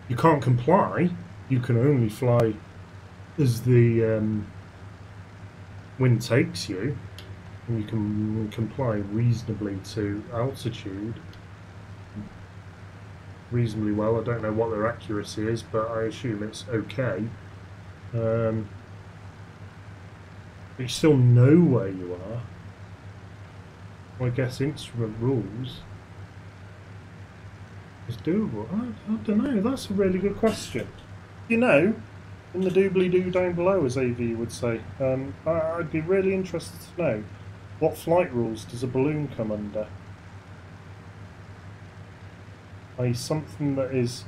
You can't comply. You can only fly as the wind takes you, and you can comply reasonably to altitude. Reasonably well. I don't know what their accuracy is, but I assume it's okay. But you still know where you are. Well, I guess instrument rules is doable. I don't know. That's a really good question. You know, in the doobly-doo down below, as AV would say, I'd be really interested to know what flight rules does a balloon come under? Something that is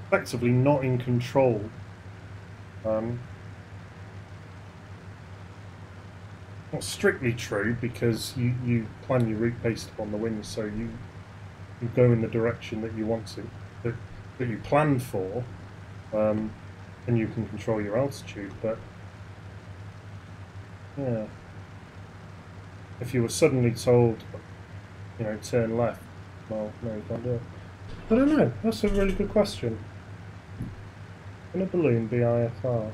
effectively not in control. Not strictly true, because you plan your route based upon the wind, so you go in the direction that you want to, that you plan for, and you can control your altitude. But yeah, if you were suddenly told, you know, turn left, well, no, you can't do it. I don't know. That's a really good question. Can a balloon be IFR?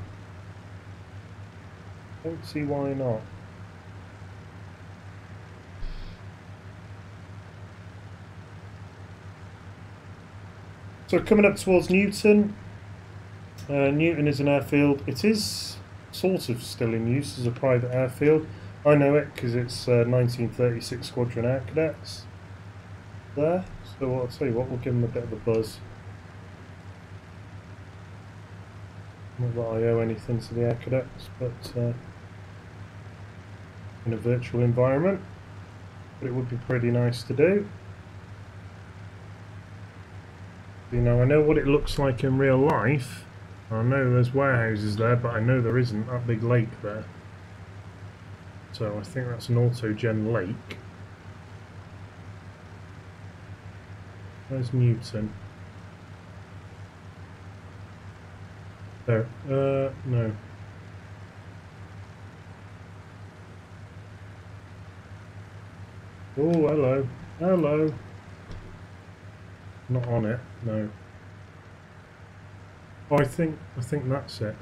Don't see why not. So coming up towards Newton. Newton is an airfield. It is sort of still in use as a private airfield. I know it because it's 1936 Squadron Air Cadets there. So I'll tell you what, we'll give them a bit of a buzz. Not that I owe anything to the Air Cadets, but in a virtual environment. But it would be pretty nice to do. You know, I know what it looks like in real life. I know there's warehouses there, but I know there isn't that big lake there. So I think that's an autogen lake. Where's Newton? There. No. Oh, hello. Hello. Not on it, no. Oh, I think that's it.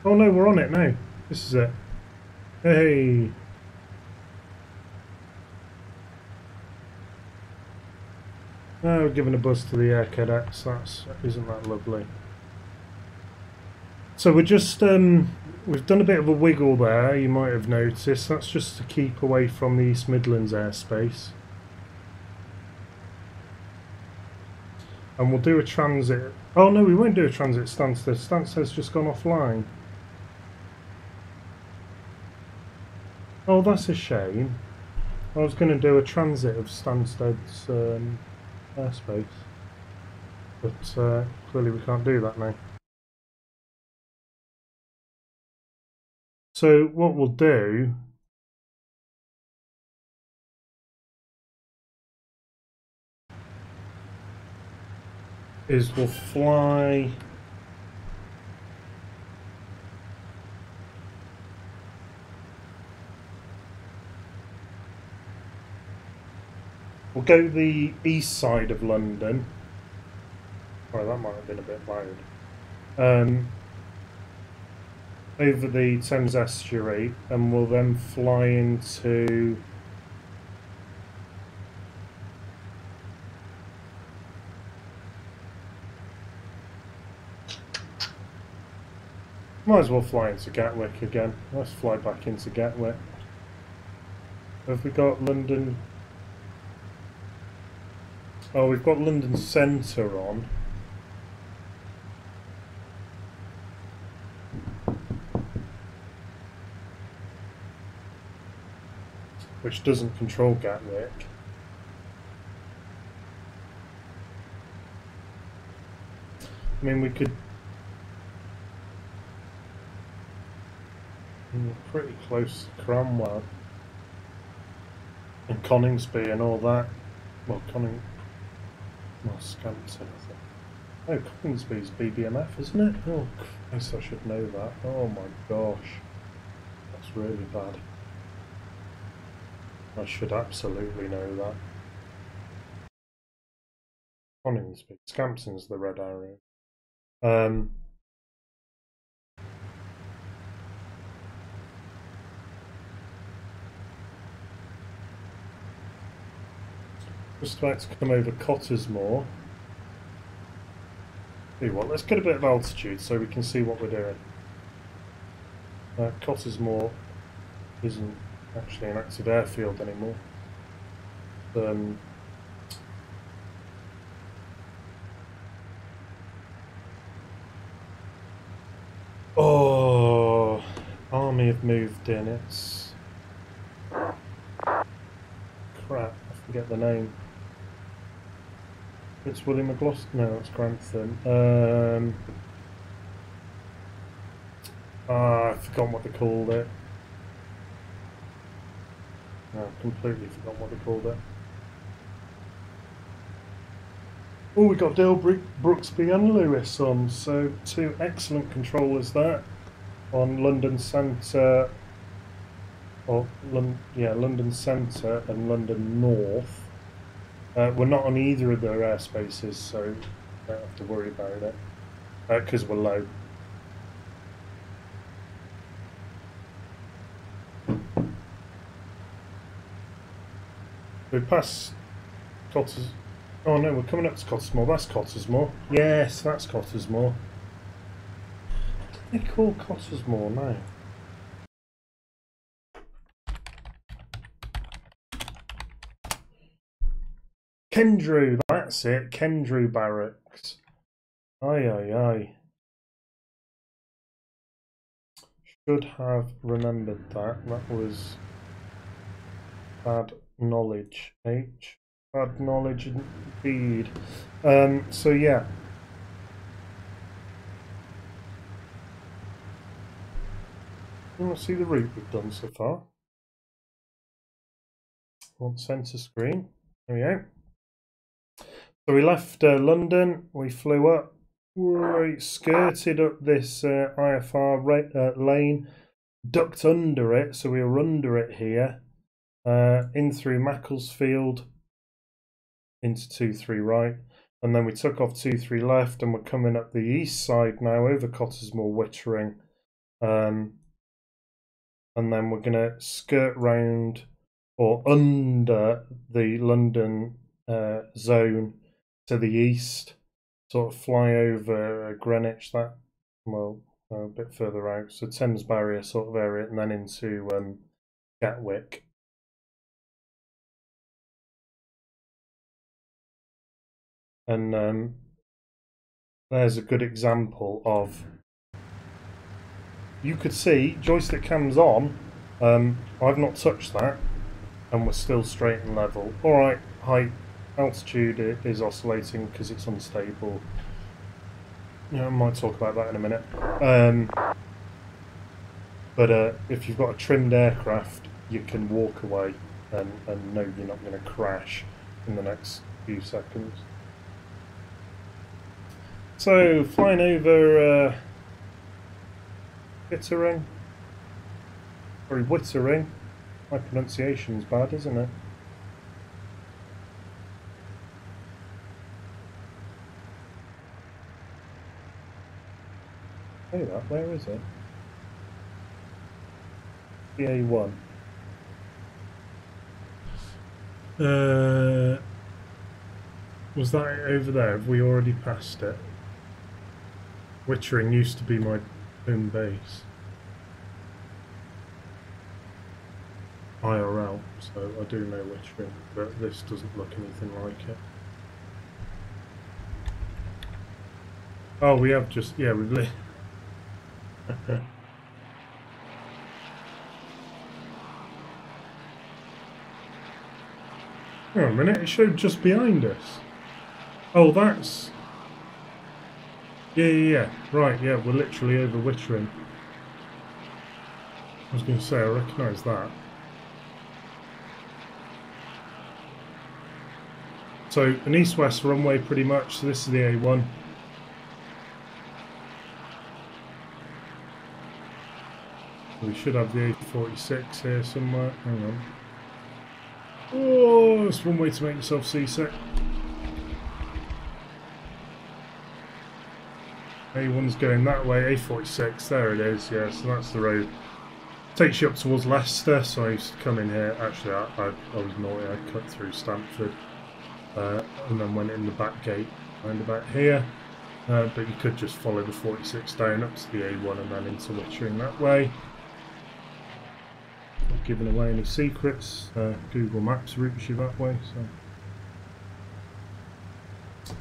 Oh no, we're on it now. This is it. Hey. Oh, we're giving a buzz to the Air Cadets. Isn't that lovely? So we're just we've done a bit of a wiggle there. You might have noticed. That's just to keep away from the East Midlands airspace. And we'll do a transit. Oh no, we won't do a transit Stansted. Stansted's just gone offline. Oh, that's a shame. I was going to do a transit of Stansted's airspace, but clearly we can't do that now. So what we'll do is we'll fly we'll go the east side of London. Oh, that might have been a bit loud. Over the Thames estuary, and we'll then fly into Might as well fly into Gatwick again. Let's fly back into Gatwick. Have we got London? Oh, we've got London Centre on. Which doesn't control Gatwick. I mean, we could... We're pretty close to Cromwell. And Coningsby and all that. Well, Scampton, I think. Oh, Coningsby's BBMF, isn't it? Oh, Christ, I should know that. Oh my gosh. That's really bad. I should absolutely know that. Coningsby. Scampton's the red arrow. Just about to come over Cottesmore. Tell you what, let's get a bit of altitude so we can see what we're doing. Cottesmore isn't actually an active airfield anymore. Oh, Army have moved in. It's crap. I forget the name. It's William McGloss. No, it's Grantham. I've forgotten what they called it. No, I've completely forgotten what they called it. Oh, we got Dale Brooksby and Lewis on, so two excellent controllers there on London Centre, or London Centre and London North. We're not on either of their airspaces, so you don't have to worry about it because we're low. We pass Cottesmore. Oh no, we're coming up to Cottesmore. That's Cottesmore. Yes, that's Cottesmore. What do they call Cottesmore now? Kendrew, that's it. Kendrew Barracks. Aye, aye, aye. Should have remembered that. That was bad knowledge. Bad knowledge indeed. So yeah. You want to see the route we've done so far? On centre screen. There we go. So we left London, we flew up, we skirted up this IFR lane, ducked under it, so we were under it here, in through Macclesfield, into 23 right, and then we took off 23 left, and we're coming up the east side now, over Cottesmore, Wittering, and then we're going to skirt round, or under the London zone, to the east, sort of fly over Greenwich, that, well, a bit further out, so Thames Barrier sort of area, and then into Gatwick. And there's a good example of, you could see, joystick cam's on, I've not touched that, and we're still straight and level. Alright, height. Altitude is oscillating because it's unstable. Yeah, I might talk about that in a minute. But if you've got a trimmed aircraft, you can walk away and know you're not going to crash in the next few seconds. So, flying over Wittering. Sorry, Wittering. My pronunciation's bad, isn't it? Say that, where is it? BA1. Was that over there? Have we already passed it? Wittering used to be my home base. IRL, so I do know Wittering, but this doesn't look anything like it. Oh, we have just, yeah, we've lit. Hang on a minute, it showed just behind us. Oh, that's... Yeah. Right, yeah, we're literally over Wittering. I was going to say, I recognise that. So, an east-west runway pretty much, so this is the A1. We should have the A46 here somewhere. Hang on. Oh, that's one way to make yourself seasick. A1's going that way, A46, there it is, yeah, so that's the road. Takes you up towards Leicester, so I used to come in here. Actually, I was naughty, I cut through Stamford and then went in the back gate round about here. But you could just follow the 46 down up to the A1 and then into Wittering that way. Not giving away any secrets. Google Maps routes you that way.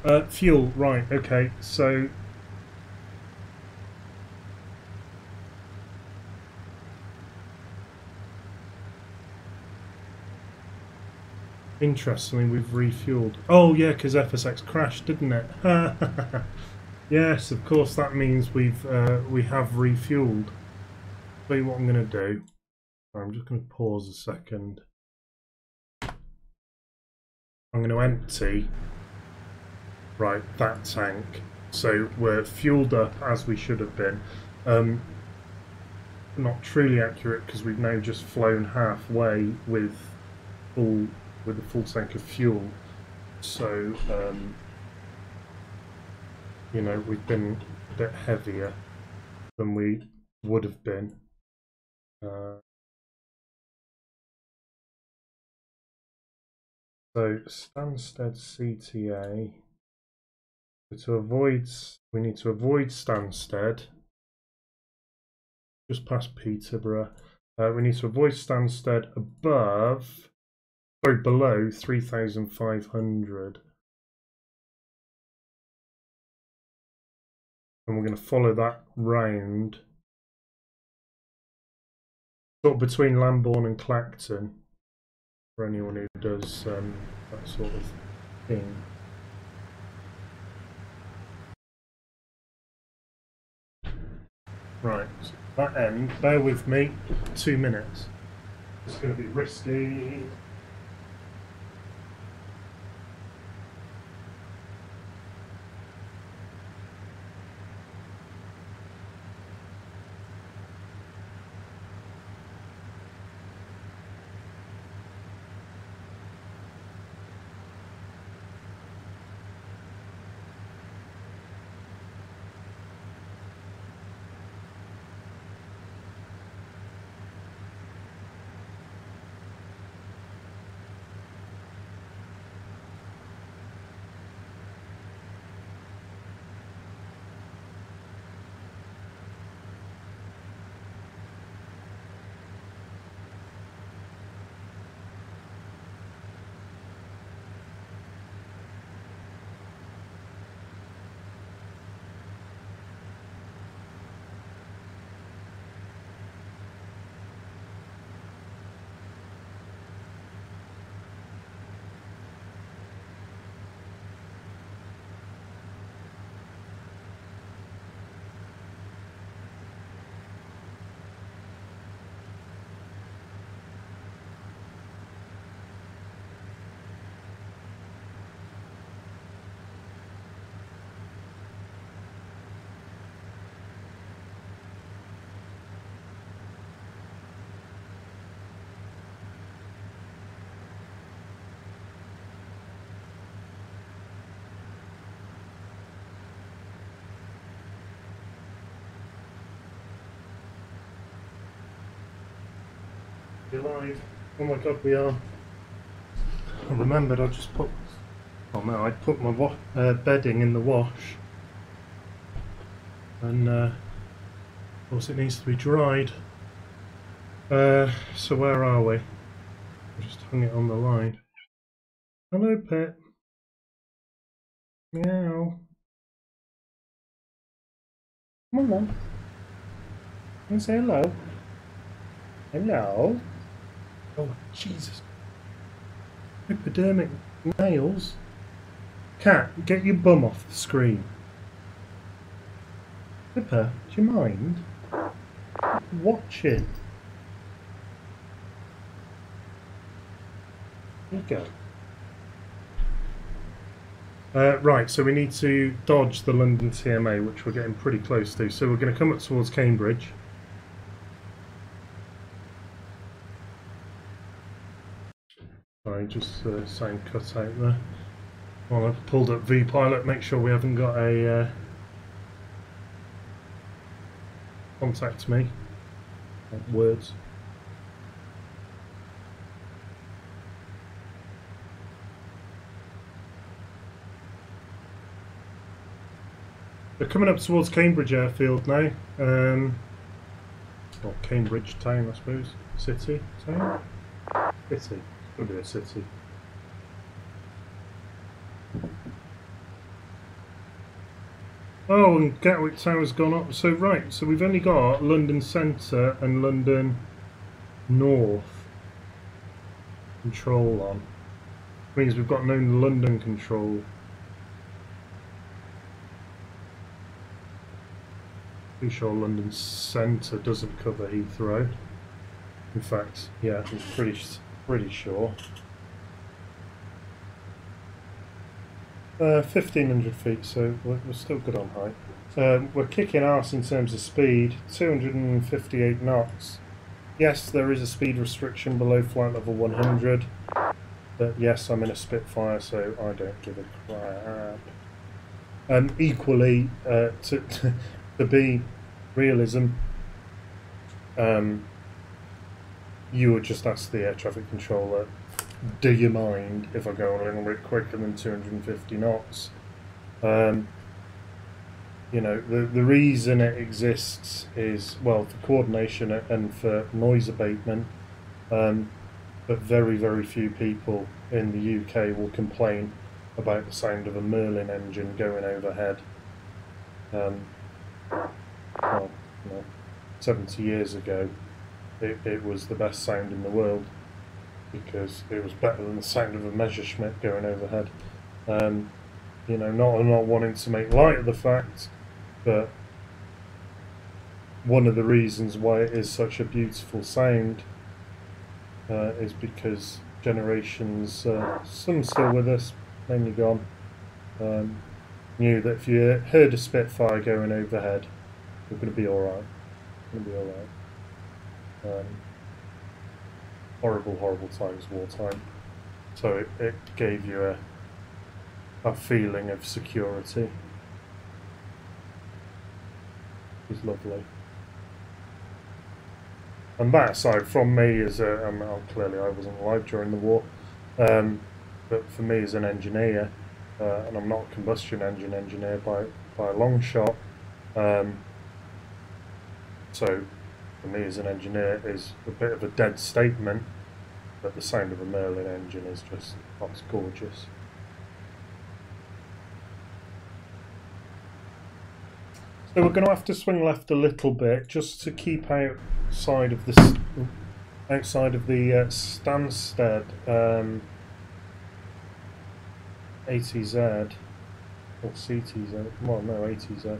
So fuel, right? Okay, so interestingly, we've refueled. Oh yeah, because FSX crashed, didn't it? Yes, of course. That means we have refueled. Tell you what I'm going to do. I'm just going to pause a second. I'm going to empty, right, that tank. So we're fueled up as we should have been. Not truly accurate because we've now just flown halfway with a full tank of fuel. So you know, we've been a bit heavier than we would have been. So Stansted CTA. We need to avoid Stansted. Just past Peterborough. We need to avoid Stansted below 3,500. And we're going to follow that round. Sort of between Lambourne and Clacton. For anyone who does that sort of thing. Right, so that end, bear with me, 2 minutes. It's going to be risky. We're live. Oh my god, we are. I remembered I just put... Oh no, I put my bedding in the wash. And Of course, it needs to be dried. So where are we? I just hung it on the line. Hello, pet. Meow. Come on, then. Can you say hello? Hello? Oh, Jesus. Hypodermic nails. Cat, get your bum off the screen. Pippa, do you mind? Watching. There you go. Right, so we need to dodge the London TMA, which we're getting pretty close to. So we're going to come up towards Cambridge. Sorry, just sound cut out there. Well, I've pulled up vPilot, make sure we haven't got a contact me. Words. We're coming up towards Cambridge Airfield now. Or Cambridge town, I suppose. City, town? City. Could be a city. Oh, and Gatwick Tower's gone up. So, right, so we've only got London Centre and London North control on. Means we've got no London control. Pretty sure London Centre doesn't cover Heathrow. In fact, yeah, I'm pretty sure. 1,500 feet, so we're still good on height. We're kicking arse in terms of speed, 258 knots. Yes, there is a speed restriction below flight level 100, but yes, I'm in a Spitfire, so I don't give a crap. Equally, to be realism, you would just ask the air traffic controller, do you mind if I go a little bit quicker than 250 knots? You know, the reason it exists is, well, for coordination and for noise abatement, but very, very few people in the UK will complain about the sound of a Merlin engine going overhead. Well, you know, 70 years ago, it was the best sound in the world, because it was better than the sound of a Messerschmitt going overhead. You know, not wanting to make light of the fact, but one of the reasons why it is such a beautiful sound is because generations, some still with us, mainly gone, knew that if you heard a Spitfire going overhead, you're going to be alright. You're going to be alright. Horrible, horrible times, wartime. So it gave you a feeling of security. It was lovely. And that aside, from me as clearly I wasn't alive during the war, but for me as an engineer, and I'm not a combustion engine engineer by a long shot, so for me as an engineer is a bit of a dead statement, but the sound of a Merlin engine is just, that's gorgeous. So we're going to have to swing left a little bit just to keep outside of the Stansted ATZ or CTZ. Well, no, ATZ.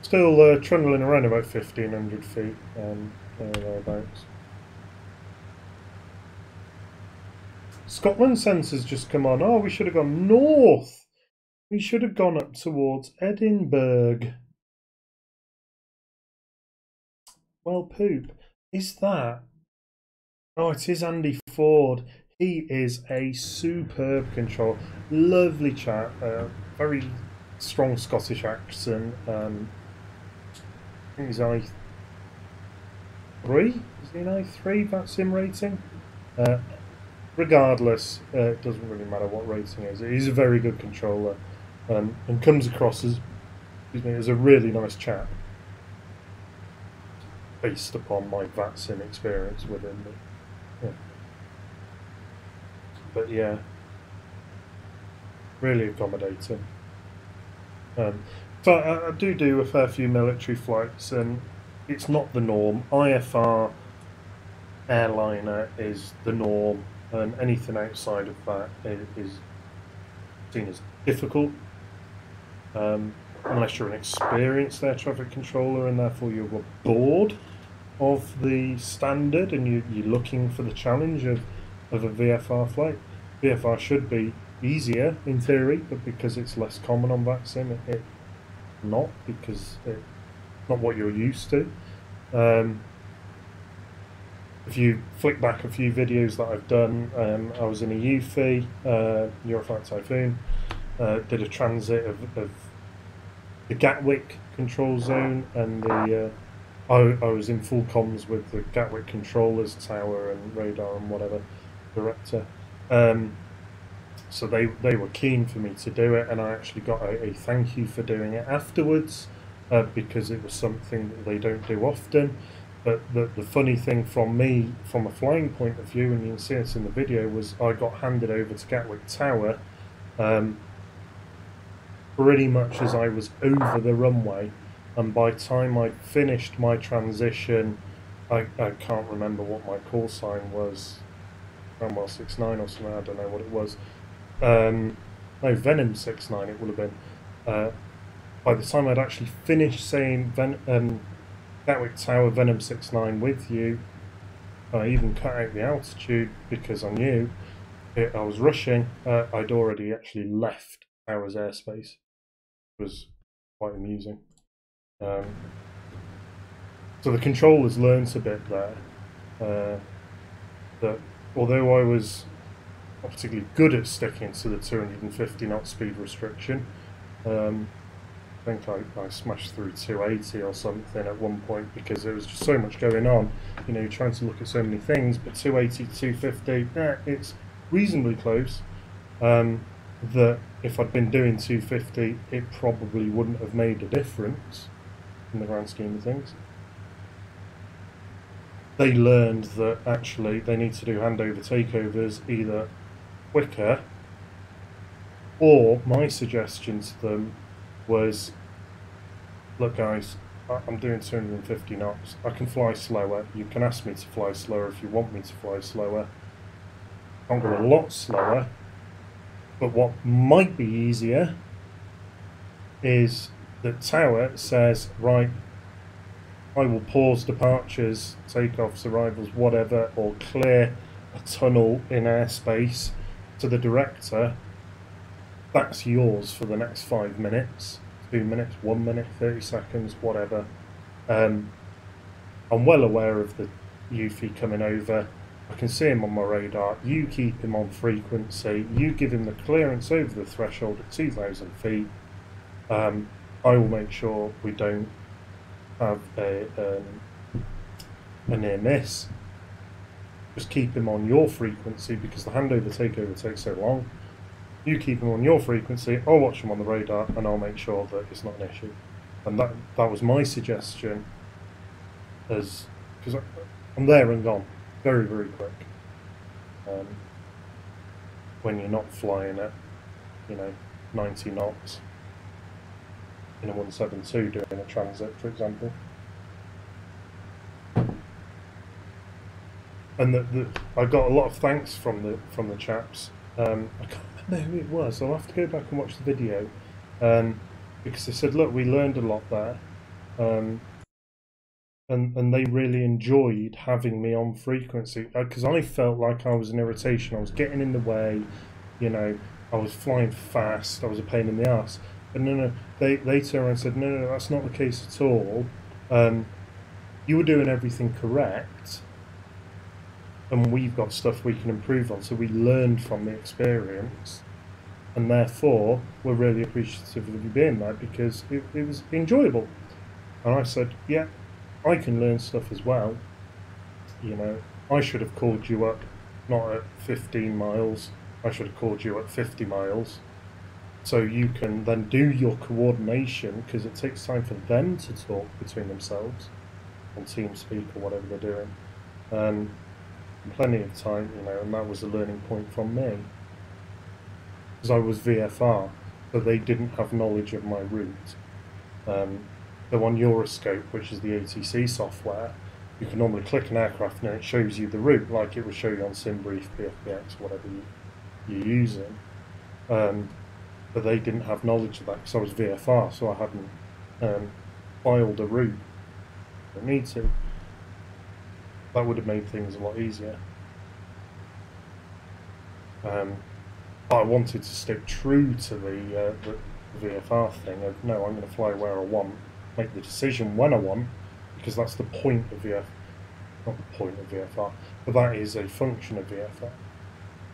Still trundling around about 1,500 feet, thereabouts. Scotland Centre's just come on. Oh, we should have gone north. We should have gone up towards Edinburgh. Well, poop. Is that? Oh, it is Andy Ford. He is a superb controller. Lovely chap. Very strong Scottish accent. I think he's I3. Is he an I3? That's him rating. Regardless, it doesn't really matter what rating is. He's a very good controller. and comes across as, as a really nice chap, based upon my VATSIM experience with him. But yeah, really accommodating. So I do a fair few military flights, and it's not the norm. IFR airliner is the norm, and anything outside of that is seen as difficult, unless you're an experienced air traffic controller and therefore you're bored of the standard and you're looking for the challenge of a VFR flight. VFR should be easier in theory, but because it's less common on VATSIM, it's not, because it's not what you're used to. If you flick back a few videos that I've done, I was in a UFI, Euroflight Typhoon, did a transit of the Gatwick control zone, and I was in full comms with the Gatwick controllers, tower and radar and whatever, director. So they were keen for me to do it, and I actually got a thank you for doing it afterwards, because it was something that they don't do often. But the funny thing from me, from a flying point of view, and you can see it in the video, was I got handed over to Gatwick Tower pretty much as I was over the runway, and by the time I finished my transition, I can't remember what my call sign was, Cromwell 69 or something, I don't know what it was. No, Venom 69 it would have been. By the time I'd actually finished saying Gatwick Tower Venom 69 with you, I even cut out the altitude because I knew I was rushing. I'd already actually left Tower's airspace. It was quite amusing. So the controllers learnt a bit there, that although I was not particularly good at sticking to the 250 knot speed restriction, I think I smashed through 280 or something at one point, because there was just so much going on. You know, you're trying to look at so many things, but 280 to 250, it's reasonably close. That if I'd been doing 250, it probably wouldn't have made a difference in the grand scheme of things. They learned that actually they need to do handover takeovers either quicker, or my suggestion to them was, look guys, I'm doing 250 knots, I can fly slower, you can ask me to fly slower if you want me to fly slower. I can't go a lot slower, but what might be easier is that Tower says, right, I will pause departures, takeoffs, arrivals, whatever, or clear a tunnel in airspace to the director. That's yours for the next 5 minutes, 2 minutes, 1 minute, 30 seconds, whatever. I'm well aware of the UFI coming over. I can see him on my radar. You keep him on frequency. You give him the clearance over the threshold at 2,000 feet. I will make sure we don't have a near miss. Just keep him on your frequency, because the handover takeover takes so long. You keep him on your frequency, I'll watch him on the radar, and I'll make sure that it's not an issue. And that was my suggestion, because I'm there and gone very, very quick. When you're not flying at, 90 knots in a 172 doing a transit, for example. And I got a lot of thanks from the chaps. I can't remember who it was. I'll have to go back and watch the video, because they said, look, we learned a lot there, and they really enjoyed having me on frequency, because I felt like I was an irritation. I was getting in the way, I was flying fast, I was a pain in the ass. But no, they turned around and said, no, that's not the case at all. You were doing everything correct, and we've got stuff we can improve on. So we learned from the experience, and therefore we're really appreciative of you being there, because it was enjoyable. And I said, yeah, I can learn stuff as well. I should have called you up not at 15 miles, I should have called you at 50 miles So you can then do your coordination, because it takes time for them to talk between themselves on TeamSpeak or whatever they're doing. Plenty of time, you know, and that was a learning point from me. Because I was VFR, so they didn't have knowledge of my route. So on Euroscope, which is the ATC software, you can normally click an aircraft and it shows you the route, like it would show you on SimBrief, FSX, whatever you're using. But they didn't have knowledge of that because I was VFR, so I hadn't filed a route. I don't need to. That would have made things a lot easier. But I wanted to stick true to the VFR thing of, no, I'm going to fly where I want, make the decision when I want, because that's the point of VFR. Not the point of VFR, but that is a function of VFR.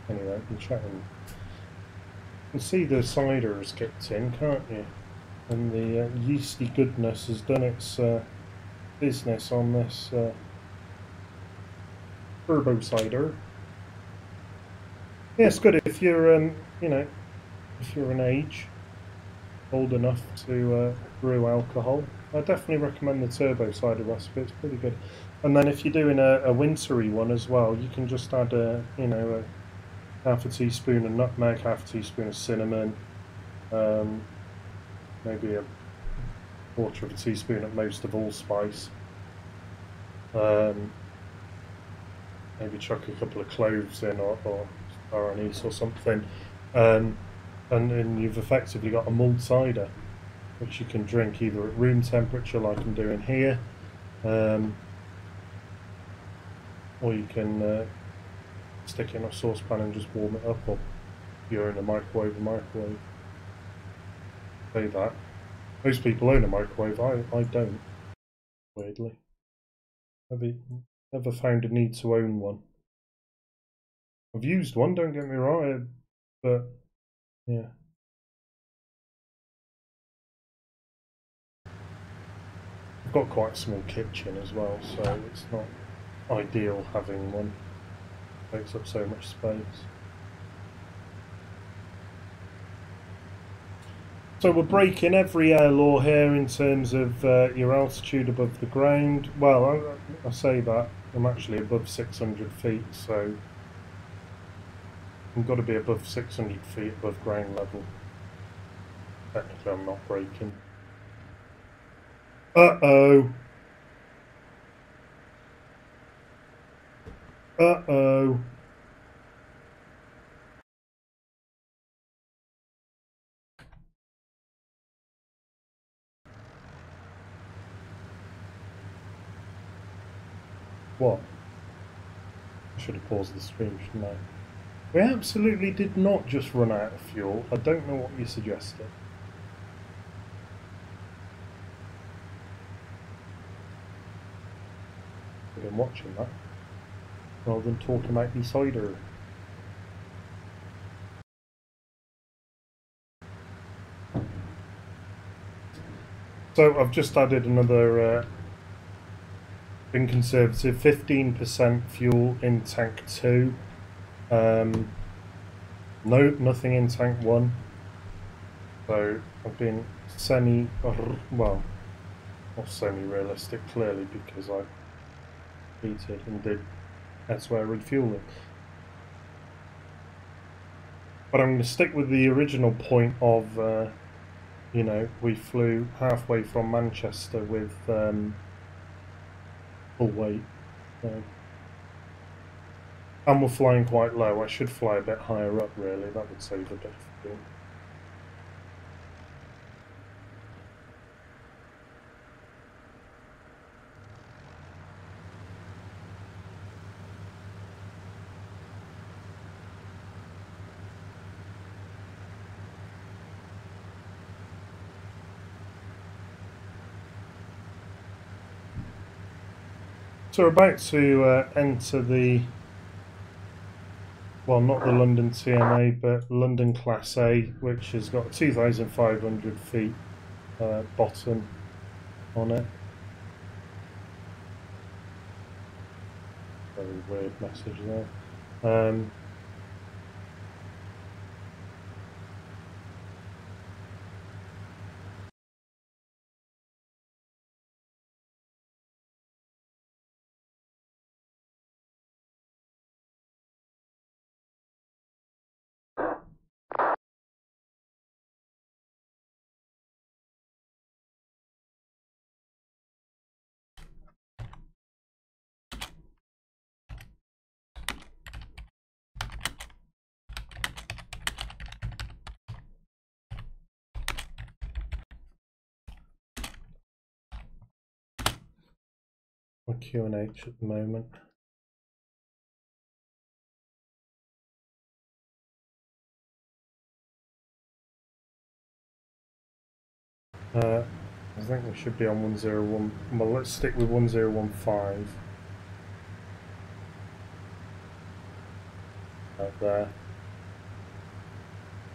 Anyway, I'm chatting. You can see the cider has kicked in, can't you? And the yeasty goodness has done its business on this turbo cider. Yeah, it's good if you're, you know, if you're an age old enough to brew alcohol. I definitely recommend the turbo cider recipe. It's pretty good. And then if you're doing a wintry one as well, you can just add you know, half a teaspoon of nutmeg, half a teaspoon of cinnamon, maybe a quarter of a teaspoon at most of allspice. Maybe chuck a couple of cloves in, or star anise or something, and then you've effectively got a mulled cider, which you can drink either at room temperature, like I'm doing here, or you can stick it in a saucepan and just warm it up, or if you're in a microwave. Say that. Most people own a microwave. I don't. Weirdly, never found a need to own one. I've used one, don't get me wrong, but yeah. I've got quite a small kitchen as well, so it's not ideal having one. It takes up so much space. So we're breaking every air law here in terms of your altitude above the ground. Well, I say that, I'm actually above 600 feet, so I've got to be above 600 feet above ground level. Technically I'm not breaking. Uh-oh. Uh-oh. What? I should have paused the stream, shouldn't I? We absolutely did not just run out of fuel. I don't know what you suggested. I've been watching that rather than talking about the cider. So I've just added another been conservative, 15% fuel in tank 2. No, nothing in tank 1. So I've been well, not semi-realistic clearly, because I heated and did elsewhere refueling. But I'm going to stick with the original point of, you know, we flew halfway from Manchester with full weight. So. And we're flying quite low. I should fly a bit higher up, really. That would save a bit of fuel. So we're about to enter the, well, not the London TMA, but London Class A, which has got 2,500 feet bottom on it. Very weird message there. my QNH at the moment. I think we should be on 101. Well, let's stick with 1015. Right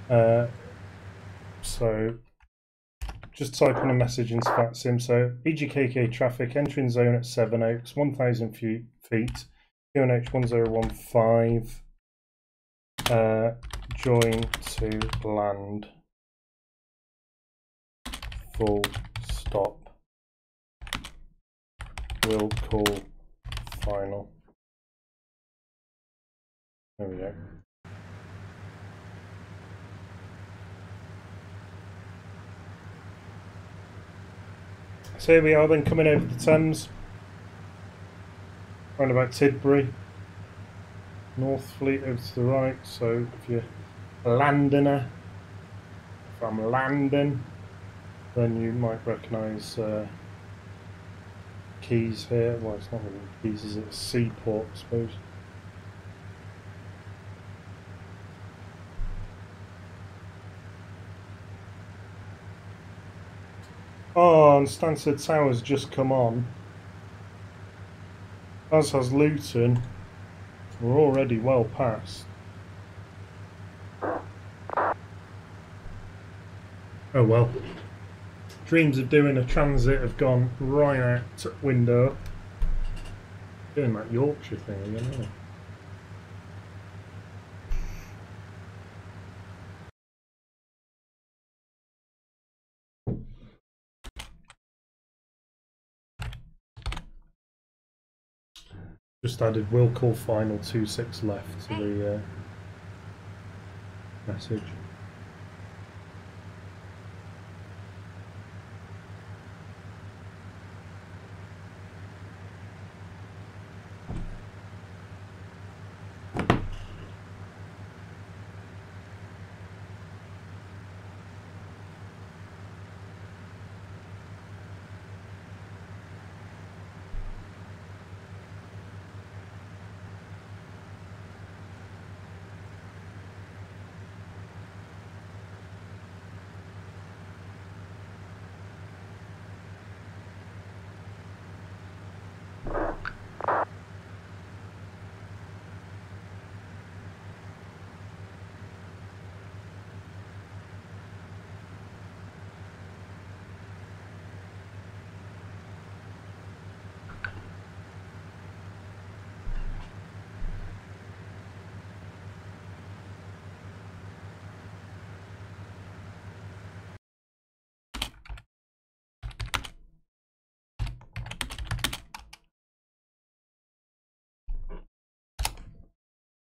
there. So just type in a message into VATSIM. So EGKK traffic entering zone at Sevenoaks, 1,000 feet. QNH 1015. Join to land. Full stop. Will call final. There we go. So here we are then, coming over the Thames, round about Tidbury, North Fleet over to the right. So if you're a Londoner from London, then you might recognise Keys here. Well, it's not really Keys, is it? Seaport, I suppose. Oh, and Stansted Tower's just come on. As has Luton. We're already well past. Oh well. Dreams of doing a transit have gone right out the window. Doing that Yorkshire thing again, isn't it? Just added will call final 26 left to the message.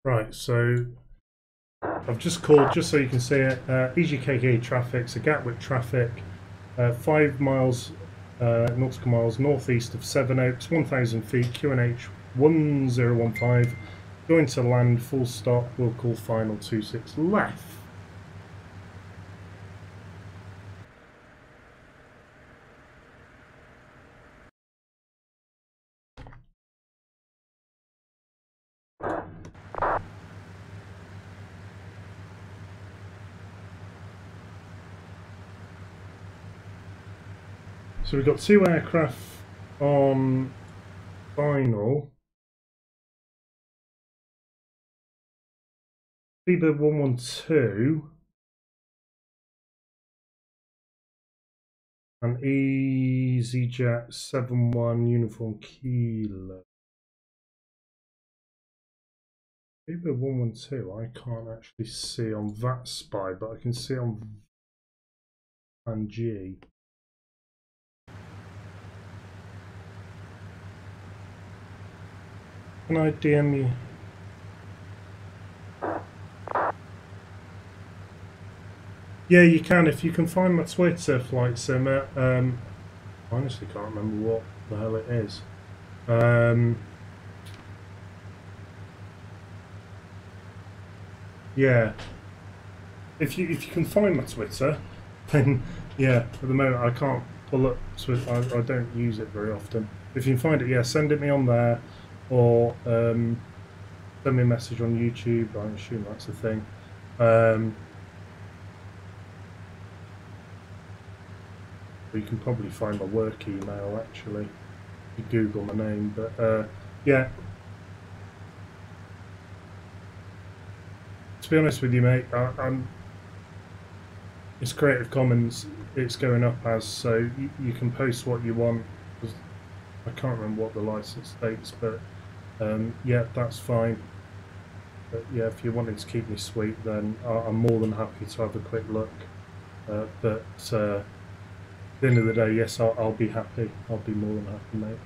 Right, so I've just called, just so you can see it, EGKK traffic, so Gatwick traffic, 5 miles, nautical miles northeast of Sevenoaks, 1,000 feet, QNH 1015, going to land, full stop, we'll call final 26 left. So we've got 2 aircraft on final. Seabird 112 and EasyJet 71 Uniform Kilo. Seabird 112 I can't actually see on that spy, but I can see on and G. Can I DM you? Yeah, you can if you can find my Twitter, Flight Simmer. I honestly can't remember what the hell it is. Yeah, if you can find my Twitter, then yeah. At the moment, I can't pull up Twitter. I don't use it very often. If you can find it, yeah, send it me on there, or send me a message on YouTube. I assume that's the thing. You can probably find my work email actually. You Google my name, but yeah. To be honest with you, mate, it's Creative Commons. It's going up as, so you can post what you want. I can't remember what the license states, but yeah, that's fine. But yeah, if you wanted to keep me sweet, then I'm more than happy to have a quick look. But at the end of the day, yes, I'll be happy. I'll be more than happy, mate.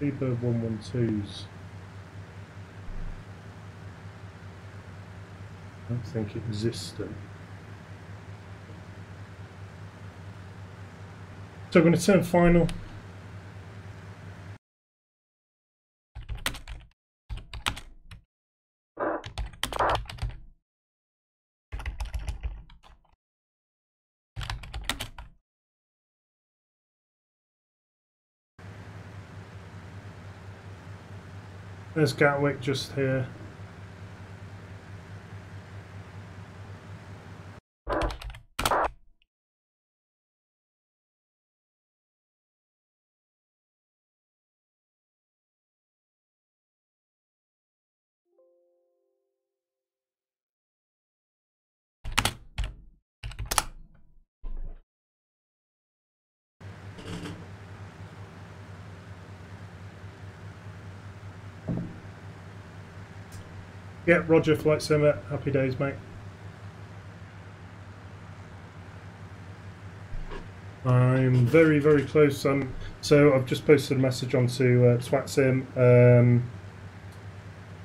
Seabird 112s. I don't think existent. So I'm going to turn final. There's Gatwick just here. Yeah, Roger, Flight Simmer. Happy days, mate. I'm very, very close. So I've just posted a message onto SwatSim,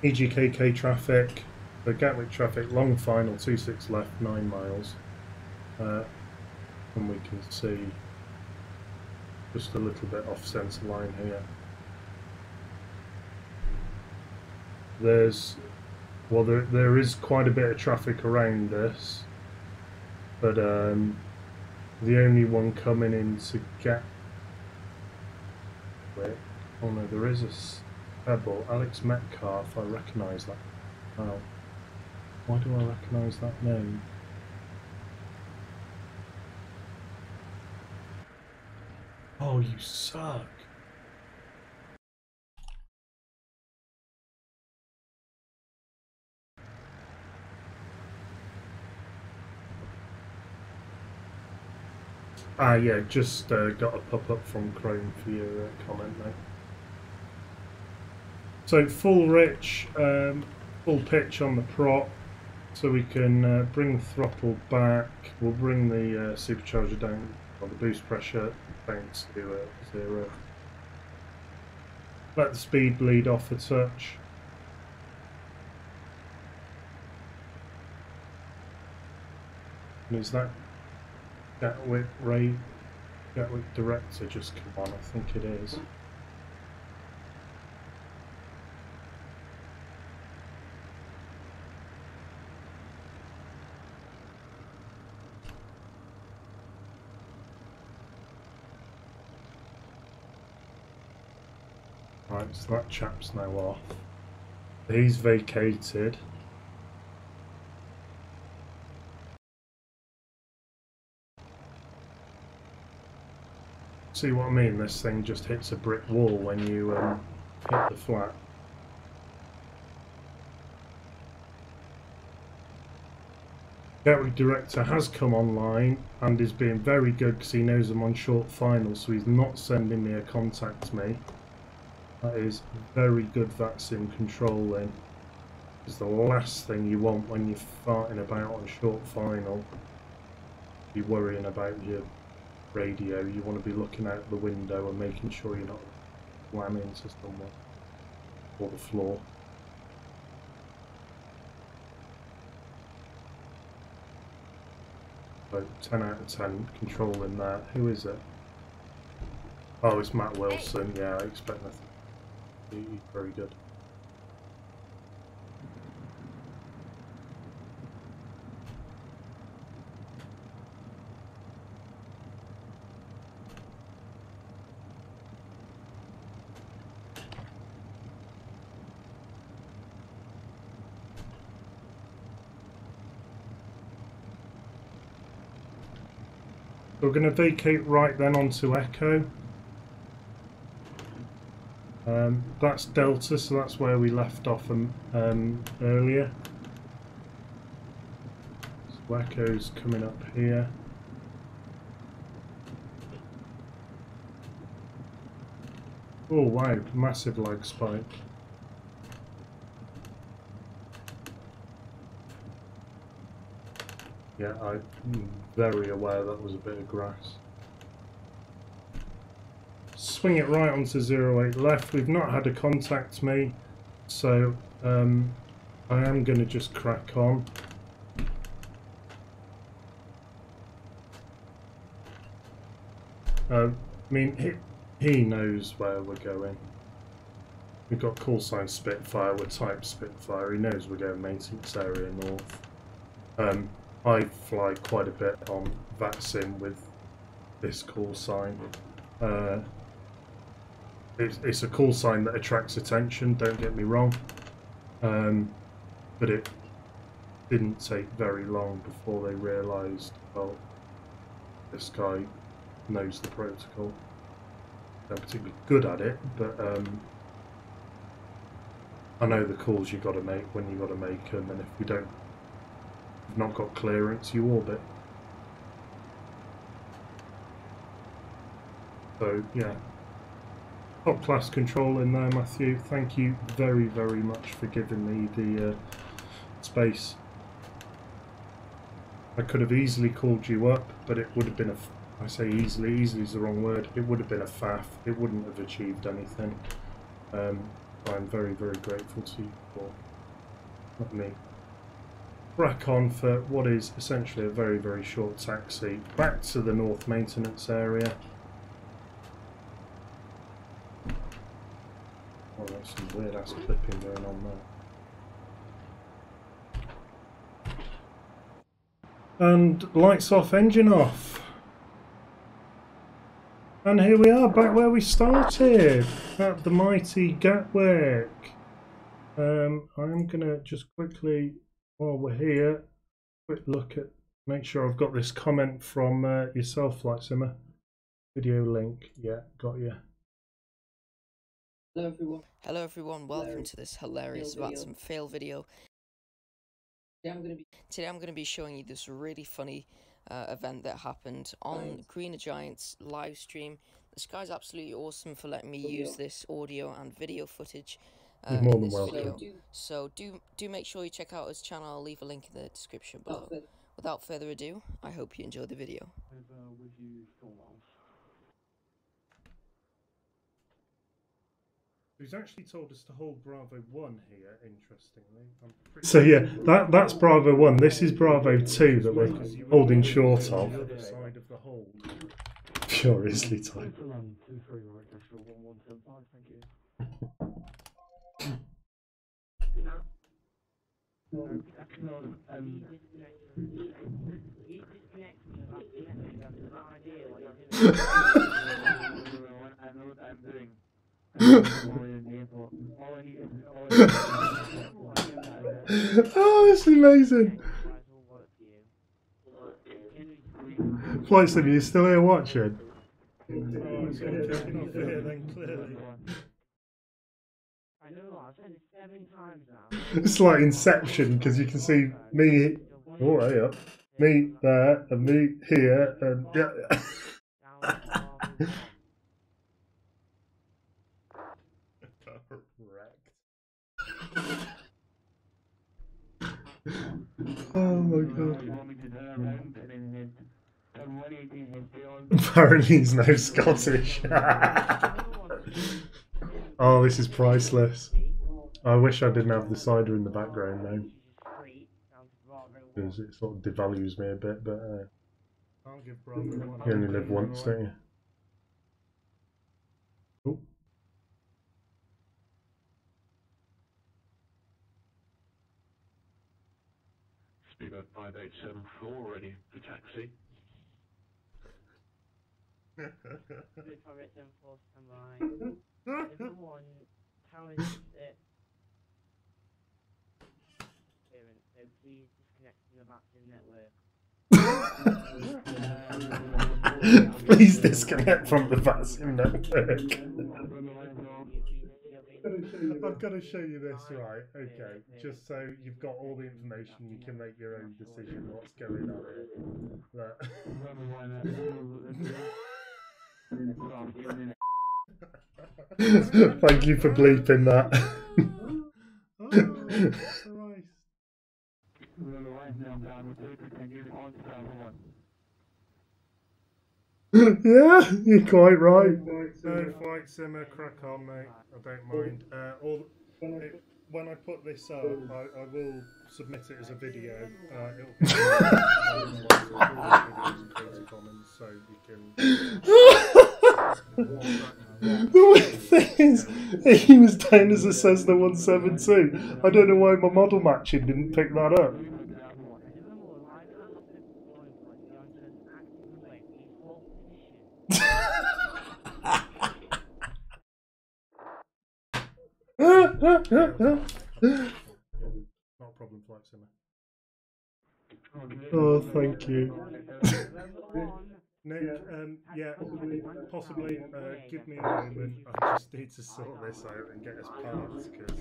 EGKK traffic, the Gatwick traffic, long final, 26 left, 9 miles. And we can see just a little bit off centre line here. Well, there is quite a bit of traffic around this, but the only one coming into Gatwick. Oh no, there is a Pebble. Alex Metcalf, I recognise that. Oh, why do I recognise that name? Oh, you suck. Ah, yeah, just got a pop-up from Chrome for your comment, mate. So full rich, full pitch on the prop, so we can bring the throttle back. We'll bring the supercharger down, or the boost pressure down to 0. Let the speed bleed off a touch. And is that Gatwick Director just come on? I think it is. Right, so that chap's now off. He's vacated. See what I mean? This thing just hits a brick wall when you hit the flat. Gatwick Director has come online and is being very good because he knows I'm on short final, so he's not sending me a contact me. That is very good VATSIM controlling. It's the last thing you want when you're farting about on short final. Be worrying about your radio. You want to be looking out the window and making sure you're not slamming into someone or the floor. So 10 out of 10 controlling that. Who is it? Oh, it's Matt Wilson. Yeah, I expect nothing. He's very good. We're going to vacate right then onto Echo. That's Delta, so that's where we left off earlier. So Echo's coming up here. Oh wow, massive lag spike. Yeah, I'm very aware that was a bit of grass. Swing it right onto 08 left. We've not had a contact me, so I am going to just crack on. I mean, he knows where we're going. We've got call sign Spitfire, we're type Spitfire, he knows we're going maintenance area north. I fly quite a bit on VATSIM with this call sign. It's a call sign that attracts attention, don't get me wrong, but it didn't take very long before they realised, well, this guy knows the protocol. They're particularly good at it, but I know the calls you got to make when you got to make them, and if you don't, you've not got clearance, you orbit. So yeah, top class control in there, Matthew. Thank you very, very much for giving me the space. I could have easily called you up, but it would have been I say easily is the wrong word. It would have been a faff. It wouldn't have achieved anything. I'm very, very grateful to you for letting me crack on for what is essentially a very, very short taxi back to the North Maintenance area. Oh, there's some weird ass clipping going on there. And lights off, engine off. And here we are, back where we started, at the mighty Gatwick. I'm going to just quickly, while we're here, quick look at, make sure I've got this comment from yourself, Flight Simmer. Video link, yeah, got you. Hello everyone. Hello everyone, welcome to this hilarious VATSIM fail video. Today I'm going to be showing you this really funny event that happened on Greener Giant's live stream. This guy's absolutely awesome for letting me use this audio and video footage in this video. So do make sure you check out his channel. I'll leave a link in the description below. Without further ado, I hope you enjoy the video. He's actually told us to hold Bravo 1 here, interestingly. So yeah, that's Bravo 1. This is Bravo 2 that we're holding short of. The other side of the hold. Furiously tight. Oh, this is amazing. Flight Sim, are you still here watching? Oh, it's then, clearly. It's like Inception, because you can see me, oh, hey up, me there, and me here, and yeah. Oh my god. Apparently he's no Scottish. Oh, this is priceless. I wish I didn't have the cider in the background though, because it sort of devalues me a bit, but you only live once, don't you? Ooh. Speedbird 5874 ready for taxi. So please disconnect from the VATSIM network. Please disconnect from the VATSIM network. I've got to show you this, right? Okay, just so you've got all the information, you can make your own decision what's going on here. Thank you for bleeping that. Oh, Christ. Yeah, you're quite right. No, flight simmer, crack on, mate. I don't mind. When I put this up, I will submit it as a video. It'll be Commons, so you can. The weird thing is, he was down as a Cessna 172. I don't know why my model matching didn't pick that up. Not a problem, flight simmer. Oh, thank you. Nick, yeah, possibly give me a moment. I just need to sort this out and get us parts, because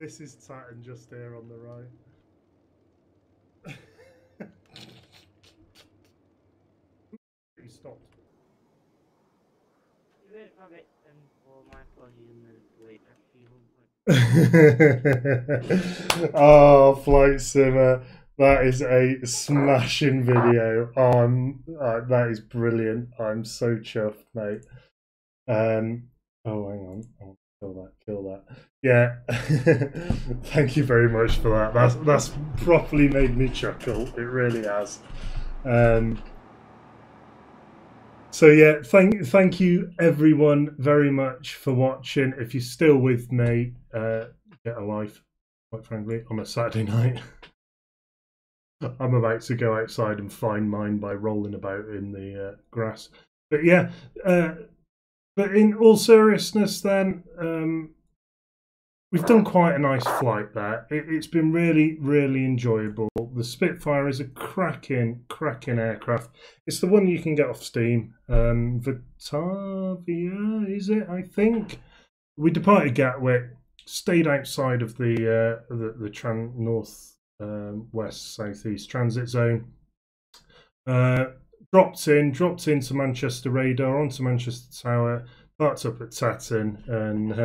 this is Saturn just here on the right. He stopped. Oh, flight simmer, that is a smashing video. That is brilliant. I'm so chuffed, mate. Oh, hang on. Oh, kill that. Yeah. Thank you very much for that. That's properly made me chuckle. It really has. So yeah, thank you everyone very much for watching. If you're still with me, get a life, quite frankly, on a Saturday night. I'm about to go outside and find mine by rolling about in the grass. But yeah, but in all seriousness then, we've done quite a nice flight there. It's been really, really enjoyable. The Spitfire is a cracking aircraft. It's the one you can get off Steam. Vatavia, is it? I think. We departed Gatwick, stayed outside of the north west southeast transit zone. Dropped into Manchester Radar, onto Manchester Tower. Parked up at Tatton and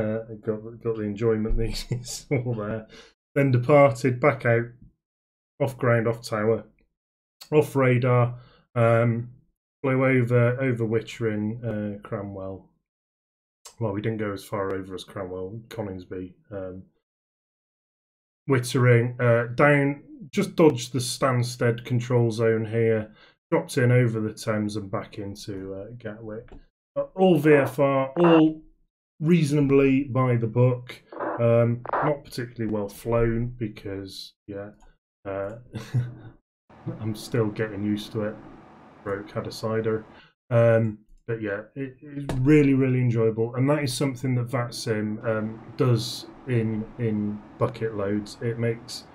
got the enjoyment that you saw there. Then departed back out, off ground, off tower, off radar. Flew over Wittering, Cranwell. Well, we didn't go as far over as Cranwell, Coningsby. Wittering, down, just dodged the Stansted control zone here. Dropped in over the Thames and back into Gatwick. All VFR, all reasonably by the book. Not particularly well flown because, yeah, I'm still getting used to it. Had a cider. But yeah, it's really, really enjoyable. And that is something that VATSIM does in bucket loads. It makes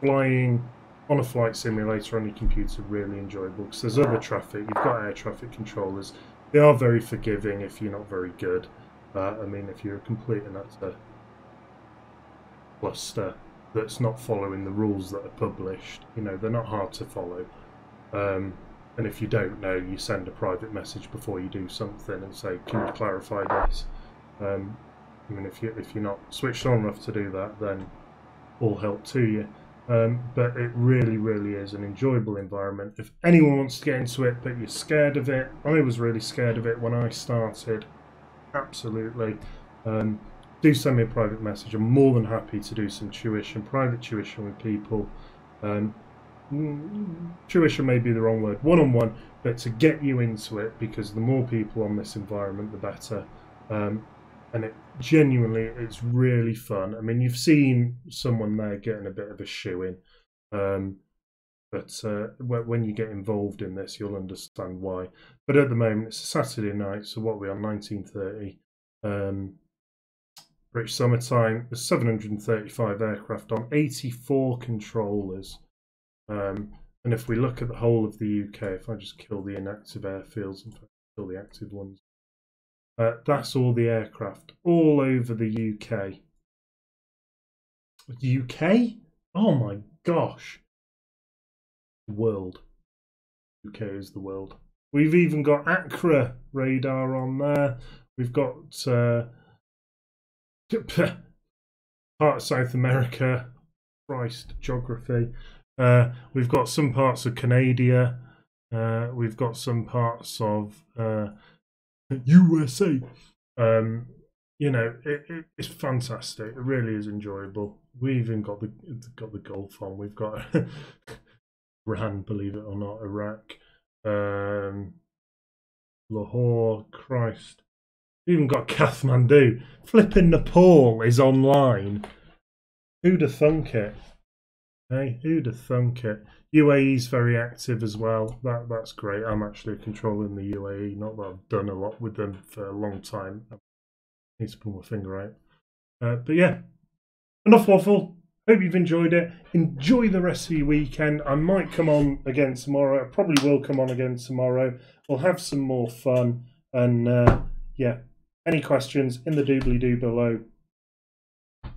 flying on a flight simulator on your computer really enjoyable because there's other traffic. You've got air traffic controllers. They are very forgiving if you're not very good. I mean, if you're a complete and utter cluster that's not following the rules that are published, you know, they're not hard to follow. And if you don't know, you send a private message before you do something and say, "Can you clarify this?" I mean, if you're not switched on enough to do that, then all help to you. But it really, really is an enjoyable environment. If anyone wants to get into it, but you're scared of it, I was really scared of it when I started. Absolutely. Do send me a private message. I'm more than happy to do some private tuition with people. Tuition may be the wrong word, one-on-one, but to get you into it, because the more people on this environment, the better. And it genuinely, it's really fun. I mean, you've seen someone there getting a bit of a shoe-in, but when you get involved in this, you'll understand why. But at the moment, it's a Saturday night, so what are we on, 19:30? British summertime. There's 735 aircraft on, 84 controllers. And if we look at the whole of the UK, if I just kill the inactive airfields and kill the active ones, that's all the aircraft all over the UK. UK? Oh my gosh. World. UK is the world. We've even got Accra radar on there. We've got part of South America. Christ, geography. We've got some parts of Canada. We've got some parts of USA. You know, it's fantastic. It really is enjoyable. We even got the Gulf on. We've got Iran, believe it or not, Iraq, Lahore. Christ, we even got Kathmandu. Flipping Nepal is online. Who'd have thunk it? Hey, who'd have thunk it? UAE's very active as well. That's great. I'm actually controlling the UAE. Not that I've done a lot with them for a long time. I need to pull my finger out. But yeah, enough waffle. Hope you've enjoyed it. Enjoy the rest of your weekend. I might come on again tomorrow. I probably will come on again tomorrow. We'll have some more fun. And yeah, any questions in the doobly-doo below.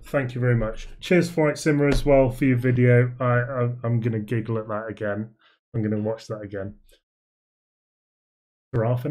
Thank you very much. Cheers, Flight Simmer, as well, for your video. I'm going to giggle at that again. I'm going to watch that again. For half an